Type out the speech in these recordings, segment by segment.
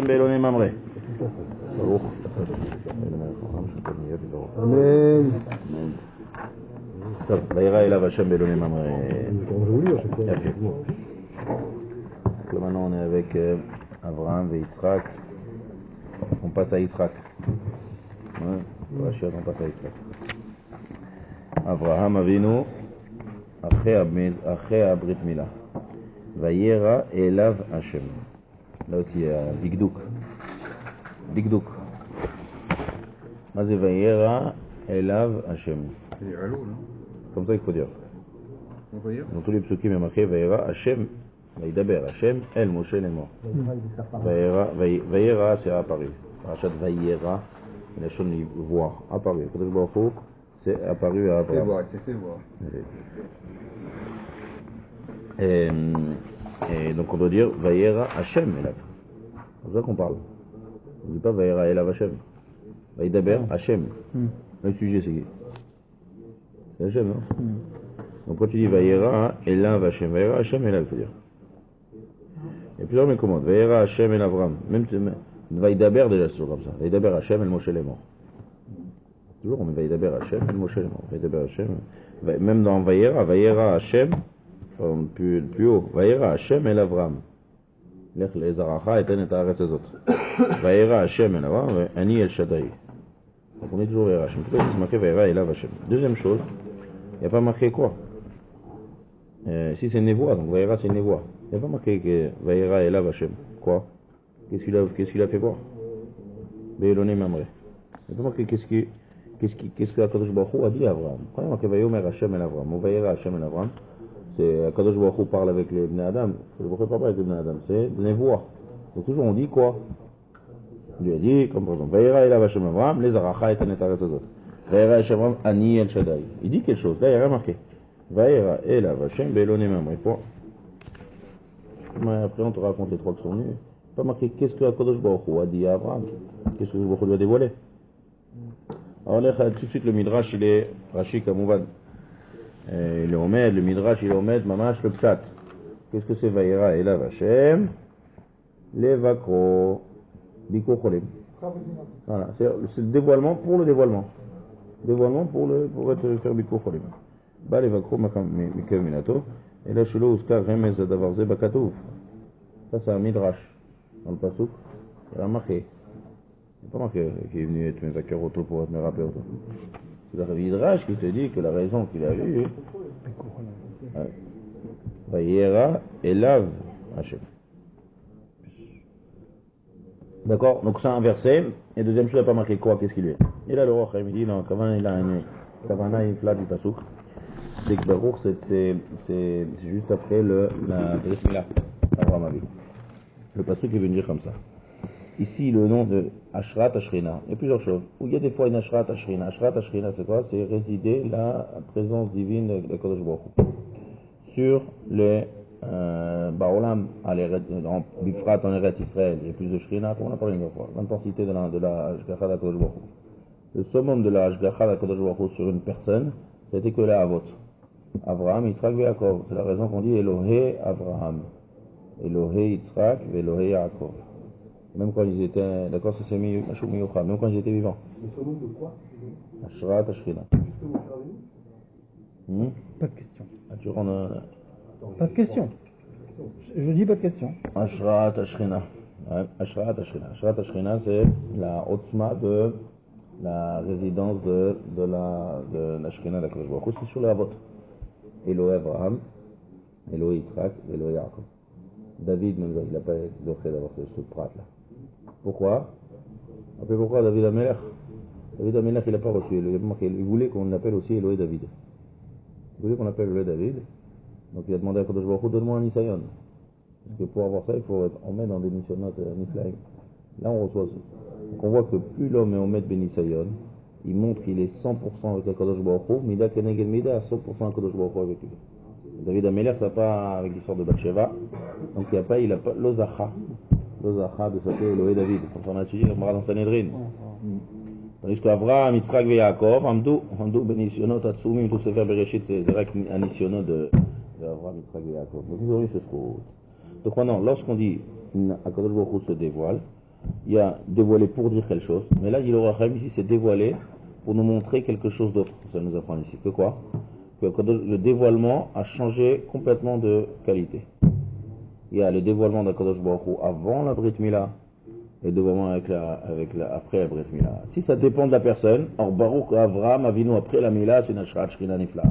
Belone Mamre. Amen. טוב, וירא אליו השם באלוהים ממרא. יפה. Donc maintenant on est avec Abraham et Yitzhak. On passe à Yitzhak. Ouais, on passe à Yitzhak. Abraham Avinu, אחרי הברית מילה. וירא אליו השם. Là aussi il y a דקדוק. דקדוק. מה זה וירא אליו השם? C'est allô, là. Comme ça il faut dire. On va dire. Dans tous les psukim il y a marqué וירא השם, וידבר השם אל משה לאמור. וירא c'est apparu. Parashat וירא, la chose il voit, apparu. Kadosh Baruch Hu, c'est apparu à C'est Abraham. voir, c'est fait voir. Et donc on doit dire Vayera Hashem Elav. C'est ça qu'on parle. On ne dit pas Vayera Elav Hashem. Vayidaber Hashem. Le sujet c'est qui? C'est Hashem, non? Donc quand tu dis Vayera Elav Hashem, Vayera Hashem Elav, il faut dire. Il y a plusieurs commandes. Vayera Hashem El Avram. Même Vayidaber déjà c'est toujours comme ça. Vayidaber Hashem El Moshe Lemor. Toujours on met Vayidaber Hashem El Moshe Lemor. Vayidaber Hashem. Même dans Vayera Hashem. Plus haut, Vayera Hashem El Avram. Lech le'ezaracha eten et haaretz hazot. Vayera Hashem El Avram, ani El Shaddai. Donc on est toujours Vayera Hashem. Pourquoi c'est marqué Vayera Elav Hashem? Deuxième chose, il n'y a pas marqué quoi? Si c'est Nevoa, donc Vayera c'est Nevoa. Il n'y a pas marqué que Vayera Elav Hashem. Quoi? Qu'est-ce qu'il a fait voir? Be'elonei Mamre. Il n'y a pas marqué qu'est-ce que Akadosh Baruch Hu a dit à Abraham. Quand il y a marqué Vayomer Hashem El Avram, ou Vayera Hashem El Avram, c'est Akadosh Baruch Hu parle avec les Bnei Adam. Akadosh Baruch Hu parle pas avec les Bnei Adam, c'est les voix. Donc toujours on dit quoi? Il lui a dit, comme par exemple, Vayera Elav Hashem Avram, les Aracha et Tanet Haaretz hazot. Vayera Hashem Avram, Ani El Shaddai. Il dit quelque chose, là il n'y a rien marqué. Vayera Elav Hashem, Be'elonei Mamre. Après on te raconte les trois qui sont venus. Pas marqué qu'est-ce que Akadosh Baruch Hu a dit à Abraham. Qu'est-ce que Baruch Hu lui a dévoilé. Alors là, tout de suite le Midrash, il est Rashi Kamouvan. Il est omed, le Midrash il est omed, mamash le pshat. Qu'est-ce que c'est Vayera Elav Hashem? Levakro Biko Cholim. Voilà, c'est le dévoilement pour le dévoilement. Dévoilement pour être faire Biko Cholim. Ba Levakro Mikav Minato. Et là, chez l'Ouska Remez Adavarze Bakatouf. Ça, c'est un Midrash. Dans le Pasuk, il a marqué. Il n'y a pas marqué qu'il est venu être mes vainqueurs auto pour être mes rappeurs. C'est le Midrash qui te dit que la raison qu'il a eue, Vayera Elav Hashem. D'accord? Donc c'est un verset, et deuxième chose, il n'a pas marqué quoi, qu'est-ce qu'il est. Et là, le roi il dit, non, Kavana, il a une Kavana, il flatte du Pasuk. C'est que Baruch, c'est juste après la Brit Mila, Abraham Avinu. Le Pasuk est venu dire comme ça. Ici, le nom de Ashrat Ashrina, il y a plusieurs choses. Où il y a des fois une Ashrat Ashrina. Ashrat Ashrina, c'est quoi? C'est résider la présence divine de Kadosh Baruch Hu sur les Baolam, en Bifrat, en Eretz Israël. Il y a plus de Shrina, comme on a parlé une fois. L'intensité de la Hashgacha de Kadosh Baruch Hu. Le summum de la Hashgacha de Kadosh Baruch Hu sur une personne, c'était que la Avot. Abraham, Yitzhak et Yaakov. C'est la raison qu'on dit Elohé Abraham, Elohé Yitzhak et Elohé Yaakov. Même quand ils étaient, d'accord, ça c'est Mashou Miyucha, même quand ils étaient vivants. Le surnom de quoi? Ashrat Ashrina. Pas de question. Tu rends Pas de question. Je dis pas de question. Ashrat Ashrina. Ashrat Ashrina. Ashrat Ashrina, c'est la Otzma de la résidence de la Shrina de Kadosh Baruch Hu. C'est sur les Avot. Elohé Abraham, Elohé Yitzhak, Elohé Yaakov. David, même, il n'a pas l'offre d'avoir ce prat là. Pourquoi? Après, pourquoi David Amelech? David Amelech, il n'a pas reçu. Il voulait qu'on l'appelle aussi Elohé David. Il voulait qu'on appelle Elohé David. Donc il a demandé à Kadosh Baruch Hu, donne-moi un Nisayon. Parce que pour avoir ça, on met dans des Nisyonotes Niflaim. Là, on reçoit ça. Donc on voit que plus l'homme est Omed Ben Nisayon, il montre qu'il est 100% avec Kadosh Baruch Hu, Mida Kenegel Mida, 100% avec Kadosh Baruch Hu avec lui. David Amelech, ça n'a pas avec l'histoire de Bathsheba. Donc il n'a pas l'Ozacha de s'appeler Elohé David. Comme on a étudié dans Sanhedrin. Tandis qu'Avraham, Yitzhak et Yaakov, Amdou Benisyonot, Atsumim, tout ce faire Bereshit, c'est un Nisyonot de Avraham, Yitzhak et Yaakov. Donc ils ont eu ce trou. Donc maintenant, lorsqu'on dit Akadosh Baruch Hu se dévoile, il y a dévoilé pour dire quelque chose, mais là, il y aura ici, c'est dévoilé pour nous montrer quelque chose d'autre. Ça nous apprend ici. Que quoi? Que le dévoilement a changé complètement de qualité. Il y a le dévoilement d'Akadosh Baruch Hu avant la Brit Mila et le dévoilement après la Brit Mila. Si ça dépend de la personne, or Baruch Avraham Avinu après la Mila, c'est une Ashrat Shrina Nifla.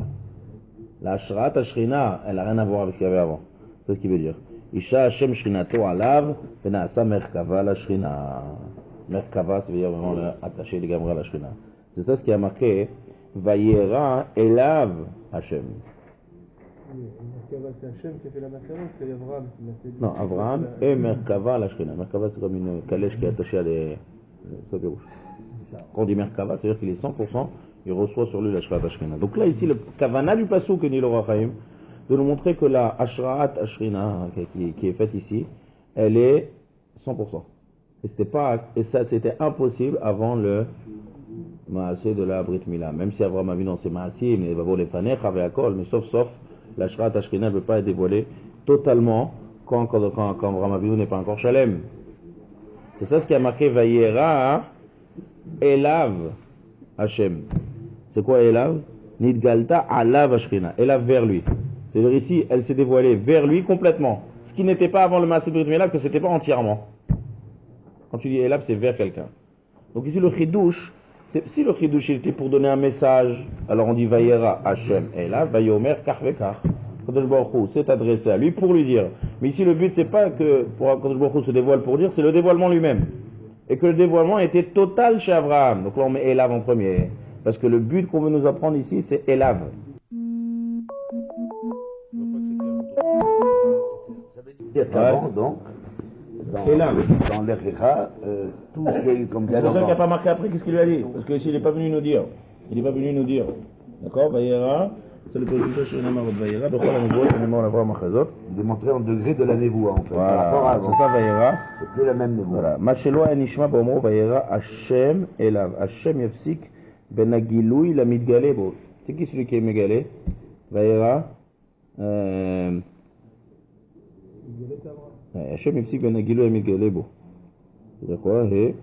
La Ashrat Shrina, elle n'a rien à voir avec ce qu'il y avait avant. C'est ce qu'il veut dire. Isha Hashem Shrinato Alav, Venasa Merkava la Shrina. Merkava, ça veut dire vraiment attacher les gamras à la Shrina. C'est ça ce qui a marqué Vayera Elav Hashem. Merkava, c'est Hashem qui a fait la Merkava, c'est Abraham qui l'a fait. Non, Abraham et Merkava la Shrina. Merkava, c'est comme une calèche qui est attachée à des papiers rouges. Quand on dit Merkava, c'est-à-dire qu'il est 100%, il reçoit sur lui la Shrat Ashrina. Donc là, ici, le Kavana du Passouk que dit le Roi Chaim, de nous montrer que la Ashrat Ashrina qui est faite ici, elle est 100%. Et ça, c'était impossible avant le Maasé de la Brit Mila. Même si Abraham a vu dans ses Maasim, il va voir les Fanecha avec Akol, mais sauf la Shrat Ashrina ne peut pas être dévoilée totalement quand Abraham Avinu n'est pas encore Shalem. C'est ça ce qui a marqué Vayera Elav Hashem. C'est quoi Elav? Nidgalta Alav Ashrina. Elav vers lui. C'est-à-dire ici, elle s'est dévoilée vers lui complètement. Ce qui n'était pas avant le Maasé Brit Mila, que c'était pas entièrement. Quand tu dis Elav, c'est vers quelqu'un. Donc ici, le Chidouche, si le Chidouche était pour donner un message, alors on dit Vayera Hashem Elav, Vayomer Karvekar. Kadosh Baruch Hu s'est adressé à lui pour lui dire. Mais ici, le but, c'est pas que pour Kadosh Baruch Hu se dévoile pour dire, c'est le dévoilement lui-même. Et que le dévoilement était total chez Abraham. Donc là, on met Elav en premier. Parce que le but qu'on veut nous apprendre ici, c'est Elav. Ça veut dire qu'avant, donc, dans l'Echecha, tout ce qu'il y a eu comme C'est pour ça dialogue. qu'il n'a pas marqué après, qu'est-ce qu'il lui a dit? Parce que ici, il n'est pas venu nous dire. Il n'est pas venu nous dire. D'accord? Vayera, c'est le positif chez Namarot Vayera, donc la nouveau, on est mort à voir Machazot. Démontrer en degré de la névoie, en fait. Par rapport à Voilà, avant. c'est ça Vayera. C'est plus la même névoie. Voilà. Machelo Enishma Bomro Vayera Hashem Elav. Hashem Yafsik Ben Agiloui la Midgale Bo. C'est qui celui qui est Megalé? Vayera. Hashem Yafsik Ben Agiloui la Midgale Bo. C'est-à-dire quoi? Si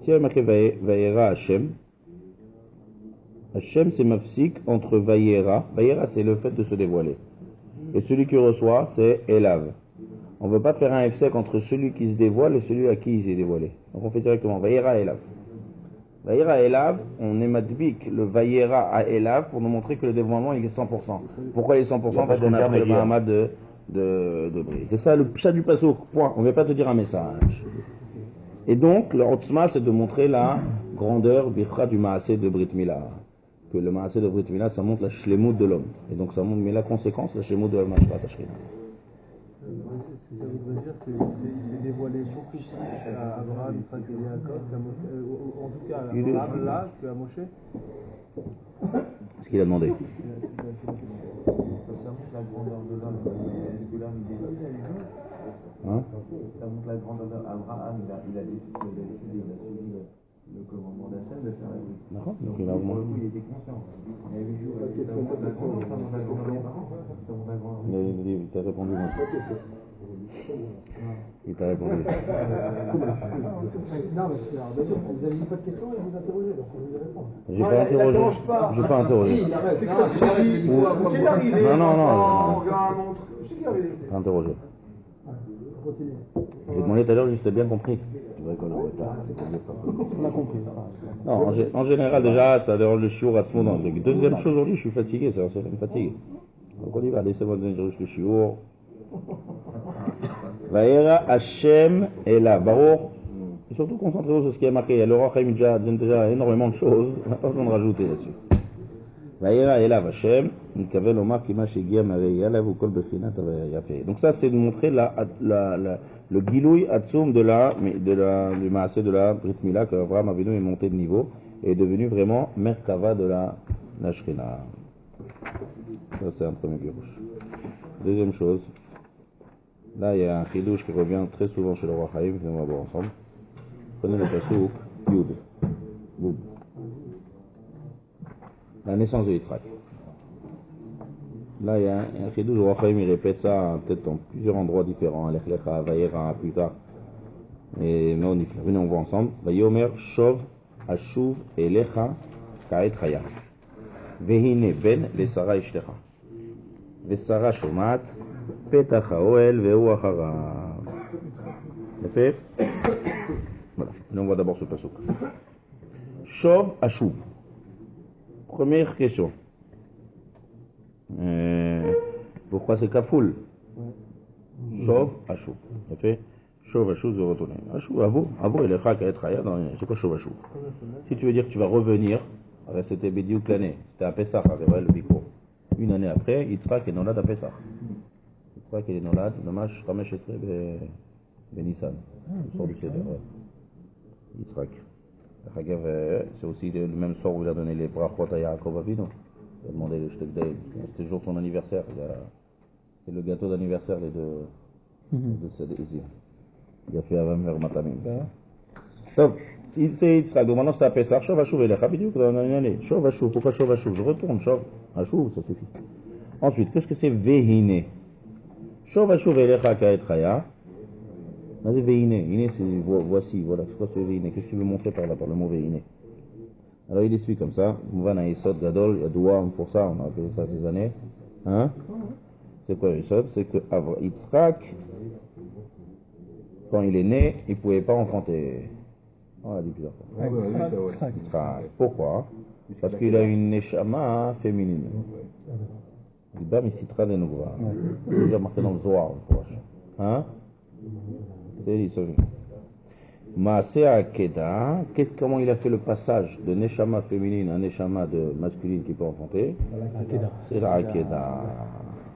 il y a marqué Vayera Hashem, Hashem c'est Mafsik entre Vayera. Vayera c'est le fait de se dévoiler. Et celui qui reçoit c'est Elav. On ne veut pas faire un F-sec entre celui qui se dévoile et celui à qui il s'est dévoilé. Donc on fait directement Vayera Elav. Vayera Elav, on est madbik le Vayera à Elav pour nous montrer que le dévoilement il est 100%. Pourquoi il est 100%? Parce qu'on a pris le Mahamad de bris. C'est ça le pshat du pasouk, point. On ne va pas te dire un message. Et donc, le Otzma, c'est de montrer la grandeur du Maasé de Brit Mila. Que le Maasé de Brit Mila, ça montre la shlemut de l'homme. Et donc, ça montre, mais la conséquence, la shlemut de la Mashrat Ashrina. Ça voudrait dire qu'il s'est dévoilé beaucoup plus à Abraham, Yitzhak et Yaakov, en tout cas à Abraham là, qu'à Moshe. Ce qu'il a demandé. Ça montre la grandeur de l'homme. Est-ce que l'homme Hein? ça montre la grandeur d'Abraham, il a décidé, il a suivi le commandement d'Hachem de faire la vie. D'accord. Donc, il a Pour le augmenté. coup, il était conscient. Mais ça montre la grandeur, ça montre la grandeur des parents, ça montre la grandeur. Il t'a répondu. Il t'a répondu. Non, mais c'est bien sûr, vous avez pas de questions et vous interrogez, donc on vous répond. J'ai pas interrogé. J'ai pas interrogé. Non. J'ai interrogé. Continuez. J'ai demandé tout à l'heure, juste bien compris. C'est vrai qu'on est en retard. On a compris. Non, en général, déjà, ça dérange le shiur à ce moment. Deuxième chose aujourd'hui, je suis fatigué, ça me fatigue. Donc on y va, laissez-moi donner le shiur. Vaera Hashem et la Baruch. Et surtout concentrez-vous sur ce qui est marqué. Le Roi Chaim donne déjà énormément de choses, on n'a pas besoin de rajouter là-dessus. Vaera et la Hashem, Nikavel Omar Kima Shegia Mareya, la Vukol Bechina Tavayafe. Donc ça, c'est de montrer le Gilouï Atsum du Maasé de la Brit Mila, que Abraham Avinu est monté de niveau et est devenu vraiment Merkava de la Shrina. Ça, c'est un premier pirouche. Deuxième chose, là, il y a un chidouche qui revient très souvent chez le Roi Chaim, que on va voir ensemble. Prenez le pasouk, Yud. La naissance de Yitzhak. Là, il y a un chidouche, le Roi Chaim, il répète ça peut-être dans plusieurs endroits différents, Lech Lecha, Vayera, plus tard. Et Méonifla. Venez, on voit ensemble. Vayomer Shov Ashuv Elecha Kaet Chaya. Vehine Ben Lesara Ishtecha. Vesara Shomat Petach Haoel Vehu Acharav. Fait. Voilà. Là, on voit d'abord ce passouk. Shov Ashuv. Première question. Pourquoi c'est Kafoul? Shov Ashuv. Fait. Shov Ashuv de retourner. Ashuv, avo et le chak à être ailleurs. C'est quoi Shov Ashuv? Si tu veux dire que tu vas revenir, c'était Bediuk l'année, c'était à Pessah, le Biko. Une année après, Yitzhak est nolad à Pessah. Yitzhak est nolad, Namash, Ramesh Esre, Benissan. Le sort du Seder, Yitzhak. C'est aussi le même sort où il a donné les brachot à Yaakov Avinu. Il a demandé le Shtekdei. C'était le jour de son anniversaire. C'est le gâteau d'anniversaire les deux de Sédézir. Il a fait Avam Vermatamim. Donc, c'est Yitzhak. Donc maintenant c'est à Pessah. Shov Ashuv Elecha, bidiouk dans une année. Shov Ashuv, pourquoi Shov Ashuv? Je retourne, Shov Ashuv, ça suffit. Ensuite, qu'est-ce que c'est Vehine? Shov Ashuv Elecha Kaet Chaya. Vas-y, Veine. Ine, c'est voici, voilà. C'est quoi ce Veine? Qu'est-ce que tu veux montrer par là, par le mot Veine? Alors il explique comme ça. Mouvan a Yesod Gadol, il y a Doua pour ça, on a appelé ça ces années. Hein? C'est quoi Yesod? C'est que Yitzhak, quand il est né, il ne pouvait pas enfanter. On l'a dit plusieurs fois. Yitzhak. Pourquoi? Parce qu'il a une neshama féminine. Il bat Misitra de Nougva. C'est déjà marqué dans le Zohar, hein? C'est lui, ça. Maaseh Akeda, comment il a fait le passage de Neshama féminine à Neshama de masculine qui peut enfanter? C'est la Akeda.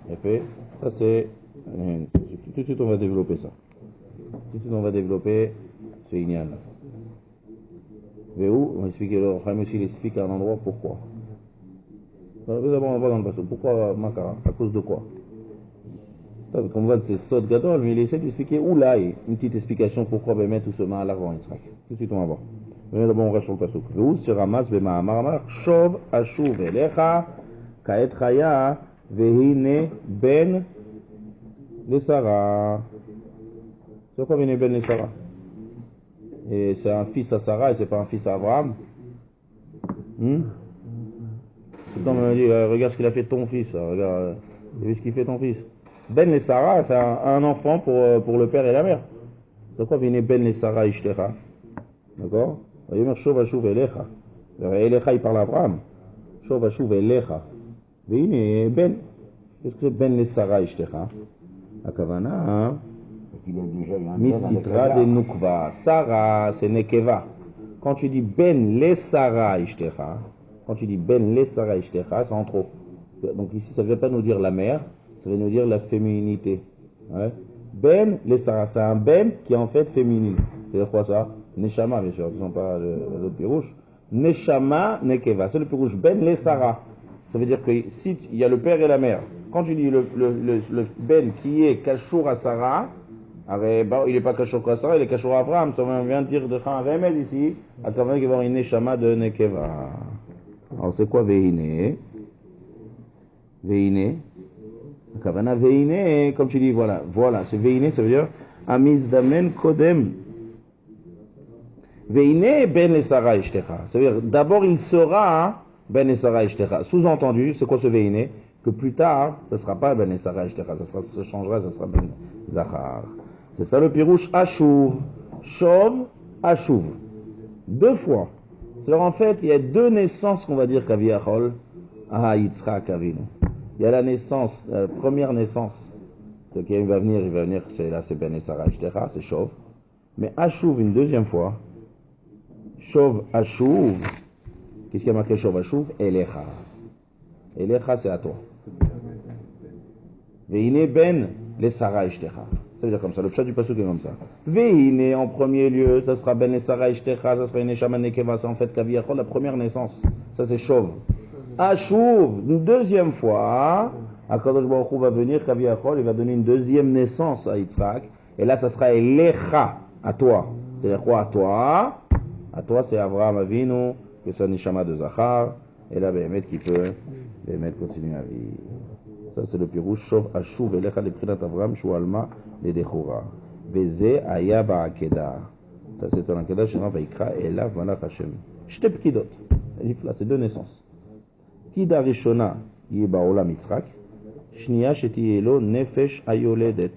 Et puis, ça c'est. Tout de suite on va développer ça. Tout de suite on va développer ce Inyan. Mais où? On va expliquer le Chaim aussi, il explique à un endroit pourquoi. D'abord on va dans le passage. Pourquoi Makara? À cause de quoi? Comme on voit, c'est Sod Gadol, mais il essaie d'expliquer où là, une petite explication pourquoi Bémet tout ce mal à l'argent Yitzhak. Tout de suite, on va voir. Mais d'abord, on reste sur le pasuk. Où se ramasse Bema Amar, Shov Ashuv Elecha, Kaet Chaya, Vehine Ben Lesara. C'est quoi Vehine Ben Lesara? Et c'est un fils à Sarah et c'est pas un fils à Abraham. Tout le temps, on me dit, regarde ce qu'il a fait ton fils, regarde, vu ce qu'il fait ton fils. Ben les Sarah, c'est un enfant pour le père et la mère. C'est quoi venir Ben les Sarah Ishtecha? D'accord? Il dit Shov Ashuv Elecha. Elecha, il parle à Abraham. Shov Ashuv Elecha. Vine Ben. Qu'est-ce que c'est Ben les Sarah Ishtecha? Akavana. Misitra de Nukva. Sarah, c'est Nekeva. Quand tu dis Ben les Sarah Ishtecha, quand tu dis Ben les Sarah Ishtecha, c'est en trop. Donc ici, ça ne veut pas nous dire la mère. Ça veut nous dire la féminité. Ouais. Ben, les Sarah, c'est un Ben qui est en fait féminine. C'est-à-dire quoi ça? Neshama, bien sûr, disons pas l'autre pirouche. Neshama, Nekeva. C'est le pirouche Ben, les Sarah. Ça veut dire que si il y a le père et la mère, quand tu dis le Ben qui est Kashour à Sarah, il n'est pas Kashour à Sarah, il est Kashour à Abraham. Ça vient de dire de Khan Remed ici, à travers qu'il va y avoir une Neshama de Nekeva. Alors c'est quoi Veine? Veine. Kavana Veine, comme tu dis, voilà, ce Veine, ça veut dire Amizdamen Kodem. Veine Ben les Sarah Ishtecha. Ça veut dire, d'abord il sera Ben les Sarah Ishtecha. Sous-entendu, c'est quoi ce Veine? Que plus tard, ça ne sera pas Ben les Sarah Ishtecha, ça changera, ça sera Ben Zachar. C'est ça le pirouche Ashuv. Shov, Ashuv. Deux fois. C'est-à-dire, en fait, il y a deux naissances qu'on va dire Kaviachol à Yitzhak Avinu. Il y a la naissance, la première naissance, c'est qu'il va venir, c'est Ben et Sarah Ishtecha, c'est Shov. Mais Ashuv une deuxième fois, Shov Ashuv, qu'est-ce qui a marqué Shov Ashuv? Elecha. Elecha, c'est à toi. Veine Ben les Sarah Ishtecha. Ça veut dire comme ça, le pshat du pasuk est comme ça. Veine en premier lieu, ça sera Ben les Sarah Ishtecha, ça sera une Neshama Nekeva, c'est en fait Kaviachol, la première naissance. Ça c'est Shov. Ashuv, une deuxième fois, Akadosh Baruch Hu va venir, Kaviachol, il va donner une deuxième naissance à Yitzhak, et là ça sera Elecha, à toi. C'est-à-dire quoi à toi? À toi c'est Avraham Avinu, que c'est Neshama de Zachar, et là Béhémet qui peut, Béhémet continue à vivre. Ça c'est le pirouche, Shov Ashuv, Elecha, les Prinat Avraham, Shualma, les Dechora. Veze aya ba'akeda. Ça c'est dans l'akeda, Shema Vaikra, Elav Malach Hashem. Shte pkidot. C'est deux naissances. Pkida Rishona, Yeba Olam Yitzhak. Shnia Shetielo Nefesh Ayoledet.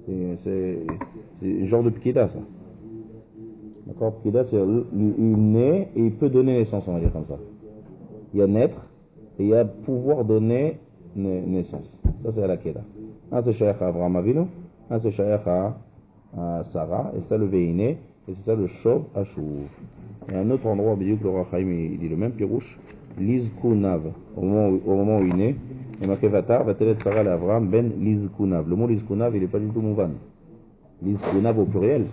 C'est un genre de pkida, ça. D'accord, pkida, c'est il naît et il peut donner naissance, on va dire comme ça. Il y a naître et il y a pouvoir donner naissance. Ça, c'est la keda. Un, c'est Shayach à Avraham Avinu, un, c'est Shayach à Sarah, et ça, le Veiné, et c'est ça, le Shov à Shuv. Il y a un autre endroit, Bidiouk, le Rachaim, il dit le même, Pirouche, Lizkunav, au moment où il naît, et Makevatar, va telet Sarah à Avraham, ben Lizkunav. Le mot Lizkunav, il n'est pas du tout mouvan. Lizkunav au pluriel.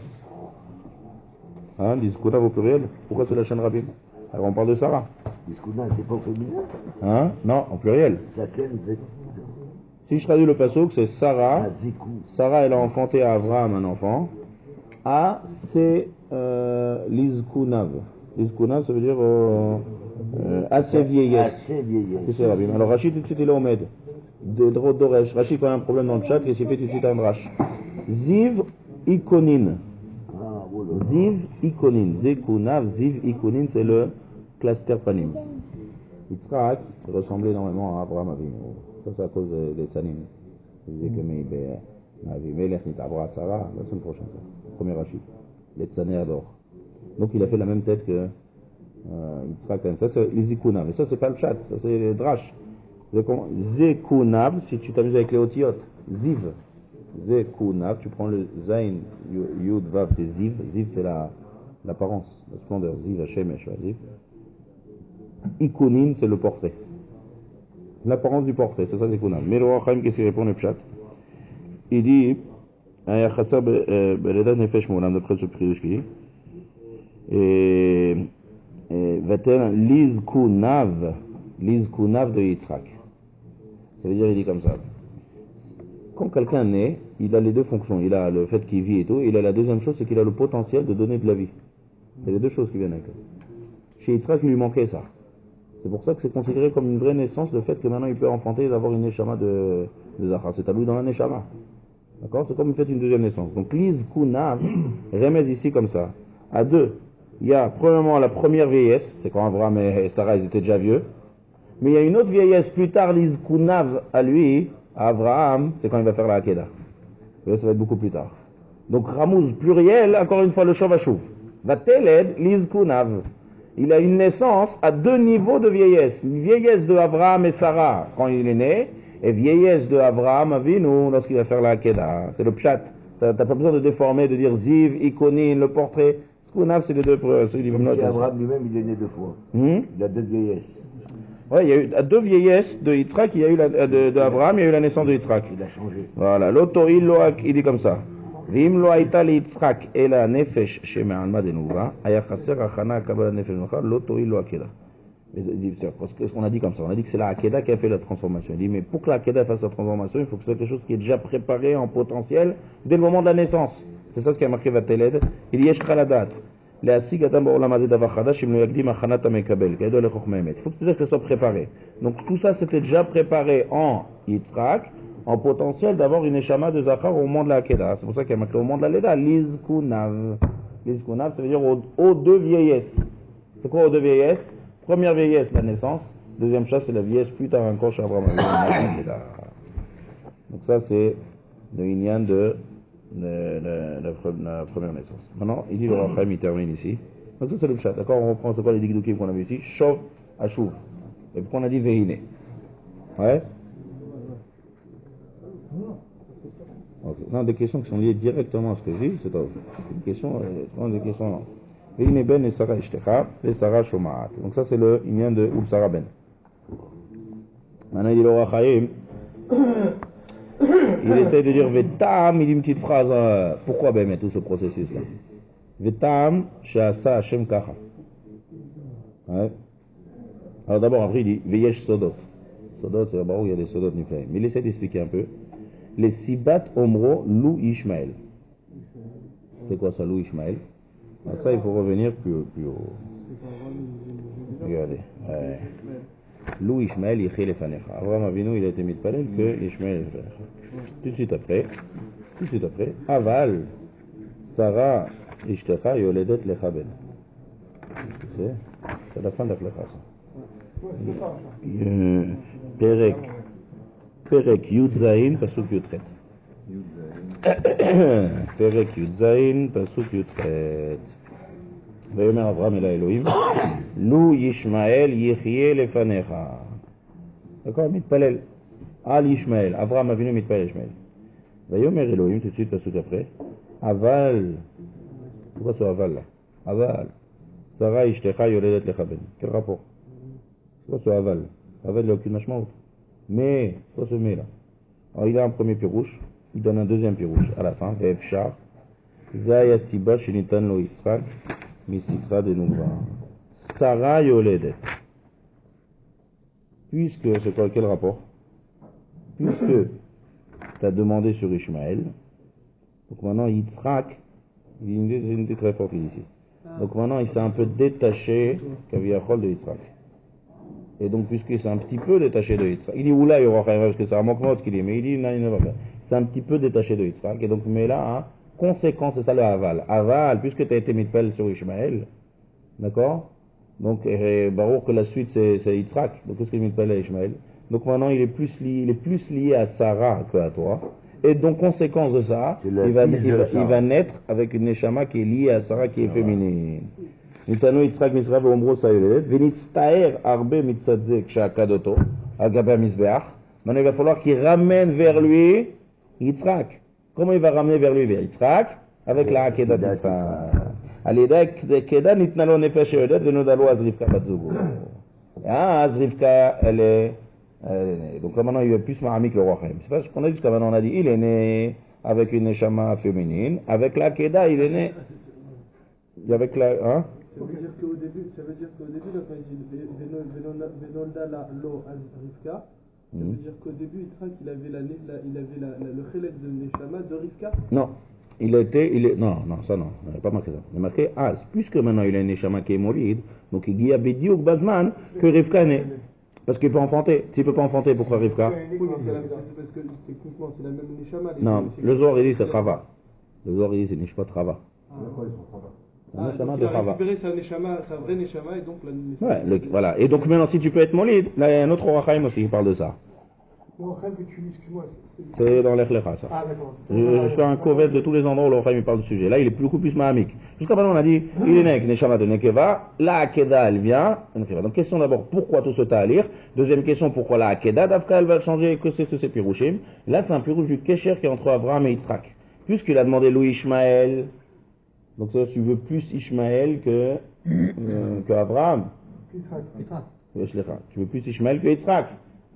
Hein, Lizkunav au pluriel. Pourquoi c'est la chaîne Rabim? Alors on parle de Sarah. Lizkunav, c'est pas au féminin? Hein? Non, en pluriel. Zaken, Si je traduis le passouk, c'est Sarah. Zekou. Sarah, elle a enfanté à Avraham un enfant. A, c'est Lizkunav. Lizkunav, ça veut dire assez vieillesse. Assez vieillesse. C'est ça, Rabim. Alors Rachid, tout de suite, il est Omed. Doresh. Rachid, quand il y a un problème dans le chat, qu'est-ce qu'il fait tout de suite un drash? Ziv Ikonin. Ah, oh là là. Ziv Ikonin. Zekunav, Ziv Ikonin, c'est le cluster panim. Yitzhak ressemblait énormément à Abraham Avinu. Ça, c'est à cause des Tsanim. Il disait que Melech Nitabra Sarah, la semaine prochaine, ça. Premier Rachid. Les Tsané adorent. Donc il a fait la même tête que Yitzhak. Ça, c'est les Zikunav. Et ça, c'est pas le chat, ça, c'est le drash. Zekunav, si tu t'amuses avec les otiotes, Ziv. Zekunav, tu prends le Zain, Yud, Vav, c'est Ziv. Ziv, c'est l'apparence, la splendeur. Ziv, Hashem, Ziv. Ikonin, c'est le portrait. L'apparence du portrait, c'est ça, Zekunav. Mais le Roi Chaim, qu'est-ce qu'il répond le chat? Il dit, Ayachasa Beredat Nefesh Moulam, d'après ce prix qui dit, et va-t-elle Lizkunav de Yitzhak. Ça veut dire, il dit comme ça. Quand quelqu'un naît, il a les deux fonctions. Il a le fait qu'il vit et tout. Et il a la deuxième chose, c'est qu'il a le potentiel de donner de la vie. C'est les deux choses qui viennent avec lui. Chez Yitzhak, il lui manquait ça. C'est pour ça que c'est considéré comme une vraie naissance, le fait que maintenant il peut enfanter et d'avoir une neshama de Zachar. C'est à lui dans la neshama. D'accord? C'est comme il fait une deuxième naissance. Donc, Lizkunav remet ici comme ça. À deux. Il y a premièrement la première vieillesse, c'est quand Abraham et Sarah ils étaient déjà vieux. Mais il y a une autre vieillesse plus tard, Lizkunav à lui, à Abraham, c'est quand il va faire la Hakeda. Et là, ça va être beaucoup plus tard. Donc Ramouz pluriel, encore une fois le Shovashuv. Vateled Lizkunav. Il a une naissance à deux niveaux de vieillesse. Une vieillesse de Abraham et Sarah quand il est né, et vieillesse de Abraham Avinu lorsqu'il va faire la Hakeda. C'est le pshat. T'as pas besoin de déformer, de dire Ziv, Ikonin, le portrait. Zkunav, c'est les deux. Comme si Abraham lui-même, il est né deux fois. Il a deux vieillesses. Oui, il y a eu à deux vieillesses de Yitzhak, il y a eu de Abraham, il y a eu la naissance de Yitzhak. Il a changé. Voilà, l'auto il dit comme ça. Vim lo aita li Yitzhak ela nefesh shema alma denuva, aya chaser achana kabbalah nefesh mecha, l'auto lo akeda. Parce qu'on a dit comme ça, on a dit que c'est la Hakeda qui a fait la transformation. Il dit, mais pour que la Hakeda fasse la transformation, il faut que ce soit quelque chose qui est déjà préparé en potentiel dès le moment de la naissance. C'est ça ce qui a marqué Vateled. Il dit, yesh chaladat. Il faut que ça soit préparé. Donc tout ça c'était déjà préparé en Yitzhak, en potentiel d'avoir une échama de Zachar au moment de la Hakeda. C'est pour ça qu'il y a marqué au moment de la Leda, Lizkunav. Lizkunav, ça veut dire aux deux vieillesses. C'est quoi aux deux vieillesses? Première vieillesse, la naissance. Deuxième chose, c'est la vieillesse plus tard encore chez Abraham. Donc ça c'est le Inyan de la première naissance. Maintenant, il dit le Rachaim, il termine ici. Donc ça c'est le chat, d'accord? On reprend ce quoi les digdukim qu'on a vu ici. Shov, Ashuv. Et pourquoi on a dit Vehine? Ouais? Okay. Non, des questions qui sont liées directement à ce que je dis, c'est des questions, non. Vehine ben et Sarah Ishtecha, et Sarah Shomaat. Donc ça c'est le Inyan de Ul Sarah ben. Maintenant il dit le Rachaim. Il essaie de dire Vetam, il dit une petite phrase. Pourquoi ben tout ce processus-là? Vetam, Shasa Hashem Kacha. Ouais. Alors d'abord, après il dit Veyesh Sodot. Sodot, c'est là-bas où il y a des Sodot Niflaim. Mais il essaie d'expliquer un peu. Les Sibat Omro Lou Ishmael. C'est quoi ça, Lou Ishmael? Alors ça, il faut revenir plus haut. Regardez. Lou Ishmael, Yichel Efanecha. Abraham Avinu, il a été mis de panel que Ishmael est Tout de suite après, tout de suite après, Aval, Sarah, Ishtecha, Yoledet, Lechaben. C'est la fin de la clécha, ça. Perek Yudzaïn, Pasuk Yudchet. Perek Yudzaïn, Pasuk Yudchet. ויאמר אברהם אל האלוהים, לו ישמעאל יחיה לפניך. d'accord, מתפלל על ישמעאל, אברהם אבינו מתפלל ישמעאל. ויאמר אלוהים, tout de suite פסוק après, אבל, pourquoi ce aval là? אבל, שרה אשתך יולדת לך בן. quel rapport? pourquoi ce aval? aval il n'a aucune משמעות. mais, pourquoi ce mais là? alors il a un premier pirouche, il donne un deuxième pirouche à la fin, ואפשר, זי הסיבה שניתן לו יצחק, Misitra de Nouva. Sarah Yoledet. Puisque, c'est quoi, quel rapport? Puisque tu as demandé sur Ishmaël, donc maintenant Yitzhak, il y a une idée très forte ici. Donc maintenant il s'est un peu détaché Kaviachol de Yitzhak. Et donc puisqu'il s'est un petit peu détaché de Yitzhak, il dit oula il y aura parce que c'est un manquement qu'il dit, mais il dit non, il ne va pas. C'est un petit peu détaché de Yitzhak. Et donc, mais là, hein, conséquence, c'est ça le aval. Aval, puisque tu as été mitpel sur Ishmaël, d'accord? Donc, Baruch, que la suite c'est Yitzhak, donc qu'est-ce qu'il est mitpel à Ishmaël? Donc maintenant il est plus lié à Sarah que à toi. Et donc, conséquence de ça, il va naître avec une neshama qui est liée à Sarah qui est féminine. Nitano Yitzhak Misra ve'ombro sayolet, v'nitztaer arbe mitzadze ksha'akadoto, al-gabe mizbeach. Maintenant il va falloir qu'il ramène vers lui Yitzhak. Comment il va ramener vers lui vers Yitzhak? Avec la Akedat Yitzhak. Al-Yeda Keda nitnalo nefesh yodet venodalo azrivka batzugo. Ah, azrivka, elle est... donc là maintenant il est plus marami que le roi Chaim. C'est pas ce qu'on a dit jusqu'à maintenant, on a dit il est né avec une neshama féminine, avec la Keda il est né... Avec la... Hein? Ça veut dire qu'au début, là, quand il dit Venolda la lo Rivka, ça veut dire qu'au début, Yitzhak, il avait le chélek de Neshama de Rivka? Non, non, ça non, il n'y a pas marqué ça. Il y a marqué Az, puisque maintenant il a une Neshama qui est molide, donc il y a Bidiouk Bazman que Rivka est né. Parce qu'il peut enfanter. S'il ne peut pas enfanter, pourquoi Rivka? Oui, mais c'est parce que techniquement, c'est la même Neshama. Non, le Zohar il dit c'est Chava. Le Zohar il dit c'est Nishpat Chava. Donc il a récupéré sa vraie Neshama et donc la Neshama. Ouais, voilà. Et donc maintenant, si tu peux être molide, là il y a un autre Orachaim aussi qui parle de ça. L'Orachaim que tu lis, excuse-moi, c'est dans l'Echlecha ça. Ah d'accord. Je fais un covet de tous les endroits où l'Orachaim parle du sujet. Là il est beaucoup plus mahamique. Jusqu'à maintenant on a dit, il est né avec Neshama de Nekeva, la Akeda elle vient. Donc question d'abord, pourquoi tout ce ta'alir? Deuxième question, pourquoi la Akeda? D'Afka elle va changer, que c'est ce Pirouchim? Là c'est un Pirouch du Kesher qui est entre Abraham et Yitzhak. Puisqu'il a demandé Louis Ishmaël. Donc ça, tu veux plus Ishmaël que Abraham. Yitzhak. Tu veux plus Ishmaël que Yitzhak.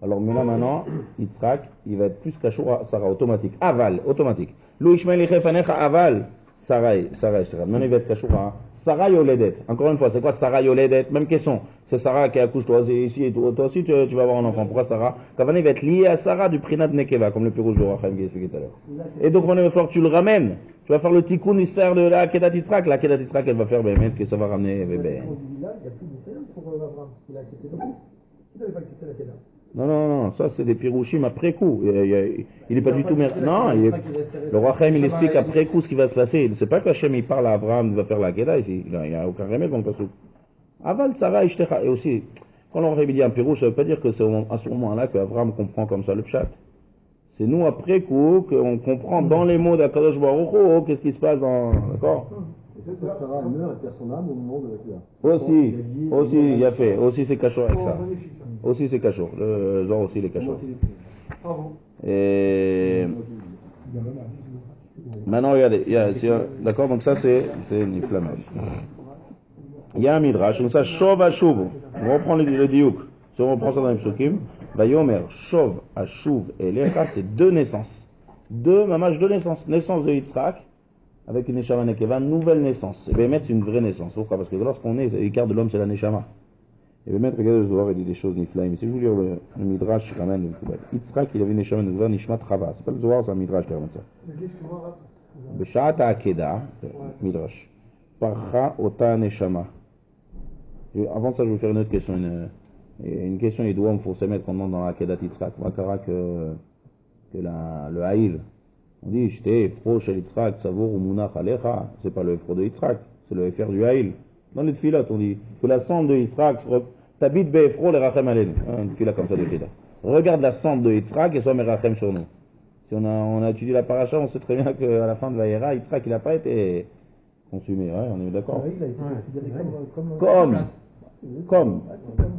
Alors maintenant, Yitzhak, il va être plus Kachour à Sarah, automatique. Aval, automatique. Lo Ishmaël Ichefanecha Aval, Sarah. Maintenant il va être Kachour à Sarah Yoledet. Encore une fois, c'est quoi Sarah Yoledet? Même question. C'est Sarah qui accouche, toi ici, et toi aussi tu vas avoir un enfant. Pourquoi Sarah? Kavan il va être lié à Sarah du Prinat Nekeva, comme le Pirouche de Rachem qui est expliqué tout à l'heure. Et donc maintenant il va falloir que tu le ramènes. Tu vas faire le tikkun Isser de la Akedat Yitzhak. La Akedat Yitzhak, elle va faire que ça va ramener bébé. Il n'y a plus d'Israël pour Abraham. Il a accepté le fils. Il n'avait pas accepté la Kedah. Non, ça c'est des pirouchim après coup. Il n'est pas du tout... Non, le roi Chaim il explique après coup ce qui va se passer. C'est pas qu'Hachem il parle à Abraham, il va faire la Kedah ici. Il n'y a aucun remède dans le passage. Aval, Sarah, Ishtecha. Et aussi, quand l'on dit un pirouche, ça ne veut pas dire que c'est à ce moment-là qu'Abraham comprend comme ça le pshat. C'est nous après coup qu'on comprend dans les mots d'Akadosh Baruch Hu qu'est-ce qui se passe dans... D'accord? Et ça, Sarah meurt et perd son âme au moment de la Kedah. Aussi, il y a fait. Aussi c'est cachot avec ça. Aussi c'est cachot. Le Zohar aussi il est cachot. Et... Maintenant regardez, d'accord, donc ça c'est une flamme. Il y a un midrash, donc ça Shov Ashuv. On reprend le diouk. Si on reprend ça dans les psukim, Vayomer Shov Ashuv et Lecha, c'est deux naissances. Deux naissances. Naissance de Yitzhak avec une Neshama Nekeva, nouvelle naissance. Et bien c'est une vraie naissance. Pourquoi? Parce que lorsqu'on est, l'écart de l'homme c'est la Neshama. Et bien regardez le Zohar, il dit des choses niflaim. Si je vous lire le midrash, je ramène le Koubal. Yitzhak, il avait une Neshama Nekeva, Nishmat Chava. C'est pas le Zohar, c'est un midrash qui ramène ça. Beshat Akeda, midrash. Parcha Ota Neshama. Avant ça, je vais vous faire une autre question. Une question, il doit me faut se mettre qu'on demande dans la Kedat Yitzhak. Makara que le Haïl, On dit, j'étais Efro chez Yitzhak, Savour ou Mounach Alecha. C'est pas le Efro de Yitzhak, c'est le Efer du Haïl. Dans les tfilotes, on dit que la cendre de Yitzhak t'habites Be'efro le Rachem Alenu. Une tfila comme ça de Tfila. Regarde la cendre de Yitzhak et sois Merachem sur nous. Si on a étudié la paracha, on sait très bien qu'à la fin de Vayera, Yitzhak il n'a pas été consumé. Ouais, on est d'accord. Il a été considéré comme.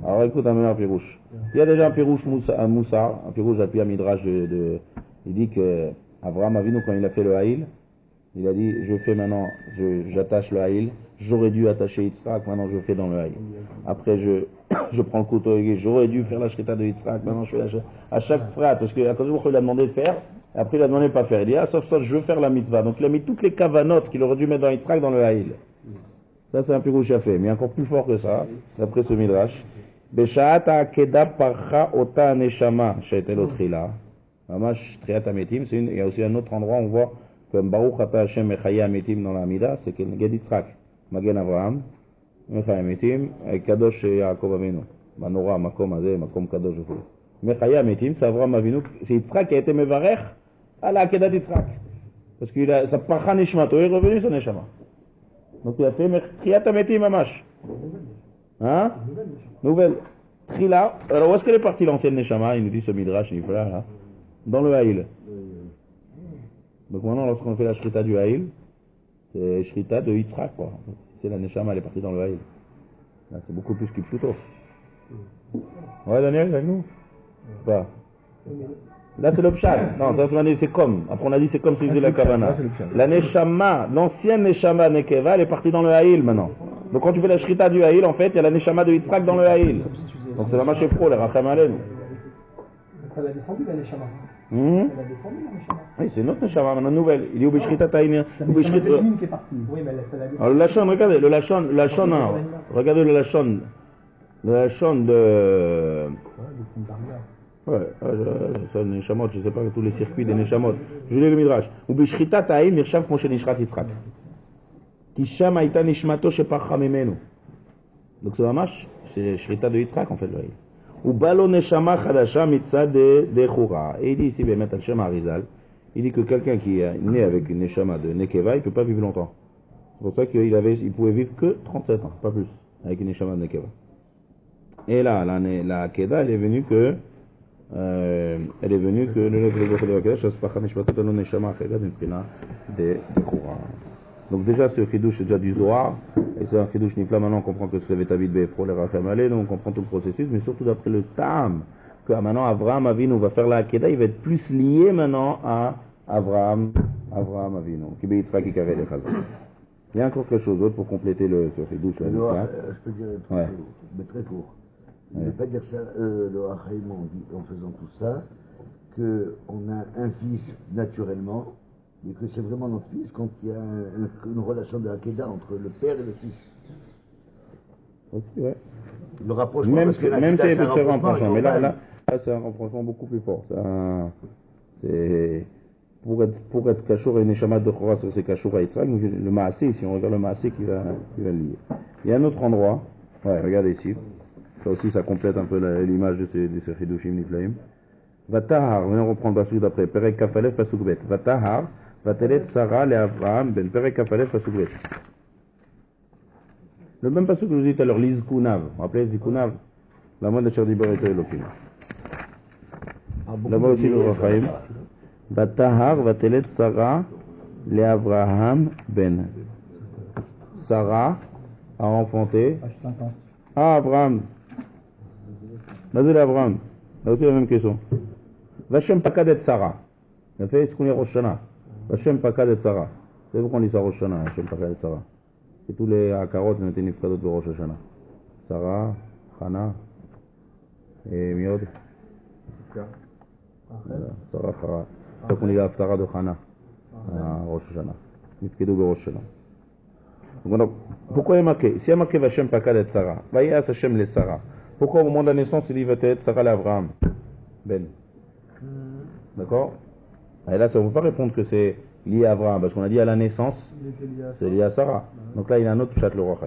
Alors écoute un meilleur pirouche. Il y a déjà un pirouche Moussa, un pirouche appuyé à Midrash il dit que Avraham Avinu, quand il a fait le Haïl, il a dit, je fais maintenant, j'attache le Haïl, j'aurais dû attacher Yitzhak, maintenant je fais dans le Haïl. Après je prends le couteau, j'aurais dû faire la shrita de Yitzhak, maintenant je fais la shrita. À chaque phrase, parce qu'à cause il a demandé de faire, après il a demandé de pas faire. Il dit, ah sauf ça, je veux faire la mitzvah. Donc il a mis toutes les kavanotes qu'il aurait dû mettre dans Yitzhak dans le Haïl. Ça c'est un pirouche à fait, mais encore plus fort que ça, d'après ce Midrash. Beshaat ha'akeda parcha ota neshama, she'etel otrila. Mamash triat ametim, il y a aussi un autre endroit, on voit comme Baruch Ata Hashem Mechaya Ametim dans la Amida, c'est Ged Yitzhak, Magen Avraham, Mechaya Ametim, et Kadosh Yaakov Avinu, Manora, Makom Azeh, Makom Kadosh Avinu. Mechaya Ametim, c'est Avraham Avinu, c'est Yitzhak qui a été Mevarech à la Akedat Yitzhak. Parce qu'il a sa Parcha Nishmato, il est revenu son Neshama. Donc il a fait Triat Ametim Mamash. Hein? Nouvelle. Trila. Alors où est-ce qu'elle est partie l'ancienne Neshama? Il nous dit ce Midrash, il là, hein? Dans le Haïl. Donc maintenant, lorsqu'on fait la shrita du Haïl, c'est shrita de Yitzhak, quoi. C'est la Neshama, elle est partie dans le Haïl. Là, c'est beaucoup plus qu'Ipshuto. Ouais, Daniel, avec nous? Pas. Là, c'est le pshat. Non, c'est comme. Après, on a dit c'est comme si c'était la Kavana. La Neshama, l'ancienne Neshama Nekeva, elle est partie dans le Haïl maintenant. Donc quand tu fais la shrita du Haïl, en fait, il y a la Neshama de Yitzhak dans le Haïl. Donc c'est la Maché Pro, les Rachem Alenu. Ça l'a descendu la Neshama. Ça l'a descendu la Neshama. Oui, c'est notre Neshama, maintenant nouvelle. Il est au Bishrita Taïmir. C'est la qui est partie. Oui, mais ça l'a descendu. Alors le Lachon, regardez, le Lachon, regardez le Lachon de... Ouais, c'est un Neshamot, je ne sais pas tous les circuits des Neshamot. Je lis le Midrash. Ou Bishrita Taïm, Mirshav Moshe Nishrat Yitzhak. Kisham Aïta Nishmato Sheparcha Mimenu. Donc c'est Mamash, c'est Shrita de Yitzhak en fait. Ou Balo Neshama Chadasha Mitzad de Choura. Et il dit ici, Bemet Hashem Arizal, il dit que quelqu'un qui est né avec une Neshama de Nekeva, il ne peut pas vivre longtemps. C'est pour ça qu'il pouvait vivre que 37 ans, pas plus, avec une Neshama de Nekeva. Et là, la Keda, elle est venue que donc déjà ce chidouche c'est déjà du Zohar et c'est un chidouche nifla. Maintenant on comprend que c'est Vetabid Be'efro le Rachem Alenu, on comprend tout le processus, mais surtout d'après le Tam que maintenant Avraham Avinu va faire la Akeda, il va être plus lié maintenant à Avraham Avinu qui Yitzhak qui avait les Chazal. Il y a encore quelque chose d'autre pour compléter ce chidouche. Je peux dire mais très court. Il ne veut pas dire ça, le Hachaïm, en faisant tout ça, qu'on a un fils naturellement, mais que c'est vraiment notre fils quand il y a une relation de Hakeda entre le père et le fils. Okay, ouais. Le rapprochement, même parce que même c'est un rapprochement, mais là c'est un rapprochement beaucoup plus fort. C'est pour être Kashour et Neshama de Chora sur ces Kashour à Yitzhak, le Maasé, si on regarde le Maasé qui va le lier. Il y a un autre endroit, regardez ici. Ça aussi, ça complète un peu l'image de ce Chidushim Niflaim. Vatahar, on reprend le passage d'après. Perek Kafalef Pasuk Bet. Vatahar, Vatelet Sarah le Avraham ben Perek Kafalef Pasuk Bet. Le même passage que je vous ai dit tout à l'heure, l'Izkunav. Vous vous rappelez Zikunav? La moindre de Cherdibar et Elohim. La moindre aussi le Rachaim. Vatahar, Vatelet Sarah le Avraham ben. Sarah a enfanté. Abraham. Nazir Abraham, là aussi la même question. Vachem Pakadet Sarah. Il a fait ce qu'on est Rosh Hashanah. Vachem Pakadet Sarah. C'est vous qu'on dit ça Rosh Hashanah, Vachem Pakadet Sarah. Et tous les Akarot, ils ont été nifradot de Rosh Hashanah. Sarah, Hana, et Miod. Sarah, Hara. C'est qu'on dit la Haftara de Hana, Rosh Hashanah. Nifkedou de Rosh Hashanah. Donc, pourquoi il est marqué? Si il y a marqué Vachem Pakadet Sarah, Vayas Hashem le Sarah. Pourquoi au moment de la naissance il dit peut-être Sarah l'Avraham Ben? D'accord? Et là, ça ne veut pas répondre que c'est lié à Avraham, parce qu'on a dit à la naissance, c'est lié à Sarah. Donc là, il y a un autre chat le roi.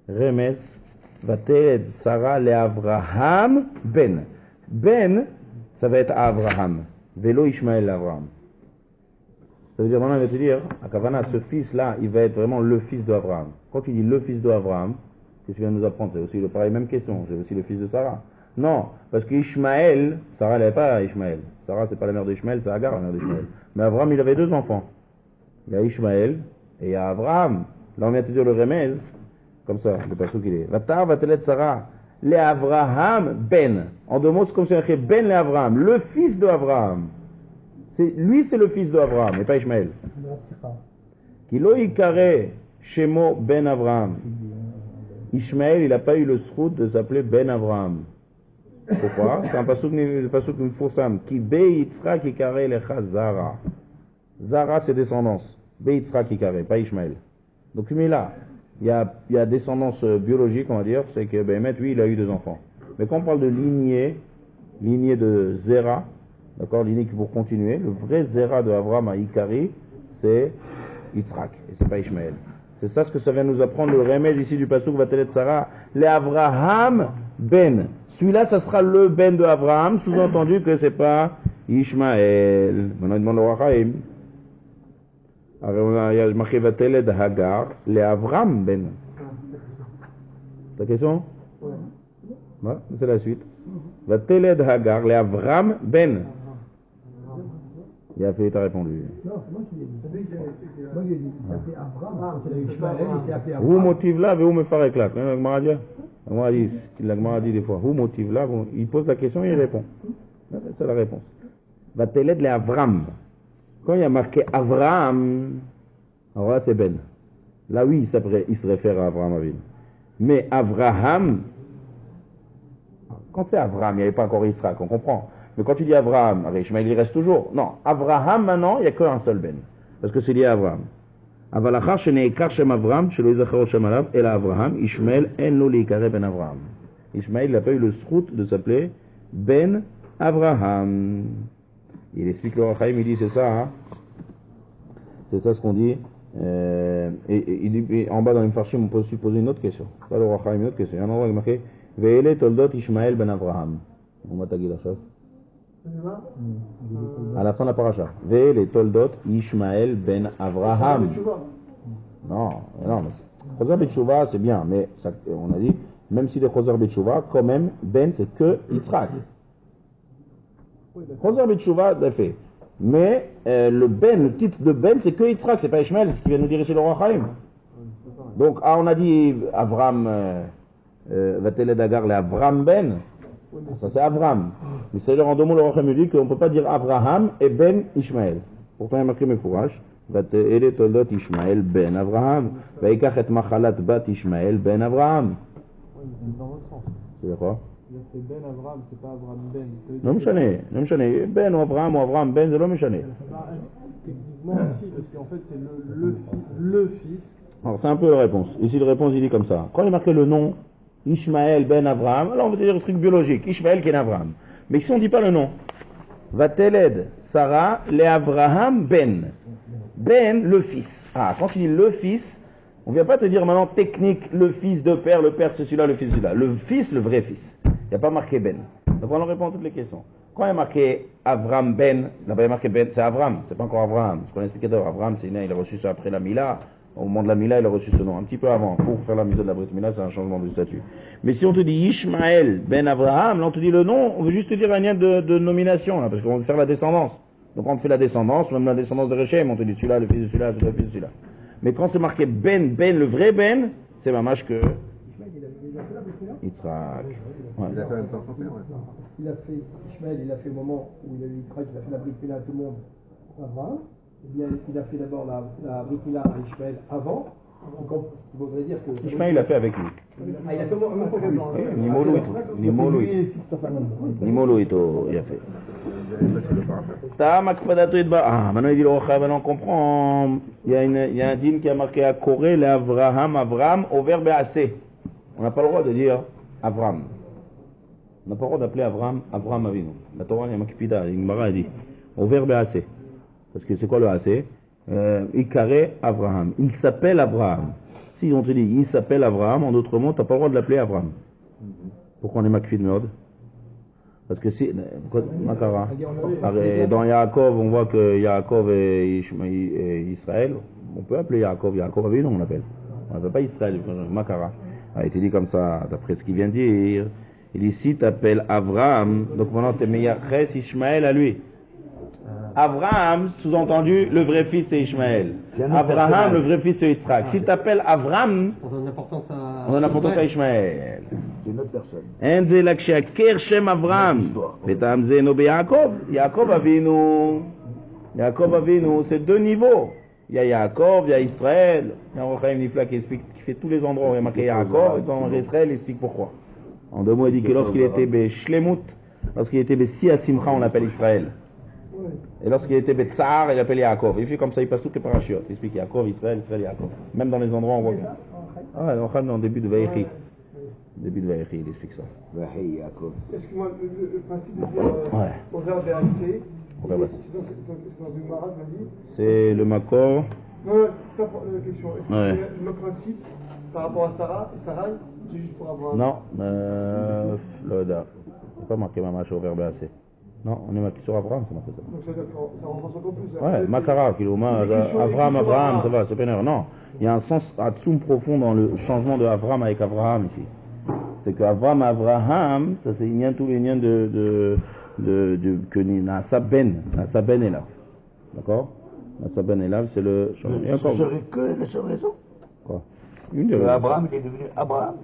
Remes, va-t-elle Sarah l'Avraham Ben? Ben, ça va être Avraham. Vélo Ishmael l'Avraham. Ça veut dire, maintenant, il va te dire, à Kavana, ce fils-là, il va être vraiment le fils d'Abraham. Quand tu dis le fils d'Abraham, que tu viens de nous apprendre, c'est aussi pareil, même question, c'est aussi le fils de Sarah. Non, parce qu'Ishmaël, Sarah, elle n'avait pas Ishmaël. Sarah, c'est pas la mère d'Ishmaël, c'est Agar, la mère d'Ishmaël. Mais Abraham, il avait 2 enfants. Il y a Ishmaël et il y a Abraham. Là, on vient de te dire le remez, comme ça, le passage qu'il est. Vatar vatelet Sarah, le Abraham ben. En 2 mots, c'est comme si on écrit ben le Abraham, le fils d'Abraham. Lui, c'est le fils d'Abraham, et pas Ishmaël. Kilo ikare shemo ben Abraham. Ishmaël, il n'a pas eu le srout de s'appeler Ben Abraham. Pourquoi? C'est un passouk Mifoursam. Ki be Yitzhak ikare lecha Zara. Zara, c'est descendance. Be Yitzhak ikare, pas Ishmaël. Donc, mais là, il y a descendance biologique, on va dire, c'est que Béhémet, lui, il a eu 2 enfants. Mais quand on parle de lignée de Zera, d'accord, lignée qui pour continuer, le vrai Zera de Abraham à Ikari, c'est Yitzhak, et c'est pas Ishmaël. C'est ça ce que ça vient nous apprendre, le remède ici du passouk Vatelet Sarah, le Abraham ben. Celui-là, ça sera le ben de Abraham, sous-entendu que c'est pas Ishmaël. Maintenant, il demande au Rachaim. Alors, il y a marqué Vatelet Hagar, le Abraham ben. Ta question? Ouais, c'est la suite. Vatelet Hagar, le Abraham ben. Il a fait, t'as répondu. Non, c'est moi qui l'ai dit. Moi, il a dit, il s'appelait Abraham. Quand il a eu Ishmaël, il s'est appelé Abraham. Où motive là, où me faire éclat? La Gemara dit des fois, où motive là, il pose la question et il répond. C'est la réponse. Va t'élède les Avram. Quand il y a marqué Avraham, alors là c'est Ben. Là oui, il se réfère à Avraham Avin. Mais Avraham, quand c'est Avraham, il n'y avait pas encore Israël, on comprend. Mais quand tu dis Avraham, Ishmaël il reste toujours. Non, Avraham maintenant, il n'y a qu'un seul Ben. Parce que c'est lié à Avraham. Avalachar sheneikar shem Avraham, shelo yizachar shem alav, el Avraham, Ishmael en lo leikare ben Avraham. Ishmael n'a pas eu le srout de s'appeler Ben Avraham. Il explique le Rachaim, il dit c'est ça, hein. C'est ça ce qu'on dit. Et en bas dans le Farshim, on peut aussi poser une autre question. Pas le Rachaim, une autre question. Il y a un endroit qui est marqué Ve'ele toldot Ishmael ben Avraham. On va taguer la chose. À la fin de la paracha. Ve les toldot Ishmael ben Avraham. Non, mais Chozar Betchouva c'est bien, mais ça, on a dit, même si les Chozar Betchouva, quand même, Ben c'est que Yitzhak. Chozar Betchouva, fait. Mais le titre de Ben c'est que Yitzhak, c'est pas Ishmael, c'est ce qu'il vient nous dire ici le Roi Chaim. Donc, on a dit Avram, Vatele Dagar, le Avram Ben. Ça c'est Avram. Mais c'est en 2 mots le Rachem me dit qu'on ne peut pas dire Avraham et Ben Ishmael. Pourtant il y a marqué Mefourash. Vatele toldot Ishmael Ben Avraham. Vaikach et machalat bat Ishmael Ben Avraham. C'est dans l'autre sens. C'est quoi? C'est Ben Avraham, c'est pas Avraham Ben. Non me chane. Ben ou Avraham Ben, c'est non me chane. Techniquement aussi, parce qu'en fait c'est le fils. Alors c'est un peu la réponse. Ici la réponse il dit comme ça. Quand il est marqué le nom Ishmael ben Avraham, alors on va dire le truc biologique, Ishmael qui est Avraham. Mais si on ne dit pas le nom, Vateled Sarah le Avraham ben. Ben, le fils. Ah, quand il dit le fils, on ne vient pas te dire maintenant technique, le fils de père, le père c'est celui-là, le fils celui-là. Le fils, le vrai fils. Il n'y a pas marqué ben. Donc on répond à toutes les questions. Quand il y a marqué Avram ben, là-bas il y a marqué ben, c'est Avram, c'est pas encore Avraham. Ce qu'on a expliqué d'abord, Avram c'est né, il a reçu ça après la Mila. Au moment de la Mila, il a reçu ce nom, un petit peu avant. Pour faire la mise de la Brit Mila, c'est un changement de statut. Mais si on te dit Ishmael ben Avraham, là on te dit le nom, on veut juste te dire un lien de nomination, là, parce qu'on veut faire la descendance. Donc on te fait la descendance, même la descendance de Rechem, on te dit celui-là, le fils de celui-là, celui-là, le fils de celui-là. Mais quand c'est marqué Ben, le vrai Ben, c'est mamash que Yitzhak. Ouais. Il a fait même temps son père, ouais. Il a fait, Ishmael, il a fait au moment où il a eu Yitzhak, il a fait la Brit Mila à tout le monde, Abraham. Eh bien, il a fait d'abord la Brit Mila à Ishmael avant, ce qui voudrait dire que... Ishmael il a fait avec lui. Ah, il a fait au moment où Nimolo ito, il a fait. Ah, maintenant il dit le Rocha, maintenant on comprend. Il y a un dîme qui a marqué à Corée, l'Avraham, Avram, au verbe assez. On n'a pas le droit de dire Avram. On n'a pas le droit d'appeler Avram, Avram Avinu. La Torah, il y a Makipida, l'Igmara dit au verbe assez. Parce que c'est quoi le assez? Ikare Avraham. Il s'appelle Avraham. Si on te dit il s'appelle Avraham, en d'autres mots, tu n'as pas le droit de l'appeler Avraham. Pourquoi on est Makfid Meod? Parce que si, Makara, dans Yaakov, on voit que Yaakov et Israël, on peut appeler Yaakov Avinu, on l'appelle. On n'appelle pas Israël, Makara. A été dit comme ça, d'après ce qu'il vient de dire. Il dit, si tu appelles Abraham, donc maintenant tu mets Yaches Ishmaël à lui. Abraham, sous-entendu, le vrai fils c'est Ishmaël. Abraham, le vrai fils c'est Yitzhak. Si tu appelles Abraham, on donne l'importance à Ishmaël. C'est une autre personne. Enze l'akshakir shem Abraham. Betam zeno be Yaakov. Yaakov Avinu, c'est deux niveaux. Il y a Yaakov, il y a Israël. Il y a un Rochaim Nifla qui fait tous les endroits où il y a marqué Yaakov, et dans Israël, il explique pourquoi. En deux mots, il dit que lorsqu'il était Shlemut, lorsqu'il était Si Asimcha, on l'appelle Israël. Et lorsqu'il était Tsar, il appelle Yaakov. Il fait comme ça, il passe toutes les parachutes. Il explique Yaakov, Israël, Yaakov. Même dans les endroits où on voit que. Ah, on rentre dans le début de Vaïchi. Début de Vaïchi, il explique ça. Vaïchi, Yaakov. Excuse-moi, le principe de dire au verbe assez, c'est dans une marade, m'a dit. C'est le Makor. Non, c'est pas la question. Est-ce que c'est le même principe par rapport à Sarah et Sarai? C'est juste pour avoir. Non, Loda. Il n'est pas marqué Mamash au verbe assez. Non, on est marqué sur Abraham, c'est marqué ça. Donc ça renforce encore plus. Ouais, Makara, Kiloma, Abraham, ça va, c'est pénère. Non, il y a un sens Atsum profond dans le changement de Abraham avec Abraham ici. C'est que Abraham, ça c'est tous les liens que Nasa Ben Elav. D'accord? Nasa Ben Elav, c'est le changement. Ce serait que la seule raison. Quoi? Une des raisons. Abraham, il est devenu Abraham.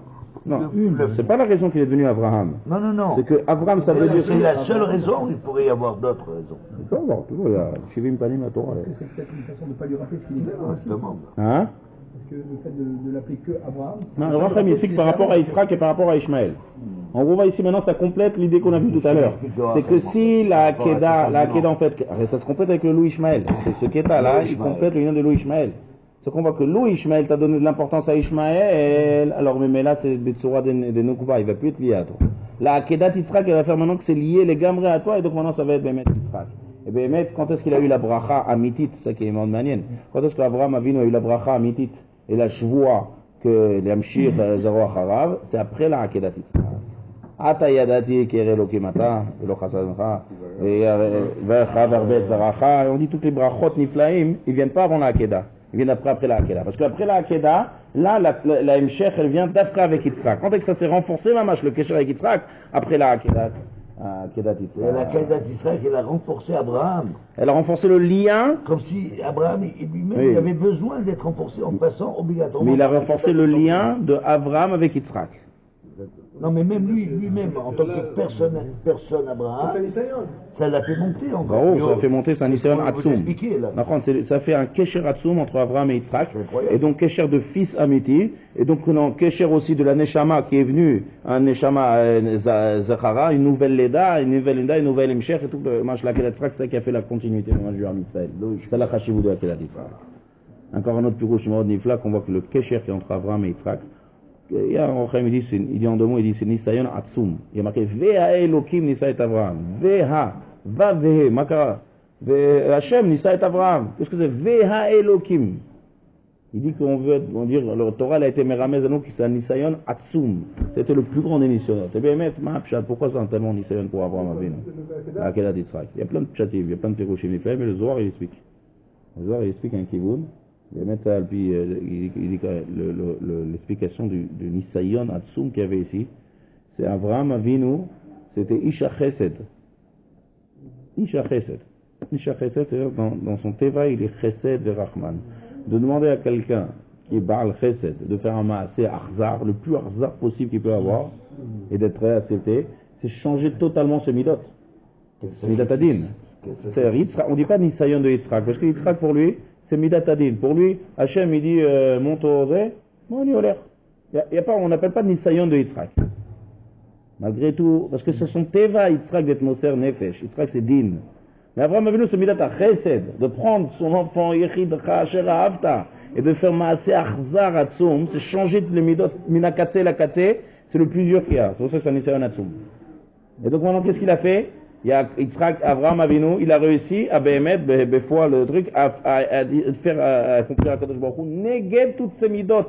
Non, c'est pas la raison qu'il est devenu Abraham. Non. C'est que Abraham, ça veut dire. C'est la seule raison, il pourrait y avoir d'autres raisons. Il peut y avoir, toujours, il y a Shivim Panim à Torah. Est-ce que c'est peut-être une façon de ne pas lui rappeler ce qu'il est Justement. Hein? Parce que le fait de l'appeler que Abraham. Non, le Rachem explique par rapport à Yitzhak et par rapport à Ishmaël. En gros, ici maintenant, ça complète l'idée qu'on a vue tout à l'heure. C'est que si la Akedah en fait, ça se complète avec le loup Ishmaël. Ce Keta là, il complète le lien de loup Ishmaël. C'est qu'on voit que loup Ishmaël t'a donné de l'importance à Ishmaël, alors mais là c'est Betsura de Nukba, il va plus être lié à toi. La Akedat Yitzhak, elle va faire maintenant que c'est lié les gamrés à toi, et donc maintenant ça va être Bémet Yitzhak. Et Bémet, quand est-ce qu'il a eu la bracha amitit, c'est ça qui est manienne. Quand est-ce qu'Abraham Avinu a eu la bracha amitit et la shvoua que l'Amshir Zaro Acharav, c'est après la Akedat Yitzhak. Ata yadati kere lokimata, elochasancha, et on dit toutes les brachot niflaim, ils viennent pas avant la Akedah. Ils viennent après la Akedah. Parce qu'après la Akedah, là, la Mshech, elle vient d'Afra avec Yitzhak. Quand est-ce que ça s'est renforcé, mamash, le Kesher avec Yitzhak? Après la Akedah. Et la Akedah d'Israël, elle a renforcé Abraham. Elle a renforcé le lien. Comme si Abraham lui-même il avait besoin d'être renforcé en passant obligatoirement. Mais il a renforcé le lien de Abraham avec Yitzhak. Non, mais même lui-même, en tant que personne Abraham, ça l'a fait monter encore. Oh, ça a fait monter, c'est un Nisayon Atsum. Ça fait un Kesher Atsum entre Abraham et Yitzhak, et donc Kesher de fils Amiti, et donc Kesher aussi de la Neshama qui est venue, un Neshama Zachara, une nouvelle Leda, une nouvelle Imshech, et tout le match de la Kedat Yitzhak, c'est ça qui a fait la continuité du match du Ham Israël. C'est la Chashivou de la Kedat Yitzhak. Encore un autre Pirouche Maud Nifla, qu'on voit que le Kesher qui est entre Abraham et Yitzhak, il y a un Rochaim, il dit en deux mots, il dit c'est Nisayon Atsum. Il y a marqué Veha Elokim Nisa et Avraham. Veha, va Vehe, Makara. Hachem Nisa et Avraham. Qu'est-ce que c'est Veha Elokim? Il dit qu'on veut dire, le Torah a été méramez à nous, c'est un Nisayon Atsum. C'était le plus grand des Nisayon. C'est bien mettre, pourquoi c'est un tellement Nisayon pour Avraham Avinu? La Kedat Yitzhak. Il y a plein de tchativ, il y a plein de Terouchim, mais le Zohar il explique. Le Zohar il explique un Kivoun. Il dit que l'explication du Nisayon Atsum qu'il y avait ici, c'est Avraham Avinu, c'était Isha Chesed. Isha Chesed. Isha Chesed, c'est-à-dire dans son Teva, il est Chesed et Rahman. De demander à quelqu'un qui est Baal Chesed de faire un maasé arzar, le plus arzar possible qu'il peut avoir, et d'être très accepté, c'est changer totalement ce midot. C'est Midat Adin. On ne dit pas Nisayon de Yitzhak, parce que Yitzhak pour lui, c'est Midat Adin. Pour lui, Hachem il dit monte au ré, on y a l'air. On n'appelle pas Nisayon de Yitzhak. Malgré tout, parce que c'est son Teva Yitzhak d'être Moser Nefesh. Yitzhak c'est Din. Mais Avraham Avinu c'est Midat Chesed, de prendre son enfant Yechid Chasher Avta et de faire Maaseh Achzar Atzum, c'est changer les midot Minakatse la Katse, c'est le plus dur qu'il y a. C'est pour ça que c'est un Nisayon Atzum. Et donc maintenant qu'est-ce qu'il a fait? Il y a Yitzhak, Avraham Avinu, il a réussi à Behemet, Befoua, le truc, à faire accomplir à Kadosh Baruch Hu, néguer toutes ces midot.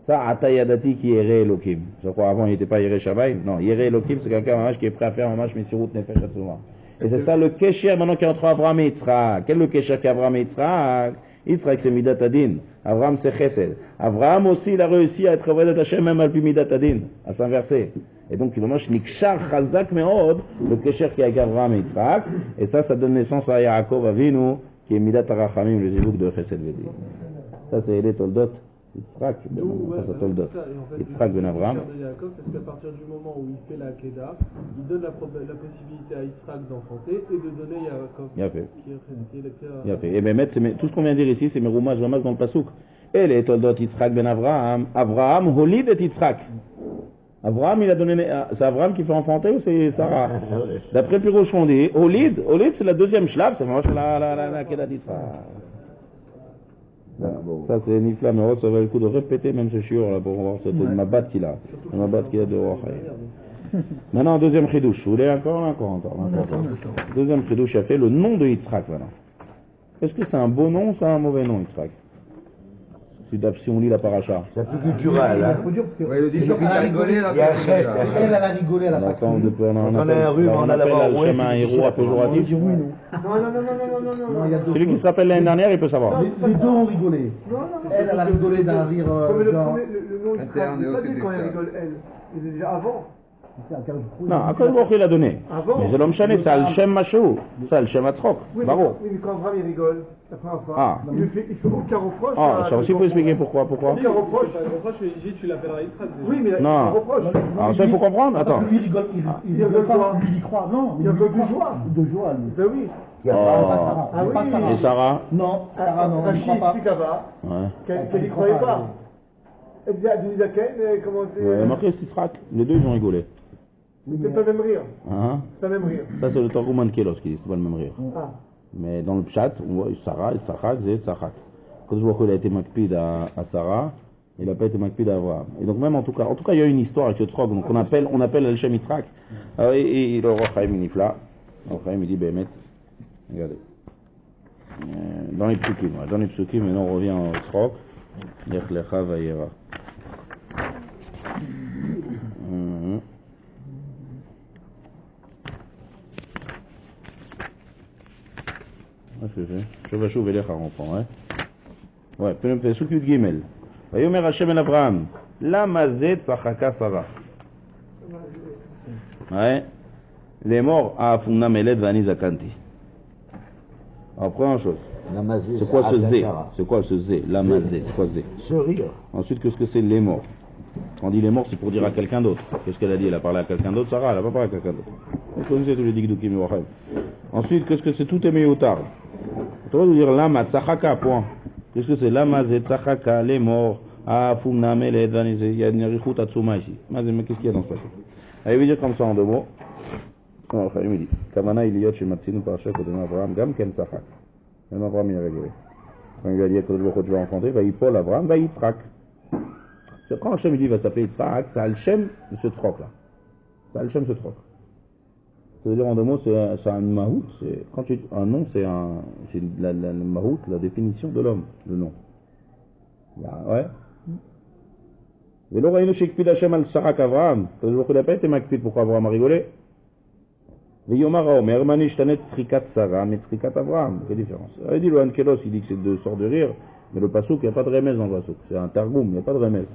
Ça, Atayadati qui est Yere Elohim. Je crois avant il n'était pas Yere Shabbat. Non, Yere Elohim c'est quelqu'un mamach qui est prêt à faire mamach Messirut Nefesh Atzuma. Et c'est ça le Kesher maintenant qui est entre Abraham et Yitzhak. Quel est le Kesher qu'Abraham et Yitzhak? Yitzhak c'est Midat Adin. Abraham c'est Chesed. Abraham aussi il a réussi à être Avodat Hashem même al Midat Adin, à s'inverser. Et donc il mamach Nikshar Chazak Meod, le Kesher qui est avec Abraham et Yitzhak. Et ça donne naissance à Yaakov Avinu qui est Midat Arachamim, le Zivuk de Chesed Vedi. Ça c'est les Toldot. Yitzhak, Yitzhak ben Abraham. Parce qu'à partir du moment où il fait la Kedah, il donne la possibilité à Yitzhak d'enfanter et de donner Yaakov. Bien fait. Bien fait. Et bien, tout ce qu'on vient de dire ici, c'est Meroumash Vamash dans le Passouk. Et les Toldot Yitzhak ben Abraham. Abraham, Holid et Yitzhak. Abraham, il a donné. C'est Abraham qui fait enfanter ou c'est Sarah? D'après Pirouche, on dit Holid, c'est la deuxième shlav, c'est vraiment la Kedah d'Yitzhak. Ça c'est Nifla, mais ça va le coup de répéter même ce shiur là pour voir cette mabat qu'il a. Le mabat qu'il a de Rochai. Maintenant, deuxième chidouche. Vous voulez encore. Deuxième chidouche, il a fait le nom de Yitzhak maintenant. Est-ce que c'est un beau nom ou c'est un mauvais nom, Yitzhak? Si on lit la paracha. C'est un peu culturel, hein. Ouais, le dit, il a rigolé là. Elle a rigolé à la fin. On appelle Al-Shem un héros péjoratif. Non. Celui qui se rappelle l'année dernière, il peut savoir. Les deux ont rigolé. Elle a rigolé d'un rire. Le nom Yitzhak, il n'est pas dit quand elle rigole, elle. Il est déjà avant. Non, à quel moment il a donné? Mais c'est l'homme chané, c'est Al-Shem Machou. C'est Al-Shem Atzrok. Bravo. Oui, mais quand Abraham il rigole, la première fois, Ah. il fait aucun reproche. Ah, ça aussi, il faut expliquer pourquoi. Aucun reproche. Le reproche, tu l'appelleras Yitzhak. Oui, mais non. reproche. Alors ça, il faut comprendre. Attends. Lui, il rigole, il rigole pas, lui, il y croit. Non, il rigole de joie. De joie, lui. Ben oui. Il y a pas Sarah. Et Sarah? Non, Sarah, non. Rachid explique là-bas qu'elle n'y croyait pas. Elle disait à Denizaken, comment c'est. Ouais, marqué Yitzhak. Les deux, ils ont rigolé. C'était pas le même rire. C'est pas le même rire. Ça, c'est le Targum Kelos qui dit, c'est pas le même rire. Ah. Mais dans le chat, on voit Sarah, Yitzhak, c'est Yitzhak. Quand je vois qu'il a été makpid à Sarah, il n'a pas été makpid à Abraham. Et donc même en tout cas, il y a une histoire avec Yitzhak, donc on appelle Al-Shem Yitzhak. Et le Roi Chaim Nifla, le Roi Chaim il dit, Bémet, regardez. Dans les psukim, maintenant on revient au Yitzhak, Yechlecha Vayera. Shovashuv Elecha on reprend, hein. Ouais, Sukut Gimel. Vayomer Hashem el Abraham, lama zet tzachaka Sarah. Ouais. Les morts à Funna Meled Vani Zakanti. Alors, première chose. C'est quoi ce zé? C'est quoi ce zé? Lamazé, c'est quoi zé? Ce rire. Ensuite, qu'est-ce que c'est les morts? Quand on dit les morts, c'est pour dire à quelqu'un d'autre. Qu'est-ce qu'elle a dit? Elle a parlé à quelqu'un d'autre, Sarah, elle n'a pas parlé à quelqu'un d'autre. Vous connaissez tous les digdoukim Wachel. Ensuite, qu'est-ce que c'est? Tout est méotard. On doit dire lama tzachaka, point. Qu'est-ce que c'est? Lama zé tzachaka, les morts. Ah, Fumna Meled Vani, il y a une richout atsuma ici. Mais qu'est-ce qu'il y a dans ce passage? Allez, veut dire comme ça en deux mots. Alors, il me dit, Kamana Iliyot Shematsinu Parasha Kodem Abraham, Gam Ken Tzachak. Même Abraham il a rigolé. Quand il lui a dit que tu vas enfanter, va Yipol Abraham, va Yitzhak. Quand Hachem dit va s'appeler Yitzhak, c'est Al-Shem de ce troc là. C'est Al-Shem de ce troc. Ça veut dire en deux mots, c'est un mahout. Quand tu dis un nom, c'est la mahout, la définition de l'homme, le nom. Ouais. Mais là, il y a Hachem al-Sarak Abraham. Ça veut dire qu'il n'a pas été makpid, pourquoi Abraham a rigolé? Veyomar Omer, Manish Tanet Srikat Sarah, mais Srikat Abraham. Quelle différence? Il dit le Ankelos, il dit que c'est deux sortes de rire, mais le Passouk, il n'y a pas de remèze dans le Passouk. C'est un Targum, il n'y a pas de remèze.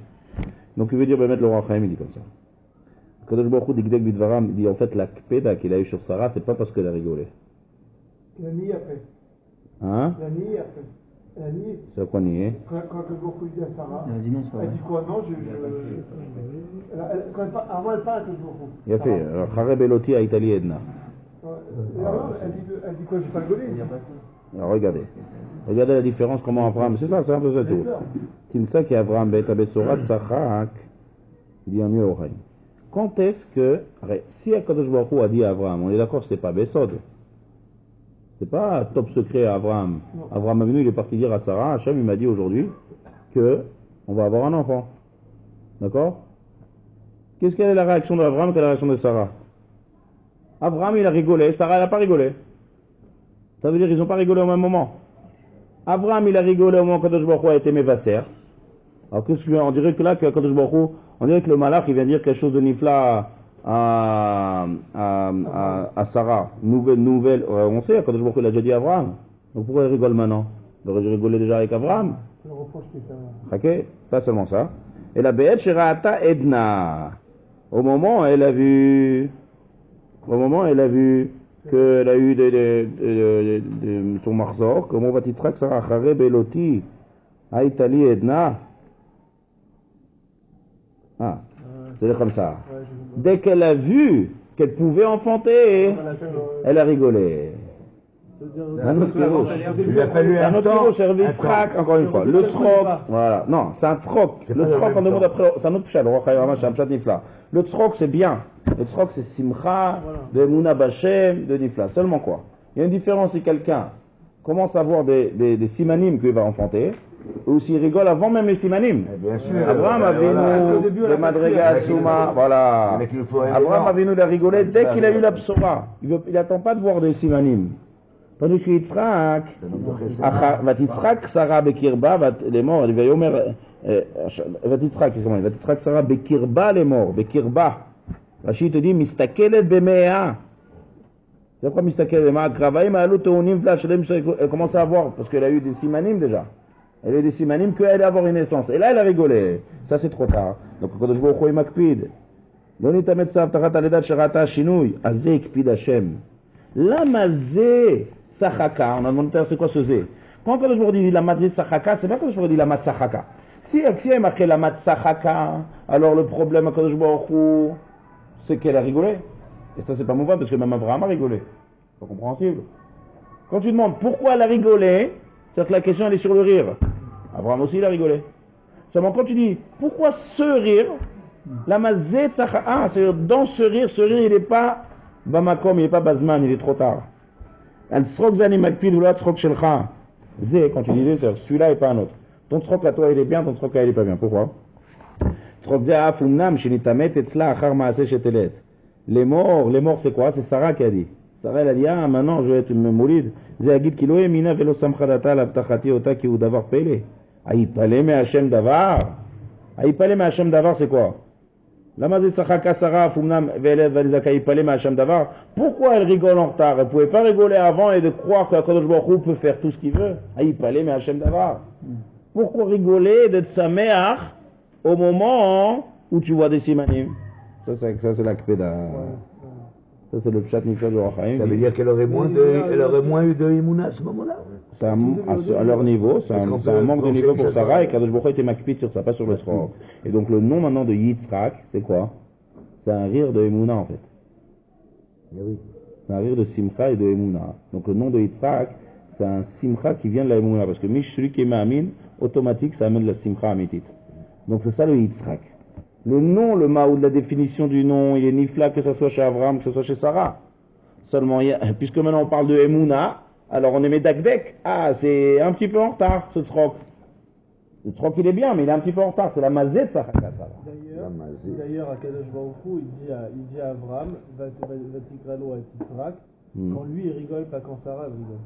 Donc il veut dire, mettre le Roi Chaim, il dit comme ça. Kadosh Baruch Hu Digdek Bidvaram, il dit en fait la kpeda qu'il a eu sur Sarah, c'est pas parce qu'elle a rigolé. Il a nié après. Hein? Il a nié après. Elle a nié. C'est à quoi nier? Quand Kadosh Baruch Hu dit à Sarah, elle a dit non, c'est pas vrai. Elle dit quoi? Non, avant elle parle à Kadosh Baruch Hu. Il a fait, alors Chareb Eloti a Italie Edna. Elle dit quoi? J'ai pas rigolé. Alors regardez la différence, comment Abraham, c'est ça, c'est un peu ça tout. Timsa qui Abraham Beta Besorat Sachak, il dit un mieux au Chaim. Quand est-ce que, si Akadosh Baruch Hu a dit à Abraham, on est d'accord, c'est pas Besod, c'est pas top secret à Abraham. Abraham Avinu, il est parti dire à Sarah, Hachem il m'a dit aujourd'hui que on va avoir un enfant. D'accord? Qu'est-ce qu'elle est la réaction d'Abraham, quelle est la réaction de Sarah? Abraham il a rigolé, Sarah elle n'a pas rigolé. Ça veut dire qu'ils n'ont pas rigolé au même moment. Abraham il a rigolé au moment que Kadosh Baruch Hu a été Mévasser. Alors qu'est-ce que on dirait que là, Kadosh Baruch Hu, on dirait que le malach il vient dire quelque chose de nifla à Sarah. Nouvelle. On sait, Kadosh Baruch Hu il a déjà dit à Abraham. Donc pourquoi il rigole maintenant? Il aurait dû rigoler déjà avec Abraham. C'est le reproche qui est Ok, pas seulement ça. Et la Be'et Shirata Edna. Au moment où elle a vu qu'elle a eu son marzor, comment va Yitzhak Sarah Chareb Eloti Aïtali Edna. Ah, c'est comme ça. Dès qu'elle a vu qu'elle pouvait enfanter, elle a rigolé. Un autre pirouche. Il a fallu Un un autre temps. pirouche, c'est le tzrak, encore une fois. Le tzrok, voilà. Non, c'est un tzrok. Le tzrok, on demande après, c'est un autre pshat. C'est un pshat nifla. Le tzrok, c'est bien. Le tzrok, c'est simcha, de Mouna Bachem, de nifla. Seulement quoi? Il y a une différence si quelqu'un commence à avoir des simanim qu'il va enfanter, ou s'il rigole avant même les simanim. Bien sûr. Abraham Avinu, le Madrega Atsuma, voilà. Avec le poème Abraham énorme. Avinu il a rigolé dès qu'il a eu la psora. Il n'attend pas de voir des simanim. Tandis que Yitzhak, Vatitzrak Sarah Bekirba, les morts, il va yomer, Vatitzrak, comment il Vatitzrak Sarah Bekirba, les morts, Bekirba. Rachid te dit, Mistakelet Bemea. C'est quoi Mistakelet Bemea? Gravaim Alou Tounim Flashlem, elle commence à avoir, parce qu'elle a eu des simanim déjà. Elle a eu des simanim qu'elle allait avoir une naissance. Et là, elle a rigolé. Ça, c'est trop tard. Donc, quand je vois au Makpid, Lonita Metsav Tarat Aledat Sherata Shinui, Azé Kpid Hashem. Lamazé. Sachaka, on a demandé c'est quoi ce zé. Quand je vous dis la mat Sachaka, c'est pas que je vous dis la mat Sachaka. Si il y a marqué la mat Sachaka, alors le problème à Kadosh Baruch Hu, c'est qu'elle a rigolé. Et ça c'est pas mauvais parce que même Abraham a rigolé. C'est pas compréhensible. Quand tu demandes pourquoi elle a rigolé, c'est que la question elle est sur le rire. Abraham aussi il a rigolé. Seulement quand tu dis pourquoi ce rire, la mazé Sachaka, c'est dans ce rire il n'est pas Bamakom, il n'est pas Bazman, il est trop tard. Un tzrok zani makpid ou la tzrok shelcha. Zé, quand tu disais, c'est celui-là et pas un autre. Ton tzrok à toi il est bien, ton tzrok là il est pas bien. Pourquoi? Tzrok zé afumnam shenitamet etzla achar maaseh shetelet. Les morts c'est quoi? C'est Sarah qui a dit. Sarah elle a dit, ah maintenant je vais être une moulide. Zé agid ki lo emina velo samchadata l'avtachati ota ki ou davar pele. Aïpale me Hashem davar. Aïpale me Hashem davar c'est quoi? Pourquoi elle rigole en retard? Elle ne pouvait pas rigoler avant et de croire que Kadosh Baruch Hu peut faire tout ce qu'il veut. Pourquoi rigoler d'être sameach au moment où tu vois des simanim? Ça c'est la kpeda. Ça c'est le pshat nifla du Rachaim. Ça veut dire qu'elle aurait moins eu de Emouna à ce moment-là. À leur niveau, c'est un manque de niveau pour Sarah et Kadosh Baruch Hu était makpid sur ça, pas sur le sror. Et donc le nom maintenant de Yitzhak, c'est quoi? C'est un rire de Emouna en fait. Oui. C'est un rire de Simcha et de Emouna. Donc le nom de Yitzhak, c'est un Simcha qui vient de la Emouna. Parce que Mish, celui qui est Ma'amin, automatique, ça amène la Simcha Amitit. Donc c'est ça le Yitzhak. Le nom, le Ma'oud, la définition du nom, il est nifla que ce soit chez Abraham, que ce soit chez Sarah. Seulement, puisque maintenant on parle de Emouna, alors on est Medakdek. Ah, c'est un petit peu en retard ce tzrok. Le tzrok il est bien, mais il est un petit peu en retard. C'est la mazet de Sarah. D'ailleurs, à Kadosh Baruch Hu, il dit à Abraham, Vatikralo à Yitzhak, quand lui il rigole, pas quand Sarah rigole.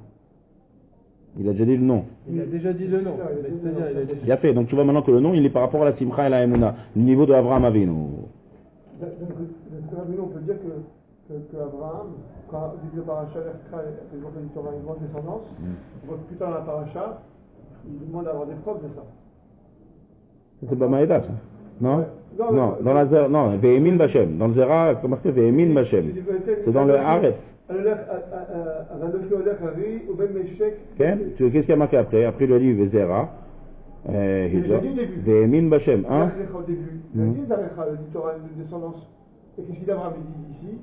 Il a déjà dit le nom. Il a déjà dit le nom. C'est-à-dire, il a déjà... Il a fait. Donc tu vois maintenant que le nom, il est par rapport à la Simcha et la Emouna. Le niveau de Abraham Avinu. on peut dire que Abraham, quand au début de la paracha, les gens qui aura une grande descendance, on voit que plus tard dans la paracha, il demande d'avoir des preuves de ça. C'est pas Maïda, ça. Non? Non, dans la Zera, non, Ve'emin Bachem. Dans le Zera, comment c'est Ve'emin Bachem? C'est dans le Haaretz. Qu'est-ce qu'il y a marqué après? Après, il a dit Vezera. Ve'emin Bachem. Hein? Au début, il a dit tu auras une descendance. Et qu'est-ce qu'il Abraham dit ici?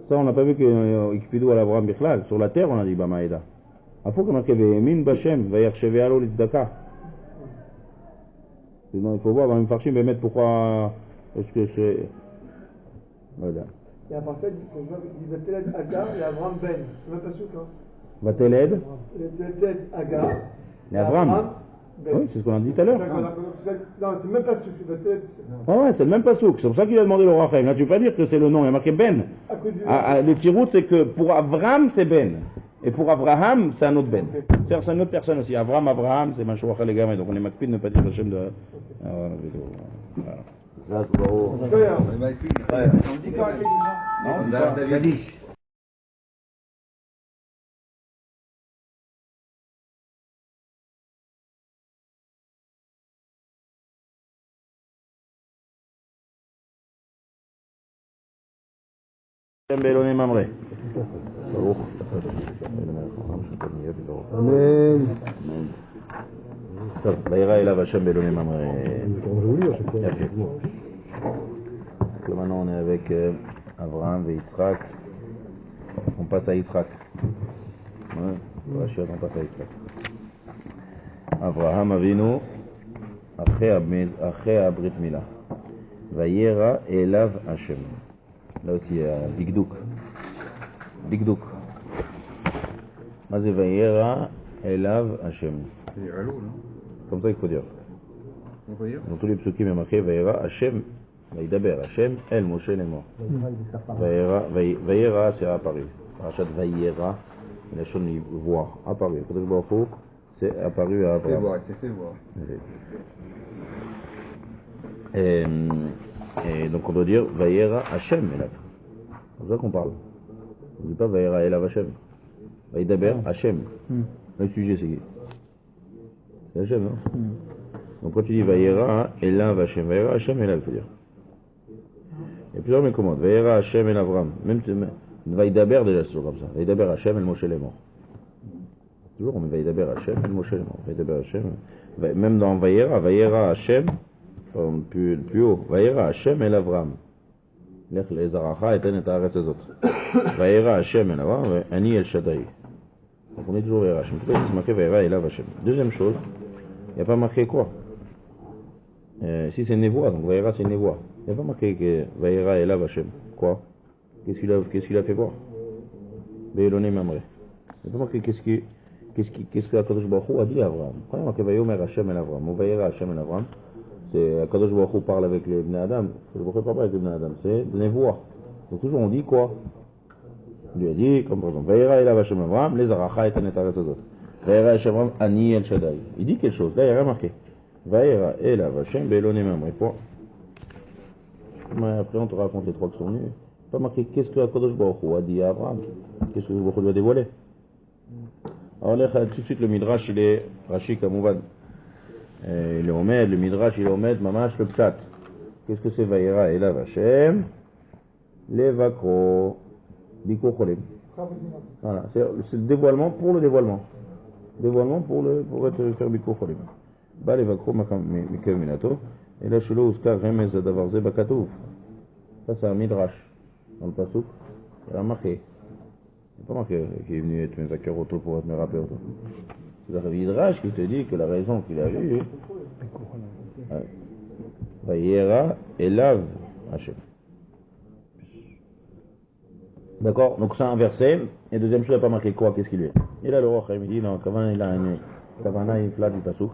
Ça, on n'a pas vu qu'il à l'Abraham Bichlal. Sur la terre, on a dit Bamaïda. Il faut qu'on marque Ve'emin Bachem. Va'yarcheve alo l'itzdaka. Il faut voir dans le farchim, mais mettre pourquoi. Est-ce que c'est. Voilà. Et après ça, il dit Vateled Agar et Abraham Ben. C'est même pas sûr, hein. Vateled Vateled Agar. Et Abraham. Ben. Oui, c'est ce qu'on a dit tout à l'heure. Non, c'est même pas sûr que c'est Vateled. Ouais, c'est le même pas souk. C'est pour ça qu'il a demandé le roi Chaim. Là, tu peux pas dire que c'est le nom. Il y a marqué Ben. Les petits routes, c'est que pour Abraham, c'est Ben. Et pour Abraham, c'est un autre ben. C'est-à-dire, c'est une autre personne aussi. Abraham, c'est Mashouach les gamins. Donc on est makpid de ne pas dire Hachem de. Voilà. Ça, c'est pas haut. Je vais, hein. On dit quoi Non, David. Hachem Be'Eloné Mamre. Amen. טוב, וירא אליו השם באלוהים ממרא. יפה. Donc maintenant on est avec Abraham et Yitzhak. On passe à Yitzhak. Ouais, on passe à Yitzhak. Abraham Avinu, אחרי הברית מילה. וירא אליו השם. Là aussi il y a דקדוק. דקדוק. מה זה וירא אליו השם? C'est allô, non? Comme ça il faut dire. On peut dire? Dans tous les psukim il y a marqué Vayera Hashem, Vaïdaber Hashem, El Moshe Lemo. Vayera c'est apparu. Parachat Vayera, la chose voir, apparu. Kadosh Baruch Hu, c'est apparu à C'est Abraham. voir, c'est fait voir. Et donc on doit dire Vayera Hashem Elav. C'est comme ça qu'on parle. On ne dit pas Vayera Elav Hashem. Vaïdaber Hashem. Le sujet c'est qui? C'est Hashem, non? Donc quand tu dis Vayera Elav Hashem, Vayera Hashem Elav, il faut dire. Il y a plusieurs mécommandes. Vayera Hashem El Avram. Même Vaïdaber déjà c'est toujours comme ça. Vaïdaber Hashem El Moshe Lemo. Toujours on met Vaïdaber Hashem El Moshe Lemo. Vaïdaber Hashem. Même dans Vayera Hashem, plus haut. Vayera Hashem El Avram. Lech les Zaracha et Ten et Haaretz Ezot. Vayera Hashem El Avram, Ani El Shaddai. Donc on est toujours Vayera Hashem. Pourquoi il se marqué Vayera Elav Hashem? Deuxième chose, il n'y a pas marqué quoi? Si c'est Nevoa, donc Vayera c'est Nevoa. Il n'y a pas marqué que Vayera Elav Hashem. Quoi? Qu'est-ce qu'il a fait voir? Be'eloné Mamre. Il n'y a pas marqué qu'est-ce que Akadosh Baruch Hu a dit à Abraham. Quand il y a marqué Vayomer Hashem El Avram, ou Vayera Hashem El Avram, c'est Akadosh Baruch Hu parle avec les Bnei Adam. Akadosh Baruch Hu parle pas avec les Bnei Adam, c'est Nevoa. Donc toujours on dit quoi? Il lui a dit, comme par exemple, Vayera Elav Hashem El Avram, les Aracha et Tanet Haaretz Ezot. Vayera Hashem El Avram, Ani El Shaddai. Il dit quelque chose, là il n'y a rien marqué. Vayera Elav Hashem Be'eloné Mamre. Point. Mais après on te raconte les trois qui sont venus. Pas marqué qu'est-ce que Akadosh Baruch Hu a dit à Abraham. Qu'est-ce que Baruch Hu lui a dévoilé. Alors là tout de suite le Midrash il est Rashi Kamouvan. Il est Omed, le Midrash il est Omed, Mamash le Pshat. Qu'est-ce que c'est Vayera Elav Hashem? Levakro Biko Cholim. Voilà, c'est le dévoilement pour le dévoilement. Dévoilement pour être faire Biko Cholim. Ba Levakro Mikav Minato. Et là, Shelo Uskar Remez Davarze Bakatouf. Ça, c'est un Midrash. Dans le Passouk, il a marqué. Il n'y a pas marqué qu'il est venu être mes vainqueurs auto pour être mes rappeurs auto. C'est le Midrash qui te dit que la raison qu'il a eue. Vayera Elav Hashem. D'accord? Donc c'est un verset. Et deuxième chose, il n'a pas marqué quoi? Qu'est-ce qu'il est? Et là, le roi il dit non, Kavana, il a une Kavana, il flatte du Passouk.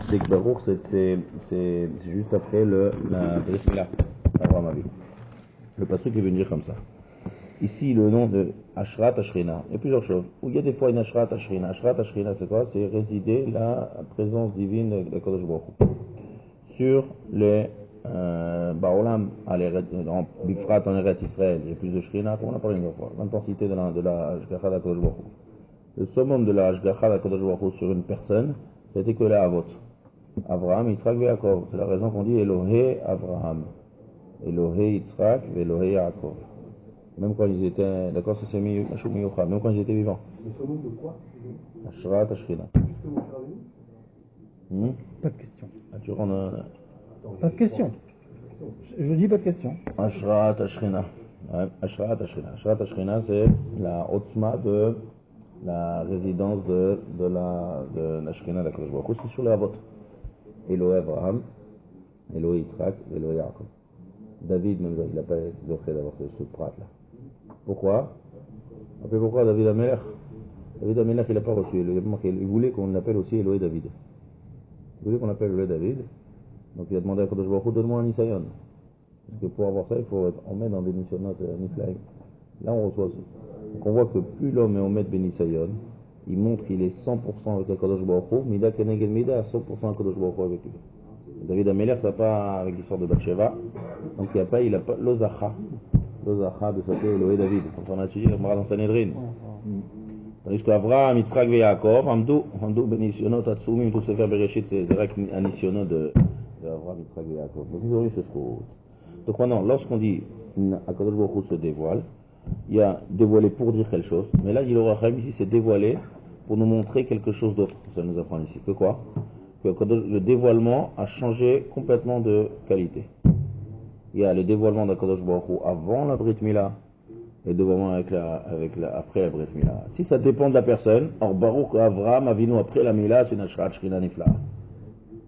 C'est que Baruch, c'est juste après la Brit Mila, Abraham Avinu. Le pasuk est venu dire comme ça. Ici, le nom de Ashrat Ashrina. Il y a plusieurs choses. Où il y a des fois une Ashrat Ashrina. Ashrat Ashrina, c'est quoi? C'est résider la présence divine de Kadosh Baruch Hu. Sur les Baolam, en Bifrat, en Eretz Israël, il y a plus de Shrina, comme on a parlé une fois. L'intensité de la Ashgacha de Kadosh Baruch Hu. Le summum de la Ashgacha de Kadosh Baruch Hu sur une personne, c'était que la Avot. Abraham, Yitzhak, Yaakov. C'est la raison qu'on dit Elohé Abraham. Elohé Yitzhak, Elohé Yaakov. Même quand ils étaient, d'accord, ça c'est Mashou Miyucha, même quand ils étaient vivants. Le summum de quoi? Ashrat Ashrina. Pas de question. Tu rends Pas de question. Je dis pas de question. Ashrat Ashrina. Ouais, Ashrat Ashrina. Ashrat Ashrina, c'est la Otzma de la résidence de la Shrina d'Akadosh Baruch Hu. C'est sur les Avot. Elohé Abraham, Elohé Yitzhak, Elohé Yaakov. David, même il n'a pas été offert d'avoir ce prat là. Pourquoi? Après pourquoi David Amelech? David Amelech il n'a pas reçu. Il voulait qu'on l'appelle aussi Elohé David. Il voulait qu'on l'appelle Elohé David. Donc il a demandé à Kadosh Baruch Hu, donne-moi un Nisayon. Parce que pour avoir ça, il faut on met dans des Nishonot Niflaim. Là on reçoit. Donc on voit que plus l'homme est Omed Benisayon, il montre qu'il est 100% avec Akadosh Baruch Hu, Mida Keneged Mida, 100% Akadosh Baruch Hu avec lui. David Améler, ça va pas avec l'histoire de Bathsheba, donc il a pas l'Ozacha de s'appeler Elohé David, quand on a étudié la Gemara dans Sanhedrin. Tandis qu'Avraham, Yitzhak et Yaakov, Amdou Benisionot, Atsumim, tout se faire Bereshit, c'est un nissionot de Avraham, Yitzhak et Yaakov. Donc ils ont eu ce trou. Donc maintenant, lorsqu'on dit Akadosh Baruch Hu se dévoile, il y a dévoilé pour dire quelque chose, mais là, il aura ici, c'est dévoilé pour nous montrer quelque chose d'autre. Ça nous apprend ici. Que quoi? Que le dévoilement a changé complètement de qualité. Il y a le dévoilement d'Akadosh Baruch Hu avant la Brit Mila et le dévoilement après la Brit Mila. Si ça dépend de la personne, or Baruch Avraham Avinu après la Mila, c'est une Ashrat Shrina Nifla.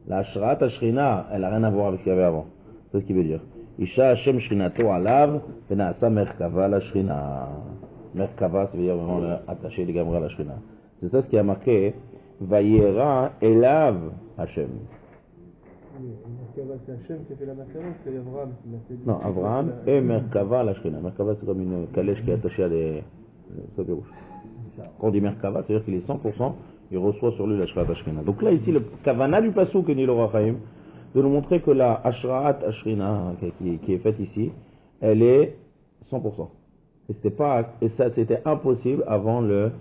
La Ashrat Shrina, elle n'a rien à voir avec ce qu'il y avait avant. C'est ce qu'il veut dire. Isha Hashem Shrinato Alav, Venasa Merkava la Shrina. Merkava, ça veut dire vraiment attaché les gamra la Shrina. C'est ça ce qui a marqué. Vayera Elav Hashem. Merkava, c'est Hashem qui a fait la Merkava, c'est Avraham qui l'a fait. Non, Avraham et Merkava la Shrina. Merkava, c'est comme une calèche qui est attachée à des sables rouges. Quand on dit Merkava, c'est-à-dire qu'il est 100%, il reçoit sur lui la Shrina. Donc là, ici, le Kavana du Passou que dit le Rachaim, de nous montrer que la Ashraat Ashrina qui est faite ici, elle est 100%. Et ça, c'était impossible avant le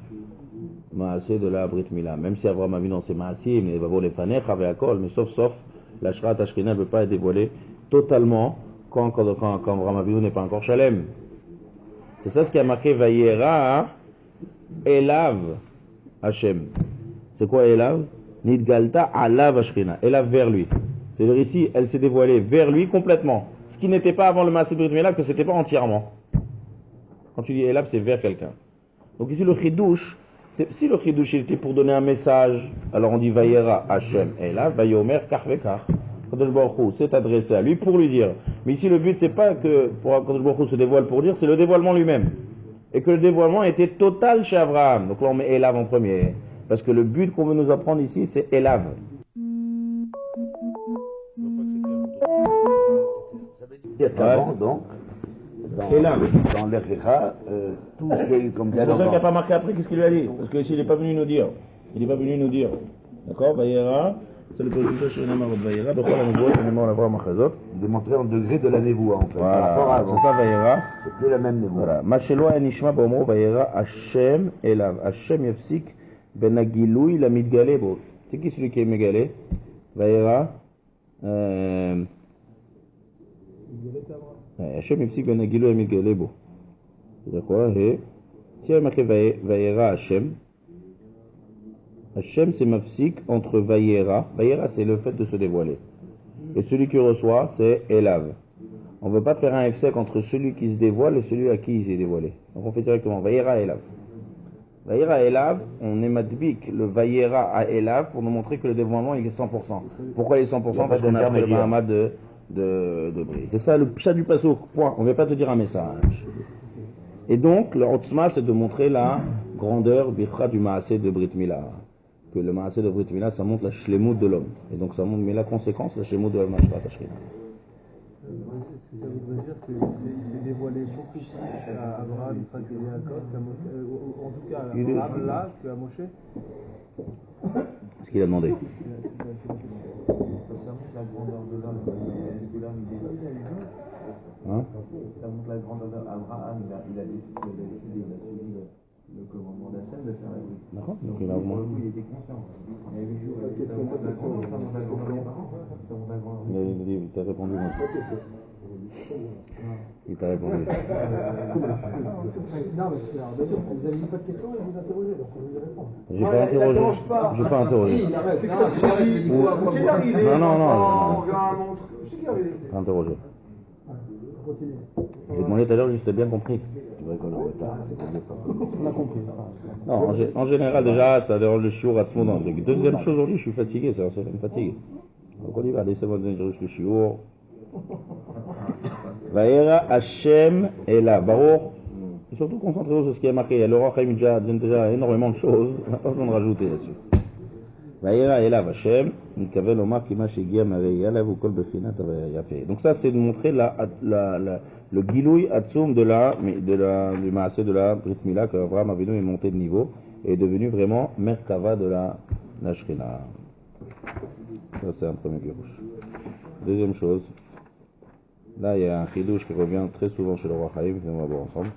Maasé de la Brit Mila. Même si Avraham a vu dans ses Maasé, mais il va voir les Fanech, Akol, mais sauf la Ashraat Ashrina ne peut pas être dévoilée totalement quand Avraham Avinu n'est pas encore Shalem. C'est ça ce qui a marqué Vayera Elav Hashem. C'est quoi Elav? Nidgalta Alav Ashrina. Elav vers lui. C'est-à-dire ici, elle s'est dévoilée vers lui complètement. Ce qui n'était pas avant le Maasé Brit Mila, que ce n'était pas entièrement. Quand tu dis Elav, c'est vers quelqu'un. Donc ici, le Chidouche, si le Chidouche était pour donner un message, alors on dit Vayera Hashem Elav, Vayomer Karvekar. Kadosh Baruch Hu s'est adressé à lui pour lui dire. Mais ici, le but, c'est pas que pour Kadosh Baruch Hu se dévoile pour dire, c'est le dévoilement lui-même. Et que le dévoilement était total chez Abraham. Donc là, on met Elav en premier. Parce que le but qu'on veut nous apprendre ici, c'est Elav. Ça veut dire qu'avant, donc, dans l'Echecha, tout ce qu'il y a eu comme C'est pour ça dialogue. qu'il n'a pas marqué après, qu'est-ce qu'il lui a dit? Parce que ici, il n'est pas venu nous dire. Il n'est pas venu nous dire. D'accord? Vayera, c'est le positif chez Namarot Vayera, Bechol Anivot, Namarot Lavra Machazot. Démontrer en degré de la névoie, en fait. Par rapport à Voilà, avant. c'est ça Vayera. C'est plus la même névoie. Voilà. Machelo Anishma Bomo Vayera Hashem Elav. Hashem Yafsik Ben Agiloui la Midgalebo. C'est qui celui qui est Megalé? Vayera. Hashem Yafsik Ben Agiloui la Midgalebo. C'est-à-dire quoi? Si il y a marqué Vayera Hashem, Hashem c'est mafsik entre Vayera. Vayera c'est le fait de se dévoiler. Et celui qui reçoit c'est Elav. On ne veut pas faire un F-sec entre celui qui se dévoile et celui à qui il s'est dévoilé. Donc on fait directement Vayera Elav. Vayera Elav, on est madbik le Vayera à Elav pour nous montrer que le dévoilement il est 100%. Pourquoi il est 100%? Parce qu'on a pris le Mahamad de Brie. C'est ça le pshat du pasouk. Point. On ne veut pas te dire un message. Et donc, le Otzma, c'est de montrer la grandeur bifra du Maasé de Brit Mila. Que le Maasé de Brit Mila, ça montre la shlemut de l'homme. Et donc, ça montre, mais la conséquence, la shlemut de l'homme. Ça voudrait dire qu'il s'est dévoilé beaucoup plus à Abraham, Yitzhak et Yaakov, en tout cas à Abraham là, qu'à Moshe. Ce qu'il a demandé. Ça montre la grandeur de l'homme. Est-ce que l'homme il est... Hein? Ça montre la grandeur de Abraham, il a décidé, il a suivi le commandement d'Hachem de faire la vie. D'accord. Donc, il a Pour le augmenté. coup, il était conscient. Mais ça montre la grandeur, ça montre la grandeur des parents. Ça montre la grandeur. Il t'a répondu. Moi. Il t'a répondu. Non, mais c'est alors, bien sûr, vous avez mis pas de questions et vous interrogez, donc on vous y répond. J'ai pas interrogé. J'ai pas interrogé. C'est quoi ce qui est arrivé? Non. On vient à montre. C'est qui est arrivé? Pas interrogé. Continue. J'ai demandé tout à l'heure, juste bien compris. C'est vrai qu'on est en retard. On a compris. Non, en général, déjà, ça dérange le shiur à ce moment. Deuxième chose aujourd'hui, je suis fatigué, ça me fatigue. Donc on y va, laissez-moi donner le shiur. Vayera Hashem et là, Baruch. Et surtout concentrez-vous sur ce qui est marqué. Le Roi Chaim vient déjà énormément de choses. On n'a pas besoin de rajouter là-dessus. Vaïra Elav Hashem, Nikavel Omar Kima Shegia Mareya Lav Kol Befina Yafé. Donc ça c'est de montrer le Gilouï Atsoum du Maasé de la Brit Mila, que Abraham Avinu est monté de niveau et est devenu vraiment Merkava de la Shrina. Ça c'est un premier pirouche. Deuxième chose, là il y a un chidouche qui revient très souvent chez le roi Chaim, que on va voir ensemble.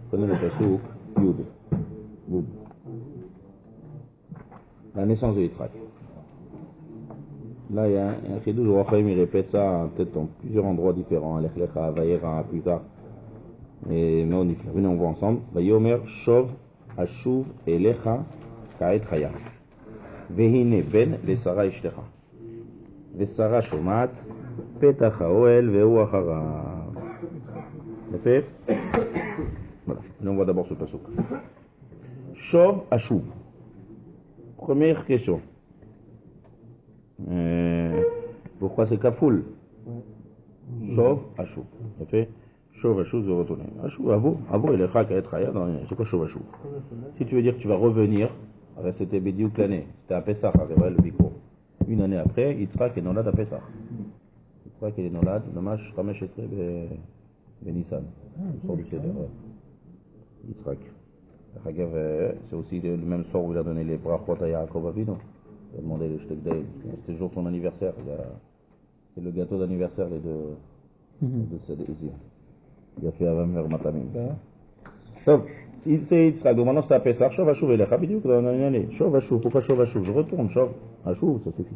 Prenez le pasouk, Yud. La naissance de Yitzhak. Là il y a un chidouche, le roi Chaim il répète ça peut-être dans plusieurs endroits différents, Lech Lecha, Vayera, plus tard. Mais venez on voit ensemble. Vayomer Shov Ashuv Elecha Kaet Chaya. Vehine Ben le Sarah Ishtecha. ושרה שומעת, פתח האוהל והוא אחריו. יפה? Voilà. On voit d'abord ce pasuk. Shov Ashuv. Première question. Pourquoi c'est kafoul? Shov Ashuv. Yפה? Shov Ashuv, je retourne. Ashuv, avo, il est chak à être chaya. C'est quoi Shov Ashuv? Si tu veux dire que tu vas revenir, c'était Bediuk l'année, c'était à Pessah, le Bikour. Une année après, Yitzhak est nolad à Pessah. Yitzhak est nolad, Namash Ramesh Esre Benissan. Le sort du Seder. Yitzhak. C'est aussi le même sort où il a donné les brachot à Yaakov Avinu. Il a demandé le Shtek Day. C'était le jour de son anniversaire. C'est le gâteau d'anniversaire des deux Sédésiens. Il a fait Avam Ver Matamim. Sauf. C'est Yitzhak, donc maintenant c'est à Pessah, Shov Ashuv Elecha, bidiouk dans une année. Shov Ashuv, pourquoi Shov Ashuv? Je retourne, Shov Ashuv, ça suffit.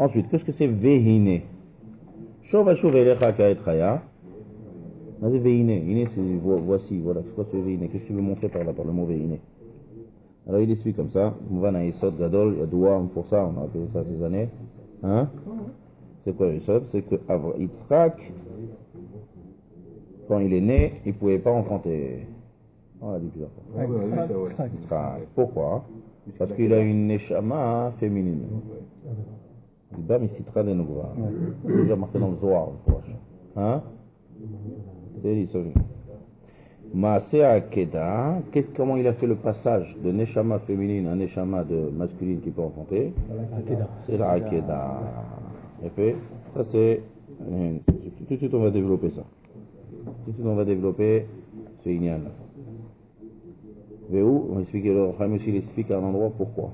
Ensuite, qu'est-ce que c'est Vehine? Shov Ashuv Elecha Kaet Chaya. C'est Vehine. Hine, c'est voici, voilà. C'est quoi ce Vehine? Qu'est-ce que tu veux montrer par là, par le mot Vehine? Alors il explique comme ça. Mouvan a Yesod Gadol, il y a Douam pour ça, on a appelé ça ces années. Hein? C'est quoi Yesod? C'est que Yitzhak, quand il est né, il ne pouvait pas enfanter. On l'a dit plusieurs fois. Pourquoi? Parce qu'il a une neshama féminine. Il bat misitra de Nougva. C'est déjà marqué dans le Zohar. Hein? C'est l'histoire. Maaseh Akeda, comment il a fait le passage de neshama féminine à neshama de masculine qui peut enfanter? C'est la Akeda. Ça c'est. Tout de suite on va développer ça. Tout de suite on va développer ce Inyan. On va expliquer le Chaim aussi, il explique à un endroit pourquoi.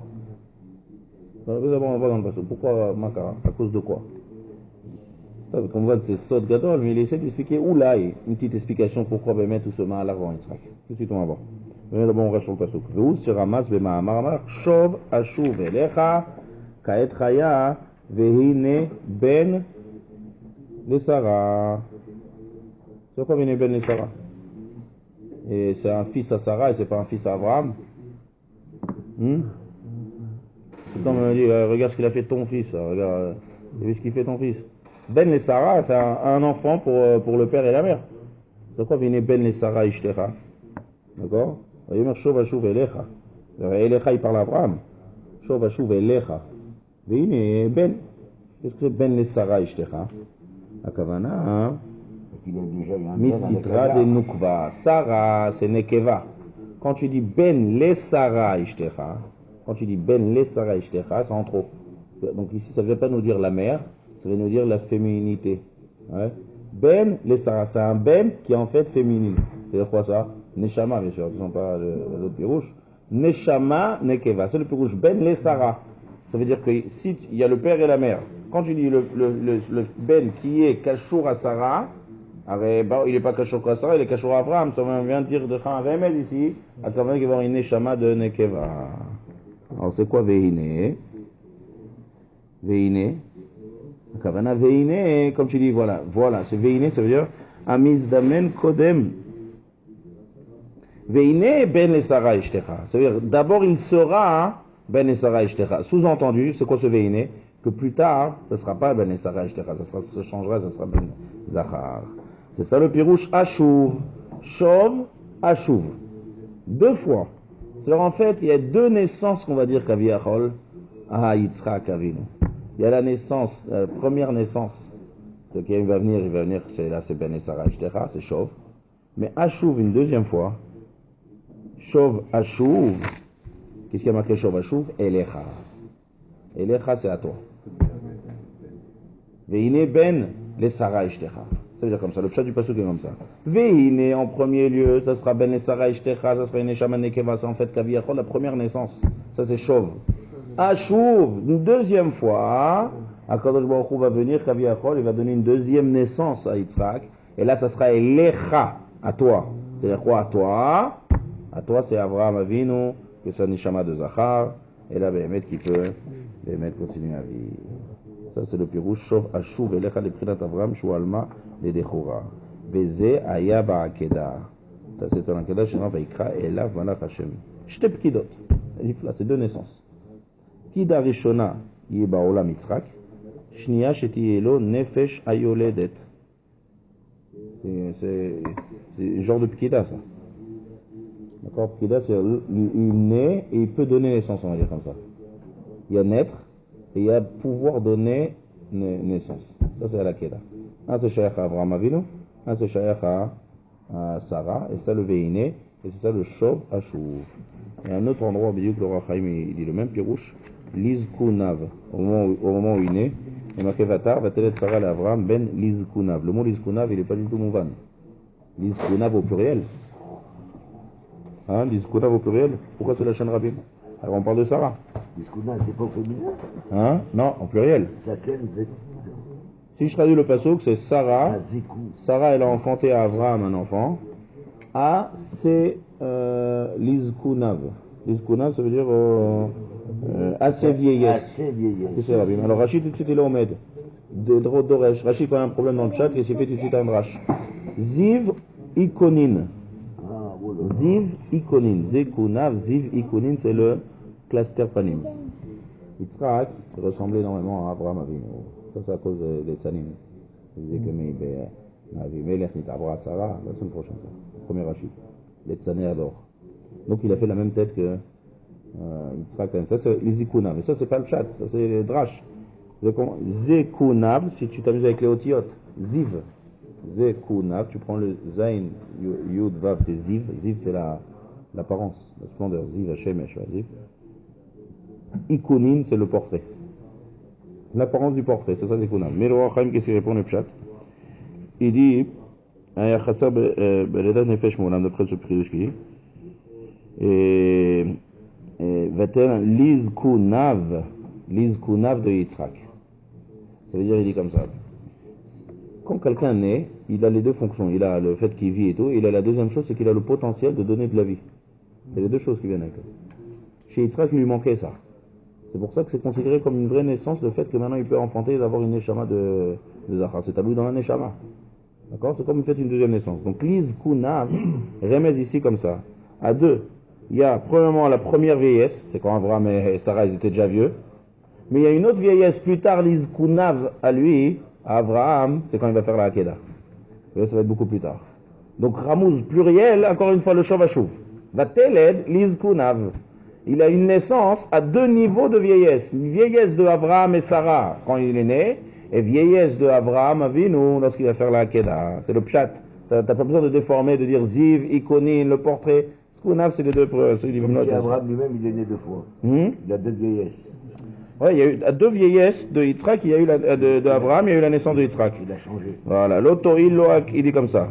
D'abord on va dans le passage. Pourquoi Makara? À cause de quoi? Comme on voit c'est Sod Gadol, mais il essaie d'expliquer où là une petite explication pourquoi mettre tout ce mal avant Yitzhak. Tout de suite on va voir. Mais d'abord on reste sur le passage. Ve'u seramas b'ma'amar Shov Ashuv Elecha Kaet Chaya Vehine Ben Lesara. C'est quoi Vehine Ben Lesara? Et c'est un fils à Sarah et c'est pas un fils à Abraham. Tout le temps on me dit, regarde ce qu'il a fait ton fils, regarde, vu ce qu'il fait ton fils. Ben les Sarah, c'est un enfant pour le père et la mère. C'est quoi venez Ben les Sarah Ishtecha? D'accord? Il dit Shov Ashuv Elecha. Elecha il parle à Abraham. Shov Ashuv Elecha. Venez Ben. Qu'est-ce que c'est Ben les Sarah Ishtecha? Akavana, Misitra de Nukva. Sarah, c'est Nekeva. Quand tu dis Ben les Sarah Ishtecha, c'est en trop. Donc ici, ça ne veut pas nous dire la mère, ça veut nous dire la féminité. Ouais. Ben les Sarah, c'est un Ben qui est en fait féminine. C'est-à-dire quoi ça? Neshama, bien sûr, non pas l'autre pirouche. Neshama Nekeva. C'est le pirouche Ben les Sarah. Ça veut dire que si il y a le père et la mère, quand tu dis le Ben qui est Kashour à Sarah, il n'est pas Kashour à Sarah, il est Kashour à Abraham. Ça vient de dire de Khan Remed ici, à travers qu'il va y avoir une Neshama de Nekeva. Alors c'est quoi Vehine? Vehine. Kavana Vehine, comme tu dis, voilà, c'est Vehine, ça veut dire Amizdamen Kodem. Vehine Ben les Sarah Ishtecha. Ça veut dire d'abord il sera Ben les Sarah Ishtecha. Sous-entendu, c'est quoi ce Vehine? Que plus tard, ce ne sera pas Ben les Sarah Ishtecha, ça changera, ça sera Ben Zachar. C'est ça le pirouche Ashuv. Shov, Ashuv. 2 fois. C'est-à-dire en fait, il y a 2 naissances qu'on va dire qu'Aviachol à Yitzhak Avinu. Il y a la naissance, la première naissance, c'est qu'il va venir, c'est Ben et Sarah Ishtecha, c'est Shov. Mais Ashuv une deuxième fois, Shov Ashuv, qu'est-ce qu'il y a marqué Shov Ashuv? Elecha. Elecha, c'est à toi. Veine ben les Sarah Ishtecha. Ça veut dire comme ça, le pshat du pasuk est comme ça. Veine en premier lieu, ça sera ben les Sarah Ishtecha, ça sera une Neshama Nekeva, c'est en fait Kaviyachol, la première naissance. Ça c'est Chauve. Ashuv, une deuxième fois, Akadosh Baruch Hu va venir, Kaviyachol, il va donner une deuxième naissance à Yitzhak. Et là, ça sera Elecha, à toi. C'est-à-dire quoi à toi? À toi, c'est Avraham Avinu, que c'est un Neshama de Zachar. Et là, Béhémet qui peut, Béhémet continue à vivre. Ça, c'est le pirouche, Shov Ashuv, Elecha, les Prinat Avraham, Shualma, les Dechora. Beze, Aya, Ba'akeda. Ça, c'est un Akeda, Shema, Vaikra, et là, Malach Hashem. Shte Pkidot. C'est deux naissances. Kida Rishona, Yeba Olam Yitzhak. Shnia, Shetielo, Nefesh, Ayoledet. C'est un genre de Pkida, ça. D'accord? Pkida, c'est il naît et il peut donner naissance, on va dire comme ça. Il y a naître et il y a pouvoir donner naissance. Ça, c'est à la Keda. Un, c'est Shaykh à Avraham Avinu. Un, c'est Shaykh à Sarah. Et ça, le Veine. Et c'est ça, le Shov Ashuv. Et un autre endroit, le Rachaim, il dit le même pirouche. Lizkunav. Au moment où il naît. Et marqué Vatar, va télé Sarah et Avraham ben Lizkunav. Le mot Lizkunav, il n'est pas du tout mouvan. Lizkunav au pluriel. Hein, Lizkunav au pluriel. Pourquoi c'est la chaîne Rabim? Alors on parle de Sarah. Lizkunav, c'est pas au féminin? Hein? Non, en pluriel. Si je traduis le pasuk, c'est Sarah. Sarah, elle a enfanté à Avraham un enfant. A, c'est Lizkunav. Lizkunav, ça veut dire assez vieillesse. Assez vieillesse. C'est Rabim. Alors Rachid, tout de suite, il est au med. Doresh. Rachid, quand il y a un problème dans le chat, il s'est fait tout de suite un drash. Ziv Ikonin. Ziv Ikonin. Zekunav, Ziv Ikonin, c'est le cluster panim. Yitzhak ressemblait énormément à Avraham Avinu. Ça, c'est à cause des Tsanim. Il disait que Melech Nitabra Sarah, la semaine prochaine, ça. Premier Rachid. Les Tsané adorent. Donc il a fait la même tête que Yitzhak. Ça, c'est les Zikunav. Et ça, c'est pas le chat, ça, c'est les drash. Zekunav, si tu t'amuses avec les otiyot. Ziv. Zekunav, tu prends le Zain, Yud, Vav, c'est Ziv. Ziv, c'est l'apparence, la splendeur. Ziv, Hashem, Ziv. Ikunin, c'est le portrait. L'apparence du portrait, c'est ça, Zekunav. Mais le Roi Chaim, qu'est-ce qu'il répond le pshat? Il dit, Ayachasa Beleda Nefesh Moulam, d'après ce priouche qu'il dit. Et Vatel Lizkunav de Yitzhak. Ça veut dire, il dit comme ça. Quand quelqu'un naît, il a les deux fonctions. Il a le fait qu'il vit et tout. Et il a la deuxième chose, c'est qu'il a le potentiel de donner de la vie. C'est les deux choses qui viennent avec lui. Chez Yitzhak, il lui manquait ça. C'est pour ça que c'est considéré comme une vraie naissance, le fait que maintenant il peut enfanter et d'avoir une neshama de Zachar. C'est tabou dans la neshama. D'accord? C'est comme il fait une deuxième naissance. Donc, Lizkunav remet ici comme ça. À deux. Il y a premièrement la première vieillesse, c'est quand Avraham et Sarah ils étaient déjà vieux. Mais il y a une autre vieillesse plus tard, Lizkunav à lui, à Avraham, c'est quand il va faire la Hakeda. Et là, ça va être beaucoup plus tard. Donc Ramouz pluriel, encore une fois le Shovashuv. Vateled Lizkunav. Il a une naissance à deux niveaux de vieillesse. Une vieillesse de Avraham et Sarah quand il est né, et vieillesse de Avraham Avinu lorsqu'il va faire la Hakeda. C'est le pshat. T'as pas besoin de déformer, de dire Ziv, Ikonin, le portrait. Zkunav, c'est les deux. Si Avraham lui-même, il est né deux fois. Il a deux vieillesses. Oui, il y a eu deux vieillesses de Yitzhak, il y a eu de Abraham, il y a eu la naissance de Yitzhak. Il a changé. Voilà, l'auto il dit comme ça.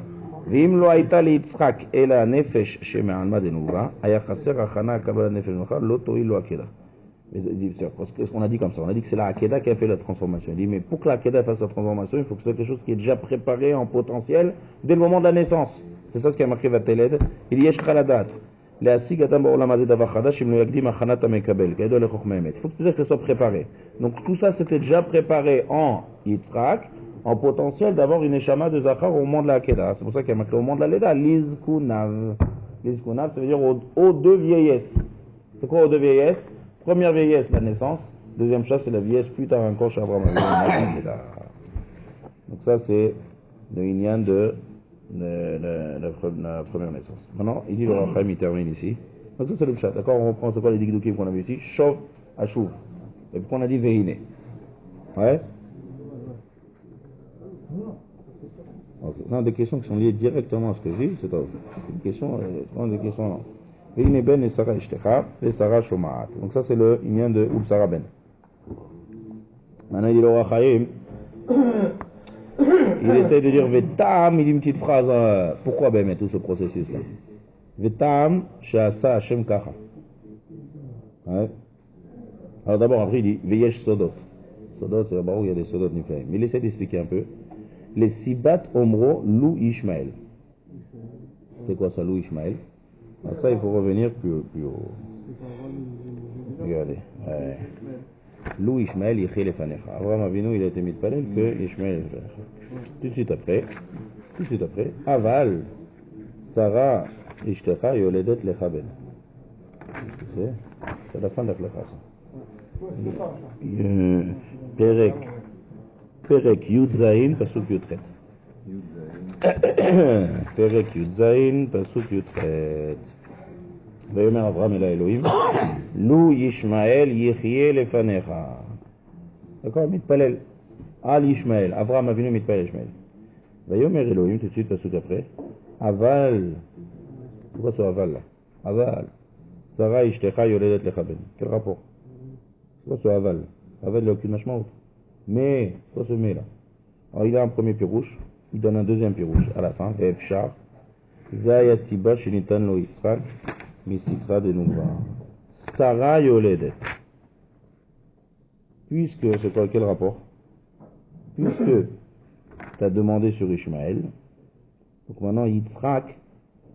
Vim lo aita li Yitzhak ela nefesh sheme'alma denuva, aya chaser achana kabbalah nefesh mecha, l'auto il lo akeda. Qu'est-ce qu'on a dit comme ça? On a dit que c'est la Hakeda qui a fait la transformation. Il dit, mais pour que la Hakeda fasse la transformation, il faut que ce soit quelque chose qui est déjà préparé en potentiel dès le moment de la naissance. C'est ça ce qui a marqué Vateled. Il dit, yesh chaladat. Il faut que ce soit préparé. Donc tout ça c'était déjà préparé en Yitzhak, en potentiel d'avoir une Neshama de Zachar au moment de la Hakeda. C'est pour ça qu'il y a marqué au moment de la Leda, Lizkunav. Lizkunav, ça veut dire aux deux vieillesses. C'est quoi aux deux vieillesses? Première vieillesse, la naissance. Deuxième chose, c'est la vieillesse plus tard encore chez Abraham. Donc ça c'est le Inyan de la première naissance. Maintenant, il dit le Rachaim, il termine ici. Donc ça c'est le pshat, d'accord? On reprend ce quoi les digdukim qu'on a vu ici. Shov, Ashuv. Et puis on a dit Veine. Ouais? Okay. Non, des questions qui sont liées directement à ce que je dis, c'est tout. Une question, des questions non. Veine ben et Sarah Ishtecha, et Sarah Shomaat. Donc ça c'est le Inyan de Ul Sarah ben. Maintenant, il dit l'Or HaChaim. Il essaie de dire Vetam, il dit une petite phrase. Pourquoi ben tout ce processus-là? Vetam, She'asa Hashem Kacha. Ouais. Alors d'abord, après, il dit Veyesh Sodot. Sodot, c'est là-bas où il y a des Sodot Niflaim. Mais il essaie d'expliquer un peu. Les Sibat Omro Lou Ishmael. C'est quoi ça, Lou Ishmael? Alors ça, il faut revenir plus haut. Regardez. Ouais. Lou Ishmael Yichie Lefanecha. Abraham Avinu, il a été mis de palais que Ishmael. Tout de suite après. Aval, Sarah, Ishtecha, Yoledet Lechaben. C'est la fin de la classe. Perek Yudzaïn, Pasuk Yutret. Perek Yudzaïn, Pasuk Yutret. ויאמר אברהם אל האלוהים, לו ישמעאל יחיה לפניך. d'accord, מתפלל על ישמעאל, אברהם אבינו מתפלל ישמעאל. ויאמר אלוהים, tout de suite פסוק après, אבל, pourquoi ce aval là? אבל, שרה אשתך יולדת לך בן. quel rapport? pourquoi ce aval? aval il n'a aucune משמעות. mais, pourquoi ce mais là? alors il a un premier pirouche, il donne un deuxième pirouche à la fin, ואפשר, זה היה סיבה שניתן לו יצחק, Misitra de Nouva. Sarah Yoledet. Puisque, c'est quoi, quel rapport? Puisque tu as demandé sur Ishmaël, donc maintenant Yitzhak,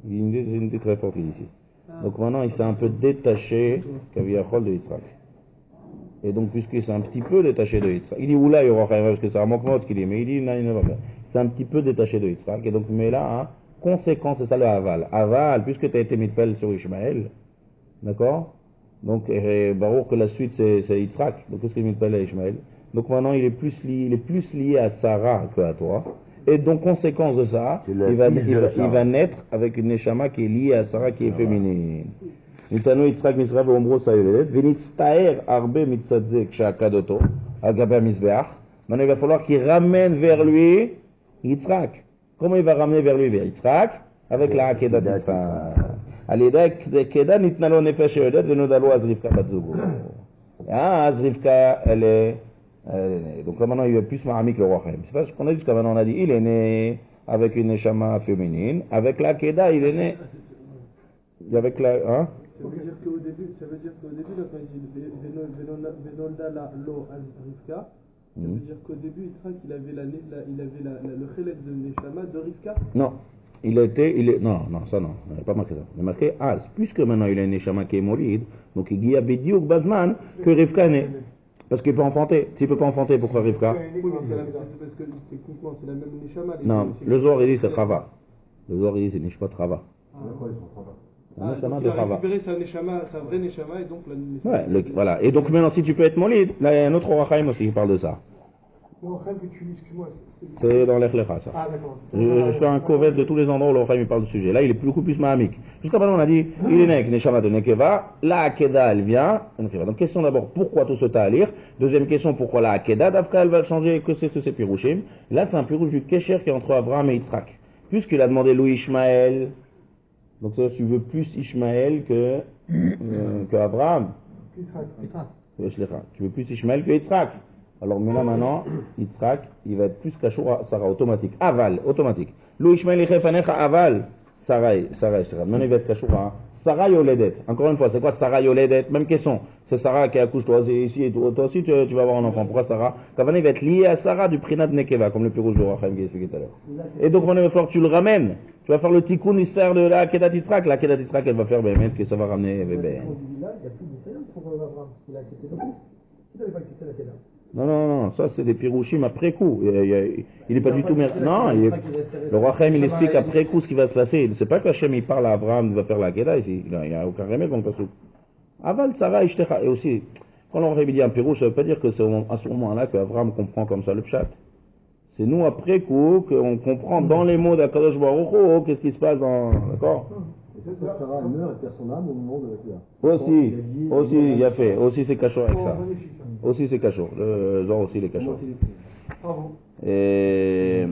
il y a une idée très forte ici. Donc maintenant il s'est un peu détaché Kaviachol de Yitzhak. Et donc puisqu'il s'est un petit peu détaché de Yitzhak, il dit oula, il y aura parce que c'est un manquement qu'il dit, mais il dit non, il ne va pas. C'est un petit peu détaché de Yitzhak, et donc mais là, hein, conséquence, c'est ça le aval. Aval, puisque tu as été mitpel sur Ishmaël, d'accord? Donc, Baruch, que la suite c'est Yitzhak, donc qu'est-ce qu'il est mitpel à Ishmaël? Donc maintenant il est plus lié à Sarah qu'à toi. Et donc, conséquence de ça, il va naître avec une neshama qui est liée à Sarah qui est féminine. Nitano Yitzhak Misra ve'ombro sayoledet, v'nitztaer arbe mitzadzek sha'akadoto, agabe mizbeach. Maintenant il va falloir qu'il ramène vers lui Yitzhak. Comment il va ramener vers lui vers Yitzhak? Avec la Akedat Yitzhak. Alida Keda nitnalo nefesh yodet venodalo azrivka batzugo. Ah, azrivka, elle est... donc là maintenant il est plus mahamik le roi Chaim. C'est pas ce qu'on a dit jusqu'à maintenant, on a dit il est né avec une neshama féminine. Avec la Keda, il est né... Avec la... Hein? Ça veut dire qu'au début, là, quand il dit Venolda lo azrivka, ça veut dire qu'au début, Yitzhak, il avait le chélek de Neshama de Rivka? Non. Non, ça non. Il n'a pas marqué ça. Il a marqué Az. Puisque maintenant il a une Neshama qui est molide, donc il y a Bidiouk Bazman que Rivka est né. Parce qu'il peut enfanter. S'il ne peut pas enfanter, pourquoi Rivka? Oui, mais c'est parce que techniquement c'est la même Neshama. Non, le Zohar il dit c'est Chava. Le Zohar il dit c'est Nishpat Chava. Ah, donc il a récupéré sa vraie Neshama et donc la Neshama. Ouais, voilà. Et donc maintenant si tu peux être molide, là il y a un autre Roi Chaim aussi qui parle de ça. Le Chaim que tu lis, excuse-moi, c'est dans l'Echlecha ça. Ah d'accord. Je fais un covet de tous les endroits où le Chaim parle du sujet. Là il est beaucoup plus mahamik. Jusqu'à maintenant on a dit, il est né avec Neshama de Nekeva, la Akeda elle vient. Donc question d'abord, pourquoi tout ce ta'alir? Deuxième question, pourquoi la Akeda? D'Afka elle va changer, que c'est ce Pirouchim? Là c'est un Pirouch du Kesher qui est entre Abraham et Yitzhak. Puisqu'il a demandé Louis Ishmael, donc ça tu veux plus Ishmael que Abraham. Tu veux plus Ishmael que Yitzhak. Alors mais là maintenant, Yitzhak, il va être plus Kashour à Sarah, automatique. Aval, automatique. Louis Ishmael Yichefanecha Aval, Sarah, maintenant il va être Kashour à Sarah Yoledet. Encore une fois, c'est quoi Sarah Yoledet? Même question. C'est Sarah qui accouche toi ici et toi aussi tu vas avoir un enfant. Pourquoi Sarah? Kavana il va être lié à Sarah du Prinat Nekeva, comme le plus rouge de Rachem qui expliqué tout à l'heure. Et donc maintenant il va falloir que tu le ramènes. Tu vas faire le tikkun Isser de la Kedat Yitzhak. La Kedat Yitzhak elle va faire Bémet que ça va ramener Bébé. Là, il n'y a plus d'Israël pour Abraham. Il a accepté le fils. Il n'avait pas accepté la Kedah. Non, ça c'est des pirouchim après coup. Il n'est pas du tout... Non, le roi Chaim il explique après coup ce qui va se passer. C'est pas qu'Hachem il parle à Abraham, il va faire la Kedah ici. Il n'y a aucun remède dans le passage. Aval, Sarah, Ishtecha. Et aussi, quand l'on dit un pirouche, ça ne veut pas dire que c'est à ce moment-là qu'Abraham comprend comme ça le pshat. C'est nous après coup qu'on comprend dans les mots d'Akadosh Baruch Hu, qu'est-ce qui se passe dans... D'accord? Sarah meurt et perd son âme au moment de la Kedah. Aussi, il a fait. Aussi c'est cachot avec ça. Aussi c'est cachot. Le genre aussi les cachots. Et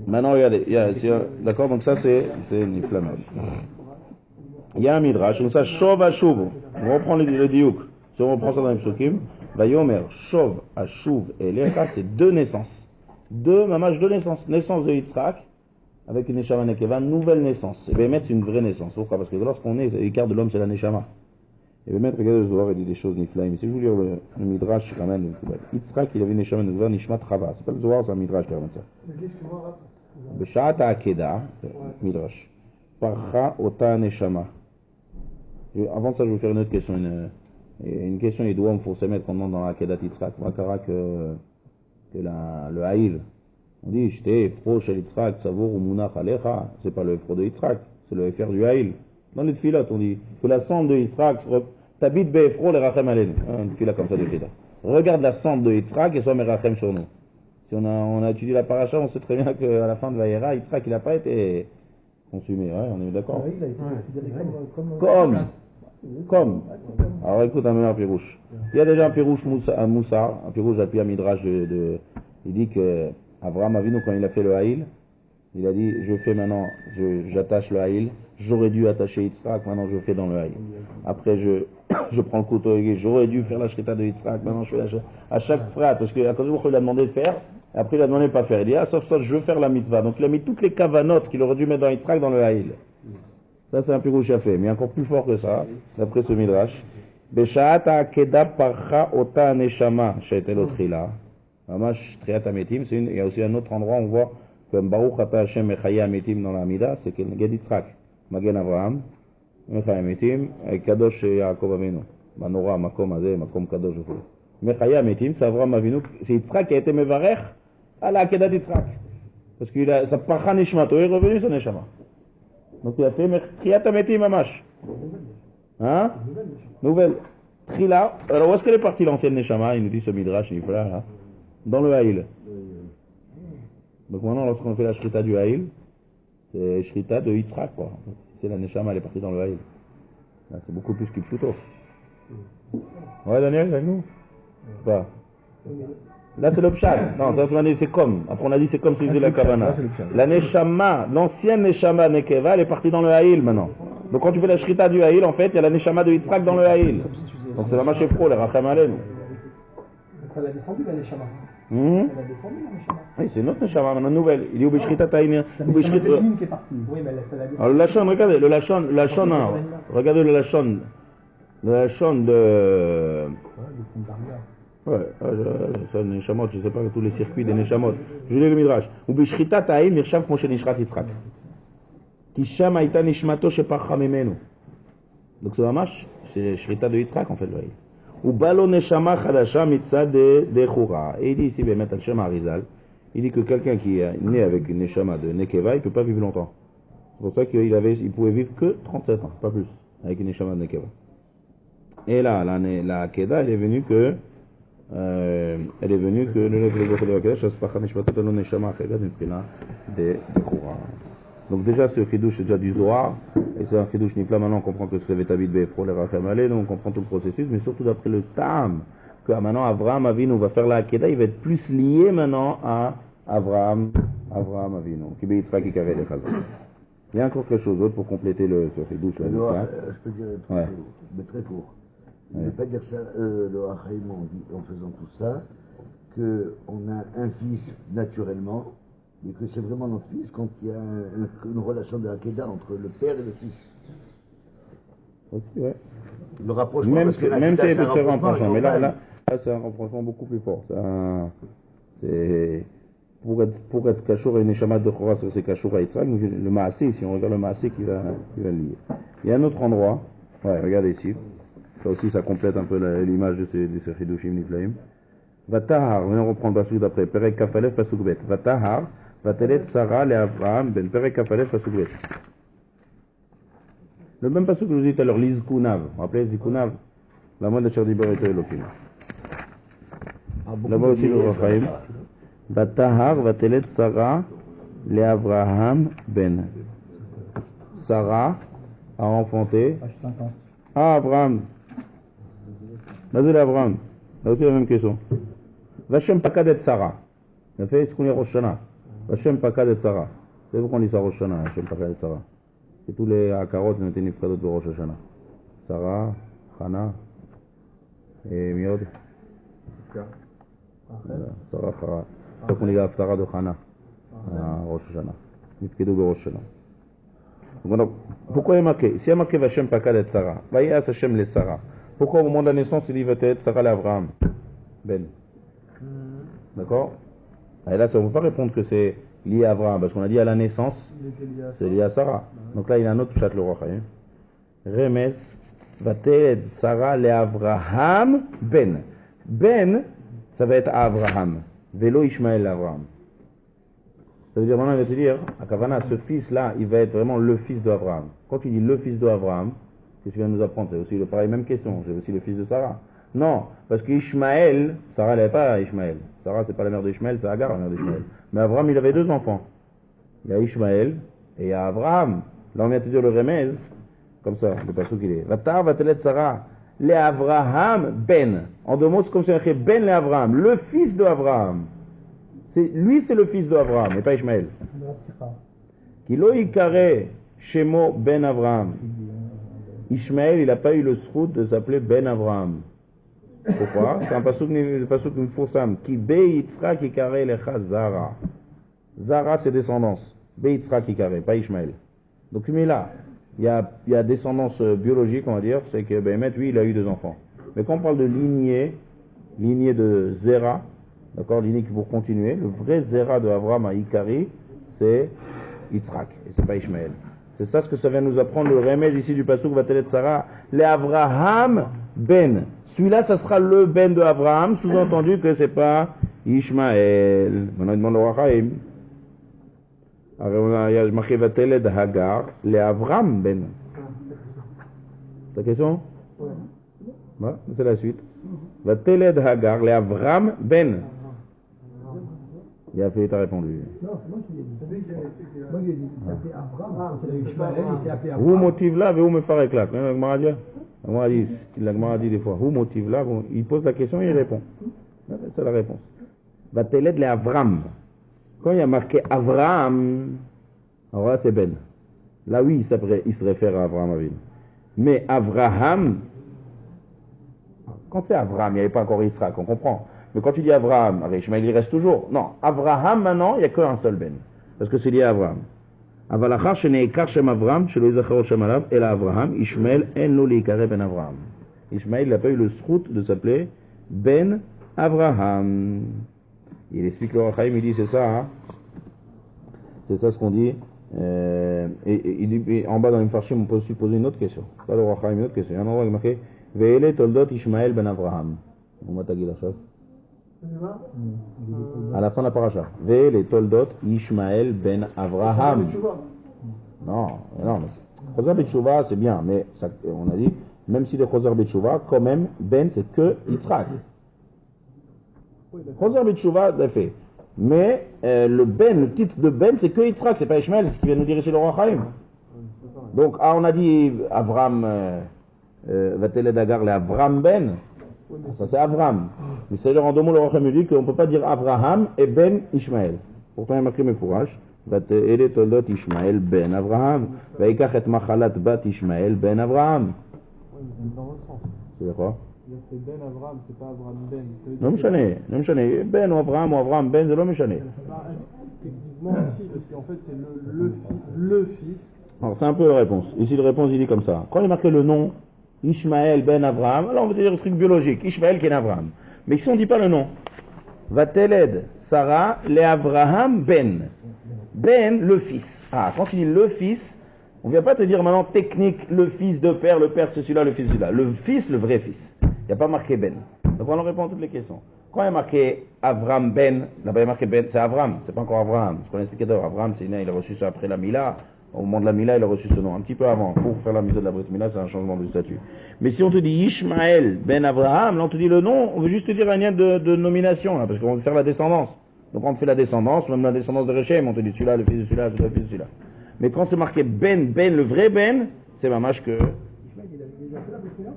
maintenant regardez, d'accord, donc ça c'est une flamme. Il y a un midrash, donc ça shov à shov. On reprend le diouk. Si on reprend ça dans les psukim, Vayomer, Shov, Ashuv et Lecha, c'est deux naissances. Deux naissances. Naissance de Yitzhak, avec une Neshama Nekeva, nouvelle naissance. Et Bémet, c'est une vraie naissance. Pourquoi? Parce que lorsqu'on est, l'écart de l'homme, c'est la Neshama. Et Bémet, regardez le Zohar, il dit des choses niflaim. Si je vous lire le Midrash, je ramène. Yitzhak, il avait une Neshama Nekeva, Nishmat Chava. C'est pas le Zohar, c'est un Midrash qui ramène ça. Beshat Akeda, Midrash. Parcha Ota Neshama. Avant ça, je vais vous faire une autre question. Une question, il doit me faut se mettre qu'on demande dans la Kedat Yitzhak. Makara que le Haïl. On dit, j'étais Efro chez Yitzhak, Savour ou Mounach Alecha. C'est pas le Efro de Yitzhak, c'est le Efer du Haïl. Dans les Tfilat, on dit que la cendre de Yitzhak, t'habites Be'efro, le Rachem Alen. Une Tfilat comme ça de Kedat. Regarde la cendre de Yitzhak et sois Merachem sur nous. Si on a étudié la paracha, on sait très bien qu'à la fin de Vayera, Yitzhak, il n'a pas été consumé. Ouais, on est d'accord. Il a été considéré Comme. Alors écoute un meilleur pirouche. Il y a déjà un pirouche à Moussar, un pirouche à Pia Midrash il dit que Avraham Avinu, quand il a fait le Haïl, il a dit, je fais maintenant, j'attache le Haïl, j'aurais dû attacher Yitzhak, maintenant je fais dans le Haïl. Après je prends le couteau, j'aurais dû faire la shrita de Yitzhak, maintenant je fais à chaque frère, parce que quand il a demandé de faire, après il a demandé de ne pas faire. Il dit, ah sauf ça, je veux faire la mitzvah. Donc il a mis toutes les kavanotes qu'il aurait dû mettre dans Yitzhak dans le Haïl. Ça c'est un pirouche à fait, mais encore plus fort que ça, d'après ce Midrash. Besha'ata keda parcha ota neshama, she'etel otrila. Mamash triat ametim, il y a aussi un autre endroit où on voit que Baruch ata Hashem mechaya ametim dans la Amida, c'est qu'il y a Yitzhak, Magen Avraham, mechaya ametim, Kadosh Yaakov Avinu, Manora, Makom Azeh, Makom Kadosh. Mechaya ametim, c'est Avraham Avinu, c'est Yitzhak qui a été mevarech à la Kedat Yitzhak. Parce qu'il a sa parcha nishmato, il est revenu son neshama. Donc il a fait triat ametim mamash. Hein? Nouvelle. Trila. Alors où est-ce qu'elle est partie l'ancienne neshama? Il nous dit ce midrash, il faut là. Dans le Haïl. Donc maintenant, lorsqu'on fait la shrita du Haïl, c'est shrita de Yitzhak, quoi. C'est la neshama, elle est partie dans le Haïl. Là, c'est beaucoup plus qu'Ipshuto. Ouais, Daniel, avec nous? Pas. Là, c'est le pshat. Non, c'est comme. Après, on a dit c'est comme si c'était la kavana. La neshama, l'ancienne neshama nekeva, elle est partie dans le Haïl maintenant. Donc quand tu fais la shrita du Haïl, en fait, il y a la neshama de Yitzhak dans le Haïl. Donc c'est la mâche pro, le rachem alenu. Ça l'a descendu la neshama. Ça l'a descendu la neshama. Oui, c'est notre neshama, maintenant nouvelle. Il est au Bishkrita Taïmir. C'est la neshama de Lin qui est partie. Oui, mais ça l'a descendu. Alors le lachon, regardez, le lachon, regardez le lachon. Le lachon de... Ouais, c'est une neshamot, je ne sais pas tous les circuits des neshamot. Je lis le midrash. Ou Bishkrita Taïm, Mirsham Moshe Nishrat Yitzhak. Tisham Aïta Nishmato Sheparcha Memenu. Donc c'est mamash, c'est shrita de Yitzhak en fait. Ou balo neshama chadasha mitzad de chura. Et il dit ici, Bémet Hashem Arizal, il dit que quelqu'un qui est né avec une neshama de nekeva, il ne peut pas vivre longtemps. C'est pour ça qu'il pouvait vivre que 37 ans, pas plus, avec une neshama de nekeva. Et là, la keda, elle est venue que le neshama de chura. Donc déjà ce chidouche c'est déjà du Zohar, et c'est un chidouche nifla, maintenant on comprend que c'est Vetabit Be'efro le Rachem Alé, donc on comprend tout le processus, mais surtout d'après le Tam, que maintenant Avraham Avinu va faire la Akeda, il va être plus lié maintenant à Avraham Avinu, qui est Yitzhak qui avait les chazans. Il y a encore quelque chose d'autre pour compléter ce chidouche. Je peux dire un truc, mais très court. Je ne veux pas dire ça, le Hachaïm en faisant tout ça, qu'on a un fils naturellement, mais que c'est vraiment notre fils quand il y a une relation de Hakeda entre le père et le fils. Ok, ouais. Le rapprochement, même parce que même si c'est un rapprochement, mais là c'est un rapprochement beaucoup plus fort. C'est pour être Kachour et Neshamat de Chora, c'est Kachour à Yitzhak, le Maasé, si on regarde le Maasé qui va le lier. Il y a un autre endroit, ouais, regardez ici, ça aussi ça complète un peu l'image de ce Chidushim Niflaim. Vatahar, on reprend le passage d'après, Perek Kafalef Pasuk Bet. Vatahar, Vatelet Sarah le Avraham ben Perek Kafalef Pasuk Bet. Le même passage que je vous dis tout à l'heure, l'Izkunav, vous vous rappelez Zikunav, la moindre de Cherdibar et Elohim. Là-bas aussi le Raphaïm. Vatahar, Vatelet Sarah le Avraham ben. Sarah a enfanté. Ah, Abraham. Vas-y, Abraham. Là aussi la même question. Vachem Pakadet Sarah. Il a fait ce qu'on est Rosh Hashanah. Vachem Pakadet Sarah. C'est pourquoi on dit ça Rosh Hashanah, Vachem Pakadet Sarah. Et tous les akarotes ont été nifradot de Rosh Hashanah. Sarah, Hana et Miod. Rivka. Voilà, Sarah Chara. C'est ça qu'on dit la Haftara de Chana. Rosh Hashanah. Nifkedu be Rosh Hashanah. Donc, pourquoi il est marqué? S'il y a marqué Vachem Pakad et Sarah, Vayas Hashem les Sarah. Pourquoi au moment de la naissance il dit Vatet Sarah l'Avraham? Ben. D'accord? Et là, ça ne peut pas répondre que c'est lié à Abraham, parce qu'on a dit à la naissance, c'est lié à Sarah. Donc là, il y a un autre chat le roi. Remez, Vatet Sarah l'Avraham Ben. Ben, ça va être Abraham. Vélo Ishmael l'Avraham. Ça veut dire, maintenant, il va te dire, à Kavana, ce fils-là, il va être vraiment le fils d'Abraham. Quand tu dis le fils d'Abraham, ce que tu viens de nous apprendre, c'est aussi pareil, même question, c'est aussi le fils de Sarah. Non, parce qu'Ishmaël, Sarah n'avait pas Ishmaël. Sarah, c'est pas la mère d'Ishmaël, c'est Agar, la mère d'Ishmaël. Mais Abraham, il avait deux enfants. Il y a Ishmaël et il y a Abraham. Là, on vient de te dire le remez, comme ça, le passage qu'il est. Vatar vatelet Sarah, le Abraham ben. En deux mots, c'est comme si on écrit ben le Abraham, le fils d'Abraham. Lui, c'est le fils d'Abraham, et pas Ishmaël. Kilo ikare shemo ben Abraham. Ishmaël, il n'a pas eu le srout de s'appeler Ben Abraham. Pourquoi? C'est un passouk Nifoussam. Ki Be Yitzhak Ikare Lecha Zara. Zara, c'est descendance. Be Yitzhak Ikare, pas Ishmaël. Donc, mais là, il y a descendance biologique, on va dire, c'est que Béhémet, lui, il a eu deux enfants. Mais quand on parle de lignée de Zera, d'accord, lignée qui pour continuer, le vrai Zera de Abraham à Ikari, c'est Yitzhak, et c'est pas Ishmaël. C'est ça ce que ça vient nous apprendre, le remède ici du passouk Vatelet Sarah, le Avraham Ben. Celui-là, ça sera le Ben de Abraham, sous-entendu que c'est pas Ishmaël. Maintenant, il demande au Rachaim. Alors, il y a marqué Vatelet Hagar, le Avraham Ben. C'est ta question? Ouais, c'est la suite. Vatelet Hagar, le Avraham Ben. Il a fait, t'as répondu. Non, c'est moi qui l'ai dit. Moi qui l'ai dit. Il s'appelait Abraham. Il s'appelait Ishmaël, il s'est appelé Abraham. Où motive là, où me faire éclat. La Gemara dit des fois, où motive là, il pose la question et il répond. C'est la réponse. Va t'élève les Avram. Quand il y a marqué Avraham, alors là c'est Ben. Là oui, il se réfère à Avraham Avin. Mais Avraham, quand c'est Avraham, il n'y avait pas encore Yitzhak, on comprend. Mais quand tu dis Avraham, Ishmaël il reste toujours. Non, Avraham maintenant, il n'y a qu'un seul Ben. Parce que c'est lié à Avraham. Avalachar sheneikar shem Avraham, shelo yizachar shem alav, el Avraham, Ishmael en lo leikare ben Avraham. Ishmael n'a pas eu le srout de s'appeler Ben Avraham. Il explique le Rachaim, il dit c'est ça, hein. C'est ça ce qu'on dit. Et en bas dans les Mfarshim, on peut aussi poser une autre question. Pas le Rachaim, une autre question. Il y a un endroit qui est marqué Ve'ele toldot Ishmael ben Avraham. On m'a tagué la chose. À la fin de la paracha. Ve'ele toldot Ishmael ben Avraham. Non, mais Chosar Betshuva c'est bien, mais ça, on a dit, même si le Chosar Betshuva, quand même, Ben c'est que Yitzhak. Chosar Betshuva, fait. Mais le Ben, le titre de Ben, c'est que Yitzhak, c'est pas Ishmael, c'est ce qui vient nous dire chez le roi Chaim. Donc, on a dit Avram, Vateled Hagar, le Avram Ben, ça c'est Avram. Mais c'est-à-dire en deux mots, le roi Chaim dit qu'on ne peut pas dire Avraham et Ben Ishmael. Pourtant, il y a marqué Mefourash. ותאלה תולדות ישמעאל בן אברהם, ויקח את מחלת בת ישמעאל בן אברהם. C'est quoi? C'est Ben Avraham, c'est pas Avraham Ben. לא משנה, Ben ou Avraham Ben, זה לא משנה. Techniquement aussi, parce qu'en fait c'est le fils. Alors c'est un peu la réponse. Ici la réponse il dit comme ça. Quand il est marqué le nom, Ishmael ben Avraham, alors on va dire le truc biologique, Ishmael qui est Avraham. Mais ici on ne dit pas le nom. Vateled Sarah le Avraham Ben. Ben, le fils. Ah, quand tu dis le fils, on ne vient pas te dire maintenant technique, le fils de père, le père c'est celui-là, le fils celui-là. Le fils, le vrai fils. Il n'y a pas marqué Ben. Donc on répond à toutes les questions. Quand il y a marqué Avram Ben, là-bas il y a marqué Ben, c'est Avram, c'est pas encore Avram. Ce qu'on a expliqué d'abord, Avram c'est né, il a reçu ça après la Mila. Au moment de la Mila, il a reçu ce nom, un petit peu avant. Pour faire la mise de la Brit Mila, c'est un changement de statut. Mais si on te dit Ishmael Ben Avraham, là on te dit le nom, on veut juste te dire un lien de nomination, là, parce qu'on veut faire la descendance. Donc on te fait la descendance, même la descendance de Rechem, on te dit celui-là, le fils de celui-là, le fils de celui-là. Mais quand c'est marqué Ben, le vrai Ben, c'est mamash que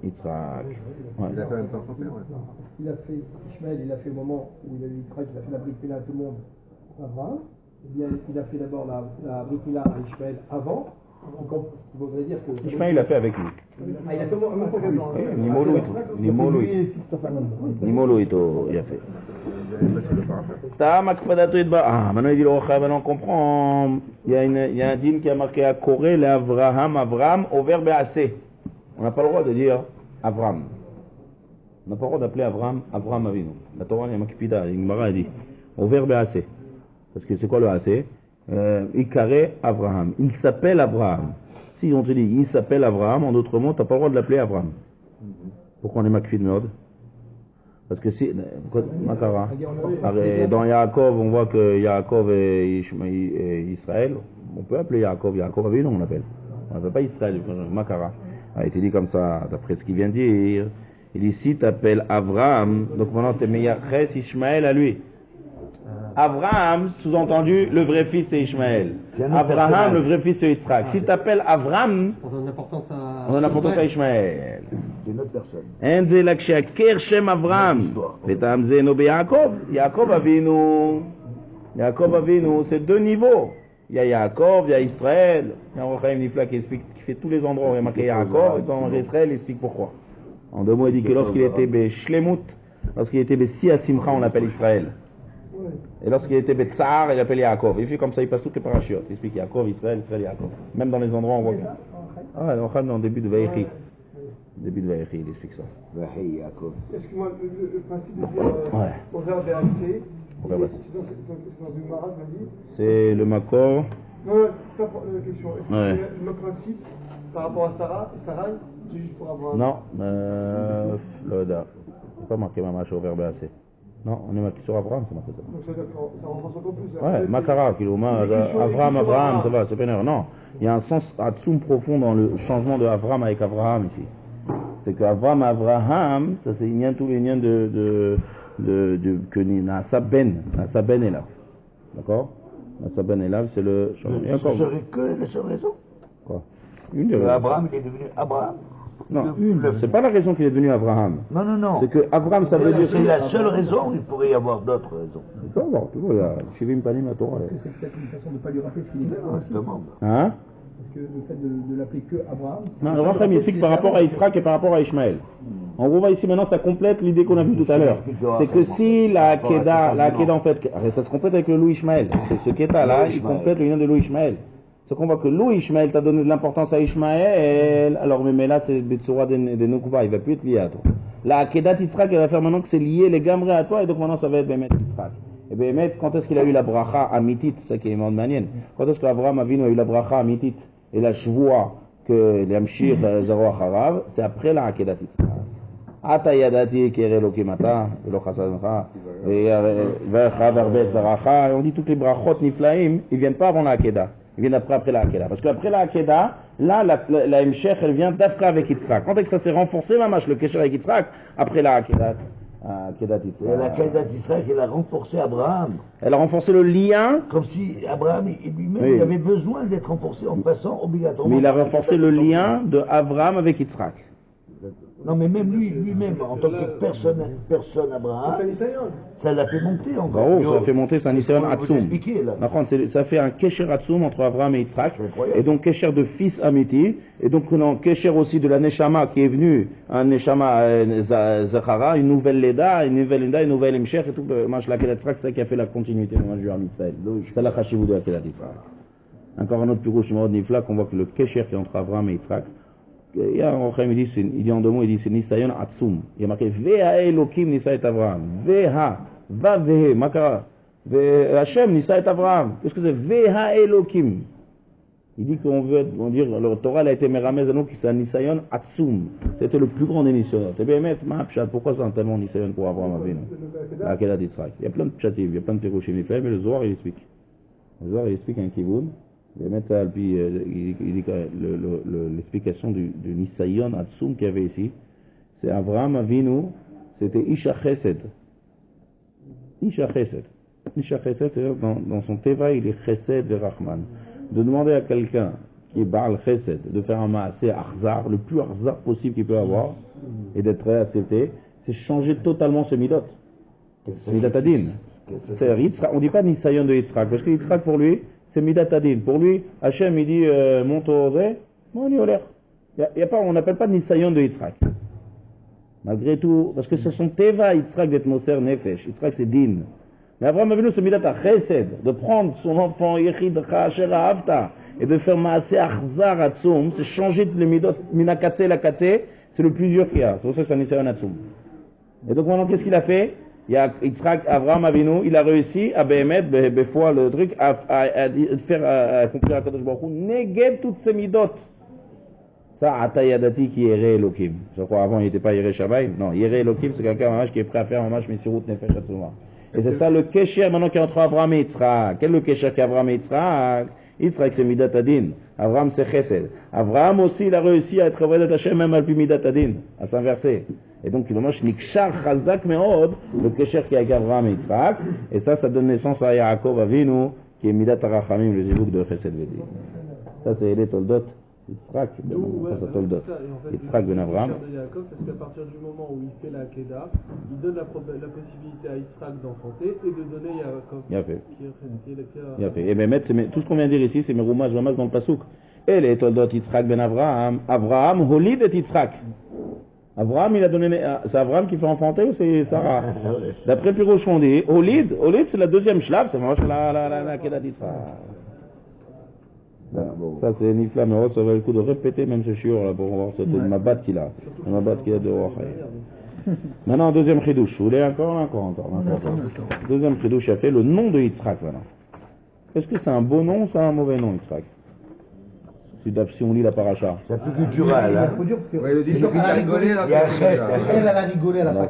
Yitzhak. Ouais. Il a fait en même temps son père, ouais. Parce qu'il a fait, Ishmael, il a fait au moment où il a eu Yitzhak, il a fait la Brit Mila à tout le monde, Abraham. Eh bien, il a fait d'abord la Brit Mila à Ishmael avant, Ce qui voudrait dire que. Ishmael, il a fait avec lui. Ah, il a fait même pour présent. Nimolo Ito, il a fait. Ah, maintenant il dit maintenant on comprend. Il y a un dîme qui a marqué à Corée, Avraham, au verbe assez. On n'a pas le droit de dire Avram. On n'a pas le droit d'appeler Avram Avinu. La Torah, il y a marqué Pida, il dit au verbe assez. Parce que c'est quoi le assez? Ikare Avraham. Il s'appelle Abraham. Si on te dit il s'appelle Abraham, en d'autres mots, tu n'as pas le droit de l'appeler Abraham. Pourquoi on est Makfid Meod? Parce que si, Makara, dans Yaakov, on voit que Yaakov et Israël, on peut appeler Yaakov Avinu, on appelle. On n'appelle pas Israël, Makara. A été dit comme ça, d'après ce qu'il vient de dire. Il dit si tu appelles Abraham, donc maintenant tu mets Ishmaël à lui. Abraham, sous-entendu, le vrai fils c'est Ishmaël. Abraham, le vrai fils c'est Yitzhak. Si tu appelles Avram, on donne l'importance à Ishmaël. C'est une autre personne. Enze lakshaker shem Avram. Vetamze no be Yaakov. Yaakov Avinu, c'est deux niveaux. Il y a Yaakov, il y a Israël. Il y a un Rochaim Nifla qui fait tous les endroits où il y a marqué Yaakov, et dans Israël, il explique pourquoi. En deux mots, il dit que lorsqu'il était Shlemut, lorsqu'il était Sia Simcha, on l'appelle Israël. Et lorsqu'il était Betsar, il appelle Yaakov. Il fait comme ça, il passe toutes les parachutes. Il explique Yaakov, Israël, Yaakov. Même dans les endroits où on voit. Ah, dans le début de Vaïchi. Début de Vaïchi, il explique ça. Vaïchi, Yaakov. Excuse-moi, le principe de dire au verbe assez, c'est dans une marade, m'a dit. C'est le Makor. Non, c'est pas la question. Est-ce que c'est le même principe par rapport à Sarah et Sarai, c'est juste pour avoir. Non, Loda. C'est pas marqué Mamash au verbe assez. Non, on est marqué sur Abraham, c'est marqué ça. Donc ça renforce encore plus. Ouais, Makara, Abraham, ça va, c'est pénère. Non, il y a un sens Atsum profond dans le changement de Abraham avec Abraham ici. C'est que Abraham, ça c'est tous les liens que Nasa Ben est là. D'accord? Nasa Ben est là, c'est le. Ce serait que la seule raison? Quoi? Une des raisons. Abraham, il est devenu Abraham. Non, c'est pas la raison qu'il est devenu Abraham. Non. C'est que Abraham, ça veut dire. C'est la seule raison, il pourrait y avoir d'autres raisons. D'accord, toujours, il y a Shivim Panim à Torah. Est-ce que c'est peut-être une façon de ne pas lui rappeler ce qu'il est Je demande. Hein? Parce que le fait de l'appeler que Abraham. Non, Abraham, il explique par rapport à Yitzhak et par rapport à Ishmaël. En gros, ici maintenant, ça complète l'idée qu'on a vue tout à l'heure. C'est que si la Akedah en fait, ça se complète avec le Louis Ishmaël. Ce Keta là, il complète le lien de Louis Ishmaël. C'est qu'on voit que Louis Ishmaël t'a donné de l'importance à Ishmaël, alors mais là c'est Betsura de Nukva, il va plus être lié à toi. La Akedat Yitzhak, elle va faire maintenant que c'est lié les gamrés à toi, et donc maintenant ça va être Bémet Yitzhak. Et Bémet, quand est-ce qu'il a eu la bracha amitit, c'est ça qui est manienne. Quand est-ce qu'Avraham Avinu a eu la bracha amitit et la shvoua que l'Amshir Zaro Acharav, c'est après la Akedat Yitzhak. Ata yadati kere lokimata, lo chasancha, et vercha verbet zaracha, et on dit toutes les brachot niflaim, ils viennent pas avant la Akedah. Ils viennent après la Akedah. Parce qu'après la Akedah, là, la Mshech, elle vient d'après avec Yitzhak. Quand est-ce que ça s'est renforcé, mamash, le Kesher avec Yitzhak? Après la Akedah. Yitzhak. Et la Akedah Yitzhak, elle a renforcé Abraham. Elle a renforcé le lien. Comme si Abraham, lui-même, il avait besoin d'être renforcé en passant obligatoirement. Mais il a renforcé le lien de Abraham avec Yitzhak. Non, mais même lui-même, en tant que personne Abraham, ça l'a fait monter encore. Bravo, ça a fait monter, c'est un Nisayon Atsum. Ça fait un Kesher Atsum entre Abraham et Yitzhak. Et donc Kesher de fils Amiti. Et donc Kesher aussi de la Neshama qui est venue, un Neshama Zachara, une nouvelle Leda, une nouvelle Mshech et tout. La Kedat Yitzhak, c'est ça qui a fait la continuité de Majur Israël. C'est la Chashivou de la Kedat Yitzhak. Encore un autre Pirouche Maud Nifla, qu'on voit que le Kesher qui est entre Abraham et Yitzhak. Il y a un Rochaim, il dit en deux mots, il dit c'est Nisayon Atsum. Il y a marqué Veha Elokim Nisa et Avraham. Veha, va Vehe, Makara. Hachem Nisa et Avraham. Qu'est-ce que c'est Veha Elokim? Il dit qu'on veut dire, le Torah a été méramez à nous que c'est un Nisayon Atsum. C'était le plus grand des Nisayon. C'est bien mettre Mahapshat. Pourquoi c'est un tellement Nisayon pour Avraham Avinu? La Akedat Yitzhak. Il y a plein de Pshatim, il y a plein de Pirouchim, mais le Zohar il explique. Le Zohar il explique un Kivoun. Il dit que l'explication du Nisayon Atsum qu'il y avait ici, c'est Avraham Avinu, c'était Isha Chesed. Isha Chesed. Isha Chesed, c'est-à-dire dans son Teva, il est Chesed et Rahman. De demander à quelqu'un qui est Baal Chesed de faire un maasé arzar, le plus arzar possible qu'il peut avoir, et d'être très accepté, c'est changer totalement ce midot. C'est midot adin. On ne dit pas Nisayon de Yitzhak, parce que Yitzhak pour lui, c'est Midat Adin. Pour lui, Hachem, il dit monte au vrai, on y l'air. On n'appelle pas Nisayon de Yitzhak. Malgré tout, parce que ce sont Teva Yitzhak d'être Moser Nefesh. Yitzhak c'est Din. Mais Abraham Avinu, c'est Midat Chesed, de prendre son enfant Yechid Asher Ahavta et de faire Maaseh Achzar Atzum, c'est changer les Midot Mina Katse la Katse, c'est le plus dur qu'il y a. C'est pour ça que c'est un Nisayon Atzum. Et donc maintenant, qu'est-ce qu'il a fait? Il y a Yitzhak, Abraham Avinu, il a réussi à Behemet, Befoi, le truc, à faire accomplir à Kadosh Baruch Hu, Neged toutes ces Midot. Ça, Atayadati qui est Yere Elohim. Je crois avant il n'était pas Yere Shabbai. Non, Yere Elohim c'est quelqu'un qui est prêt à faire un match Messirut Nefesh Atzuma. Et c'est ça le Kesher maintenant qui est entre Abraham et Yitzhak. Quel est le Kesher qu'Abraham et Yitzhak? Yitzhak c'est Midat Adin. Abraham c'est Chesed. Abraham aussi il a réussi à être Avodat Hashem même al pi Midat Adin, à s'inverser. Et donc il mange Nikshar Chazak Meod, le Kesher qui est avec Abraham et Yitzhak. Et ça donne naissance à Yaakov Avinu qui est Midat Arachamim, le Zivouk de Chesed Vedi. Ça c'est les Toldot. Yitzhak, Yitzhak ben Abraham. Parce qu'à partir du moment où il fait la Kedah, il donne la possibilité à Yitzhak d'enfanter et de donner Yaakov. Il a fait. Et bien, tout ce qu'on vient de dire ici, c'est Meroumash Vamash dans le Pasuk. Et les Toldot Yitzhak ben Abraham. Abraham, Holid et Yitzhak. Abraham, il a donné. C'est Abraham qui fait enfanter ou c'est Sarah? D'après Pirosh, on dit Holid c'est la deuxième shlav, c'est vraiment la Kedah d'Yitzhak. Ça c'est Nifla, mais ça va le coup de répéter même ce chiur là pour voir cette mabat qu'il a. La mabat qu'il a de Rochai. Maintenant, deuxième chidouche. Vous voulez encore. Deuxième chidouche a fait le nom de Yitzhak maintenant. Est-ce que c'est un beau nom ou c'est un mauvais nom, Yitzhak? Si on lit la paracha. C'est un peu culturel. Hein. Il a rigolé là. Elle a rigolé à la on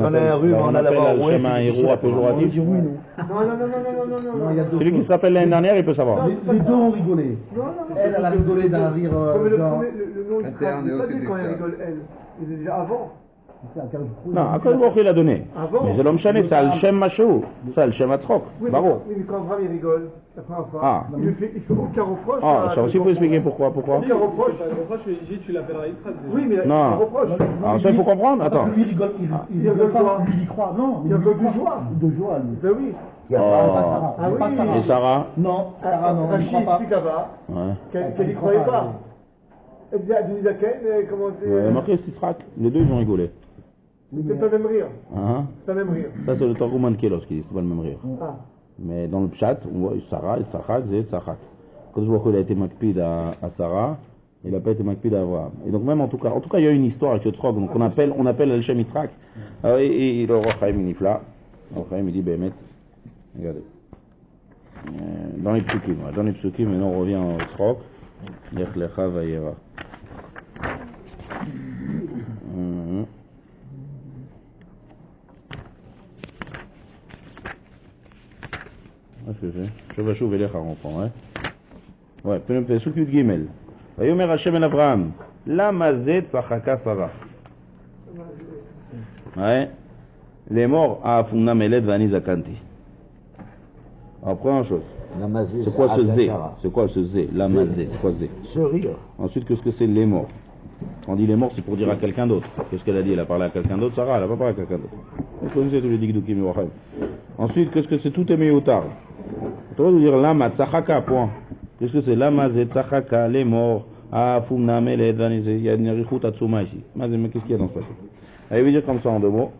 appelle le chemin un héros à péjoratif. Non. Celui qui se rappelle l'année dernière, il peut savoir. Les deux ont rigolé. Elle a rigolé d'un rire. Le nom il sera pas dit quand elle rigole, elle. Il est déjà avant. Non, à quoi il a donné? Mais c'est l'homme chané, c'est Al-Shem Mashou. C'est Al-Shem Atzrok. Bravo. Oui, mais quand Abraham il rigole, la première fois, il ne fait aucun reproche. Ça aussi, il faut expliquer pourquoi. Aucun reproche. Tu l'appelleras Yitzhak. Oui, mais non. aucun reproche. Alors ça, il faut comprendre. Attends. Lui, il rigole. Il rigole pas. Il y croit. Non. Il rigole de joie. De joie, lui. Ben oui. Il n'y a pas Sarah. Et Sarah? Non. Sarah, non. Rachid explique là-bas qu'elle n'y croyait pas. Elle disait à Dunizaken, comment c'est. Marqué Yitzhak. Les deux, ils ont rigolé. C'était pas le même rire. C'est pas le même rire. Ça, c'est le Targum Ankelos qui dit, c'est pas le même rire. Mais dans le chat, on voit Sarah, Yitzhak, c'est Yitzhak. Quand je vois qu'il a été makpid à Sarah, il n'a pas été makpid à Abraham. Et donc même en tout cas, il y a une histoire avec Yitzhak, donc on appelle Al-Shem Yitzhak. Et le roi Chaim il nifla. Le roi Chaim il dit, Bémet, regardez. Dans les psukim, maintenant on revient au Yitzhak. Yech lecha vayera. Shavashuv elecha on prend, hein. Ouais, Pesuk Yud Gimel. Vayomer Hashem el Avraham, lama zeh tzachaka Sarah. Ouais. Les morts à Afuna Meled Vani Zakanti. Alors, première chose. C'est quoi ce zé? C'est quoi ce zé? Lamazé, c'est quoi zé? Ce rire. Ensuite, qu'est-ce que c'est les morts? Quand on dit les morts, c'est pour dire à quelqu'un d'autre. Qu'est-ce qu'elle a dit? Elle a parlé à quelqu'un d'autre, Sarah, elle n'a pas parlé à quelqu'un d'autre. Vous connaissez tous les digdoukim Yochai. Ensuite, qu'est-ce que c'est tout est meyoutar? On doit dire lama tzachaka, point. Qu'est-ce que c'est? Lama zé tzachaka, les morts, Afuna Meled Vani Zakanti. Il y a une richut atsuma ici. Mais qu'est-ce qu'il y a dans ce passage? Allez, vous dire comme ça en deux mots.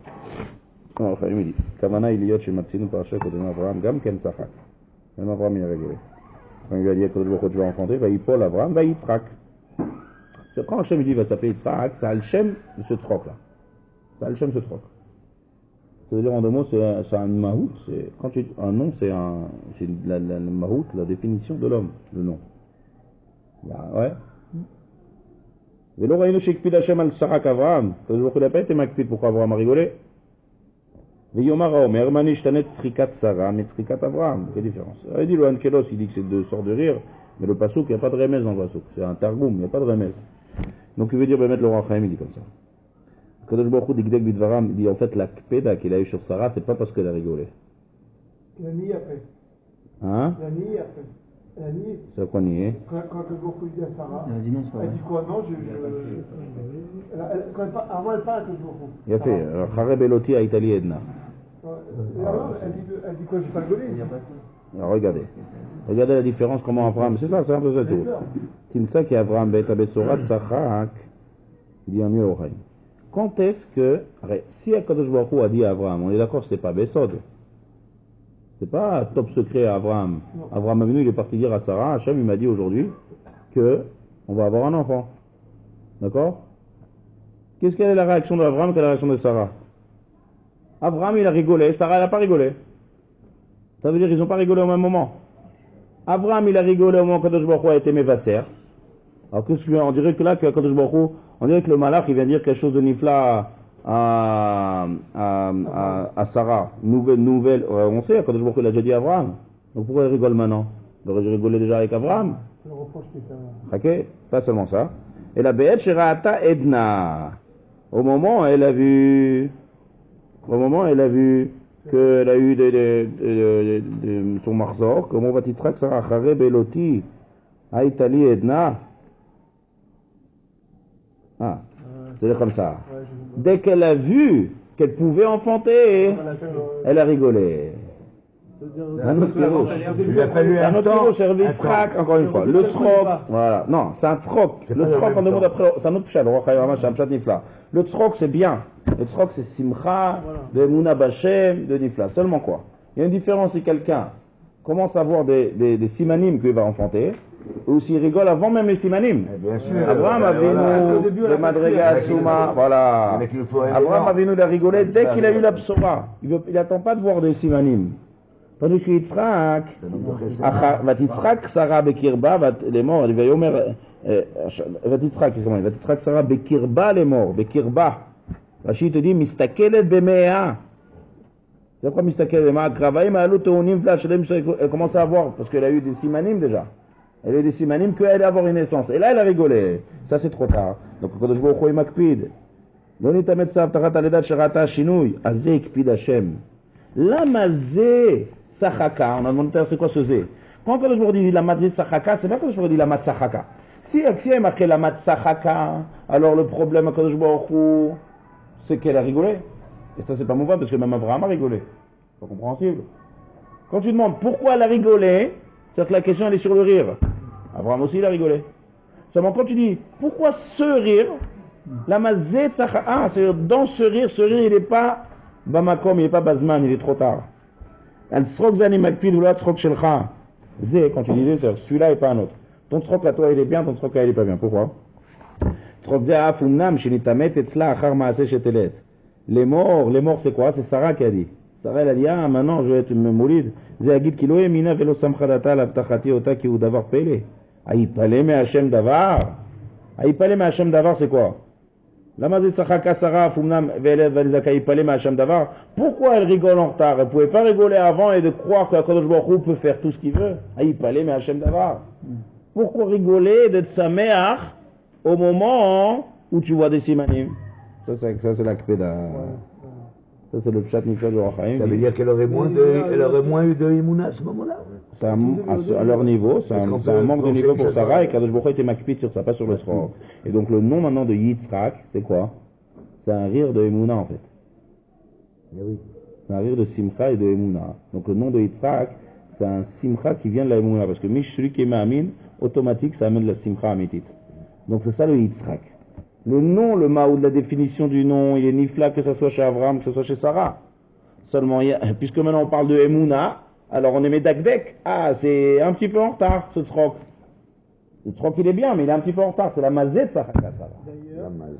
Non, enfin, il me dit, Kavana Iliyot chez Matsinu Parasha Kodem Abraham, Gam Ken Tzachak. Même Abraham il a rigolé. Quand il a dit que tu vas enfanter, va Yipol Abraham, va Yitzhak. Quand Hachem dit va s'appeler Yitzhak, c'est Hachem de ce troc là. C'est Hachem ce troc. C'est-à-dire en deux mots, c'est un mahout. Un nom, c'est la mahout, la définition de l'homme, le nom. Ouais. Et l'oreille Shekpid Hachem al Sarak Abraham. C'est-à-dire qu'il n'a pas été makpid, pourquoi Abraham a rigolé? Yomar Omer, Manishtanet Tzrikat Sarah, mais Tzrikat Abraham. Quelle différence? Il dit le Ankelos, il dit que c'est deux sortes de rire, mais le Passouk, il n'y a pas de remèze dans le Passouk. C'est un Targum, il n'y a pas de remèze. Donc il veut dire, mettre le roi Chaim, il dit comme ça. Kadosh Baruch Hu Digdek Bidvaram, il dit en fait la Kpeda qu'il a eu sur Sarah, c'est pas parce qu'elle a rigolé. Il a nié après. Hein? Il a nié après. Elle a nié. C'est quoi nier? Quand Kadosh Baruch Hu dit à Sarah, Elle a dit non, c'est pas elle dit quoi? Non, avant elle parle à Kadosh Baruch Hu. Il a fait, Chareb Eloti à Italie Edna. Elle dit quoi? J'ai pas rigolé. Alors regardez. Regardez la différence, comment Abraham. C'est ça, c'est un peu ça tout. Timsa qui Abraham bet Abesorat Sachak. Il dit mieux au Chaim. Quand est-ce que. Si Akadosh Baruch Hu a dit à Abraham, on est d'accord, c'était pas Besod. C'est pas top secret à Abraham. Abraham Avinu, il est parti dire à Sarah, Hachem, il m'a dit aujourd'hui que on va avoir un enfant. D'accord? Quelle est la réaction d'Abraham, quelle est la réaction de Sarah? Abraham, il a rigolé, Sarah, elle n'a pas rigolé. Ça veut dire qu'ils n'ont pas rigolé au même moment. Abraham, il a rigolé au moment où Kadosh Baruch Hu a été Mévasser. Alors on dirait que là, que Kadosh Baruch Hu, on dirait que le malach, il vient dire quelque chose de nifla à Sarah. Nouvelle, on sait, Kadosh Baruch Hu l'a déjà dit à Abraham. Donc pourquoi il rigole maintenant? Il aurait dû rigoler déjà avec Abraham. C'est le reproche qui est fait. Ok, pas seulement ça. Et la Be'et Sheraata Edna. Au moment où elle a vu qu'elle a eu son marzor, comment va Titzrak Sarah Chareb Eloti Aïtali Edna. Ah, c'est comme ça. Dès qu'elle a vu qu'elle pouvait enfanter, elle a rigolé. Un autre pirouche. Il a fallu un temps. C'est le tzrak, encore une fois. Le tzrok, voilà. Non, c'est un tzrok. Le tzrok, on demande après, c'est un autre pshat. C'est un pshat nifla. Le tzrok, c'est bien. Le tzrok, c'est simcha, de Mouna Bachem, de nifla. Seulement quoi? Il y a une différence si quelqu'un commence à avoir des simanim qu'il va enfanter, ou s'il rigole avant même les simanim. Bien sûr. Abraham Avinu, le Madriga Souma, voilà. Abraham Avinu, il a rigolé dès qu'il a eu la psora. Il n'attend pas de voir des simanim. Tandis que Yitzhak, Vatitzrak Sarah Bekirba, les morts, il va y omer, Vatitzrak Sarah Bekirba, les morts, Bekirba. Rachid te dit, Mistakelet Bemea. C'est quoi Mistakelet Bemea? Kravaïm Alou Teonim Flash, elle commence à avoir, parce qu'elle a eu des simanim déjà. Elle a eu des simanim qu'elle allait avoir une naissance. Et là, elle a rigolé. Ça, c'est trop tard. Donc, quand je vois au Makpid, Loni Tamet Sav Tarat Aledat Sharata Shinui, Azé Kpid Hashem. Lamazé. Sachaka, on a demandé c'est quoi ce zé. Quand je vous dis la matzah sachaka, c'est pas que je vous dis la matzah sachaka. Si il y a marqué la matzah sachaka, alors le problème que je vois c'est qu'elle a rigolé. Et ça c'est pas mauvais parce que même Abraham a rigolé. C'est pas compréhensible. Quand tu demandes pourquoi elle a rigolé, c'est que la question elle est sur le rire. Abraham aussi il a rigolé. Seulement quand tu dis pourquoi ce rire, la mazet sachaka, c'est dans ce rire il n'est pas bamakom, il n'est pas bazman, il est trop tard. Le tzrok zani makpid ou la tzrok shelcha. Zé, quand tu disais, celui-là et pas un autre. Ton tzrok à toi il est bien, ton tzrok là il est pas bien. Pourquoi? Tzrok zé afumnam shenitamet etzla achar maaseh shetelet. Les morts c'est quoi? C'est Sarah qui a dit. Sarah elle a dit, ah maintenant je vais être moulid. Zé agid kilo emina velo samchadata l'avtachati ota ki ou davar pele. Aïpale me Hashem davar. Aïpale me Hashem davar c'est quoi? Pourquoi elle rigole en retard? Elle ne pouvait pas rigoler avant et de croire que Kadosh Baruch Hu peut faire tout ce qu'il veut. Mais Hashem Davar. Pourquoi rigoler d'être sameach au moment où tu vois des simanim? Ça c'est la kpeda. Ça c'est le pshat nifla du Rachaim. Ça veut dire qu'elle aurait moins eu de Emouna à ce moment-là. À leur niveau, c'est un manque de niveau pour Sarah et Kadosh Baruch Hu était makpid sur ça, pas sur le tzrok. Et donc le nom maintenant de Yitzhak, c'est quoi? C'est un rire de Emouna en fait. Oui. C'est un rire de Simcha et de Emouna. Donc le nom de Yitzhak, c'est un Simcha qui vient de la Emouna. Parce que Mish, celui qui est Ma'amin, automatique, ça amène de la Simcha Amitit. Donc c'est ça le Yitzhak. Le nom, le Ma'oud, la définition du nom, il est nifla que ce soit chez Abraham, que ce soit chez Sarah. Seulement, puisque maintenant on parle de Emouna, alors on est Medakdek. Ah, c'est un petit peu en retard, ce tzrok. Le tzrok il est bien, mais il est un petit peu en retard. C'est la mazet Sachaka, ça.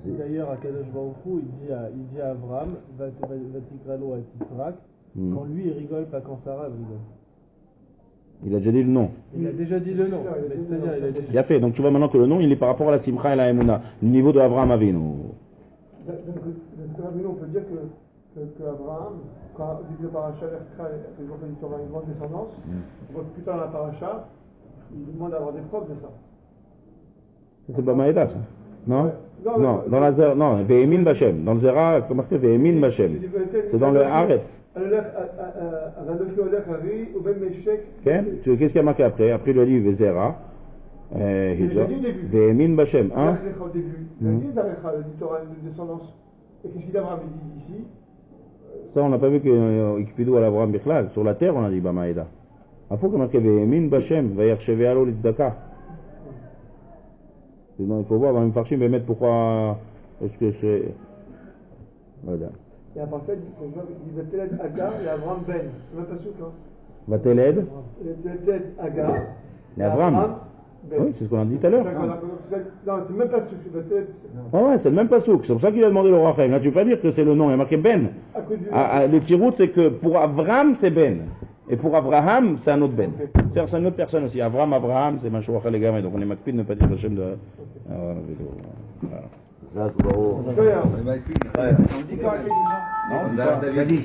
D'ailleurs, Akadosh Baruch Hu, il dit à Abraham, Vatikralo à Yitzhak, quand lui il rigole, pas quand Sarah rigole. Il a déjà dit le nom. Il a déjà dit le nom. C'est-à-dire, il a déjà... Il a fait. Donc tu vois maintenant que le nom, il est par rapport à la Simcha et la Emouna. Le niveau de Abraham Avinu. Donc, on peut dire que Abraham, quand il dit le paracha, il aura une grande descendance, on voit que plus tard dans la paracha, il demande d'avoir des preuves de ça. C'est pas Maïda, ça. Non? Non, dans la Zera, non, Ve'emin Bachem. Dans le Zera, comment c'est Ve'emin Bachem? C'est dans le Haaretz. Qu'est-ce qu'il y a marqué après? Après le livre Zera. Ve'emin Bachem. Hein? Au début. Il dit Torah une descendance. Et qu'est-ce qu'il Abraham dit ici? Ça, on n'a pas vu qu'il Kpidou à l'Abraham Bichlal. Sur la terre, on a dit Bamaïda. הפוך אמרתי, והאמין בשם, ויחשביה לו לצדקה. Il faut voir, הם מפרשים באמת pourquoi est-ce que c'est... לא יודע. Et à part ça, il dit Vatéled Agar et Abraham Ben. C'est même pas sûr, hein. ותלד, Vatéled Agar et לאברהם. Ben. Oui, c'est ce qu'on a dit tout à l'heure. Non, c'est même pas sûr, c'est Vatéled. Ah ouais, c'est le même pasouk. C'est pour ça qu'il a demandé le Rachem. Là, tu peux pas dire que c'est le nom, il y a marqué Ben. Le tirout, c'est que pour Avram, c'est Ben. Et pour Abraham, c'est un autre Ben. C'est une autre personne aussi. Abraham, c'est Mashou Achal les gamins. Donc on est makpid de ne pas dire le Shem de... Voilà. Ça, c'est bon. Frère. On dit quoi? Non, David.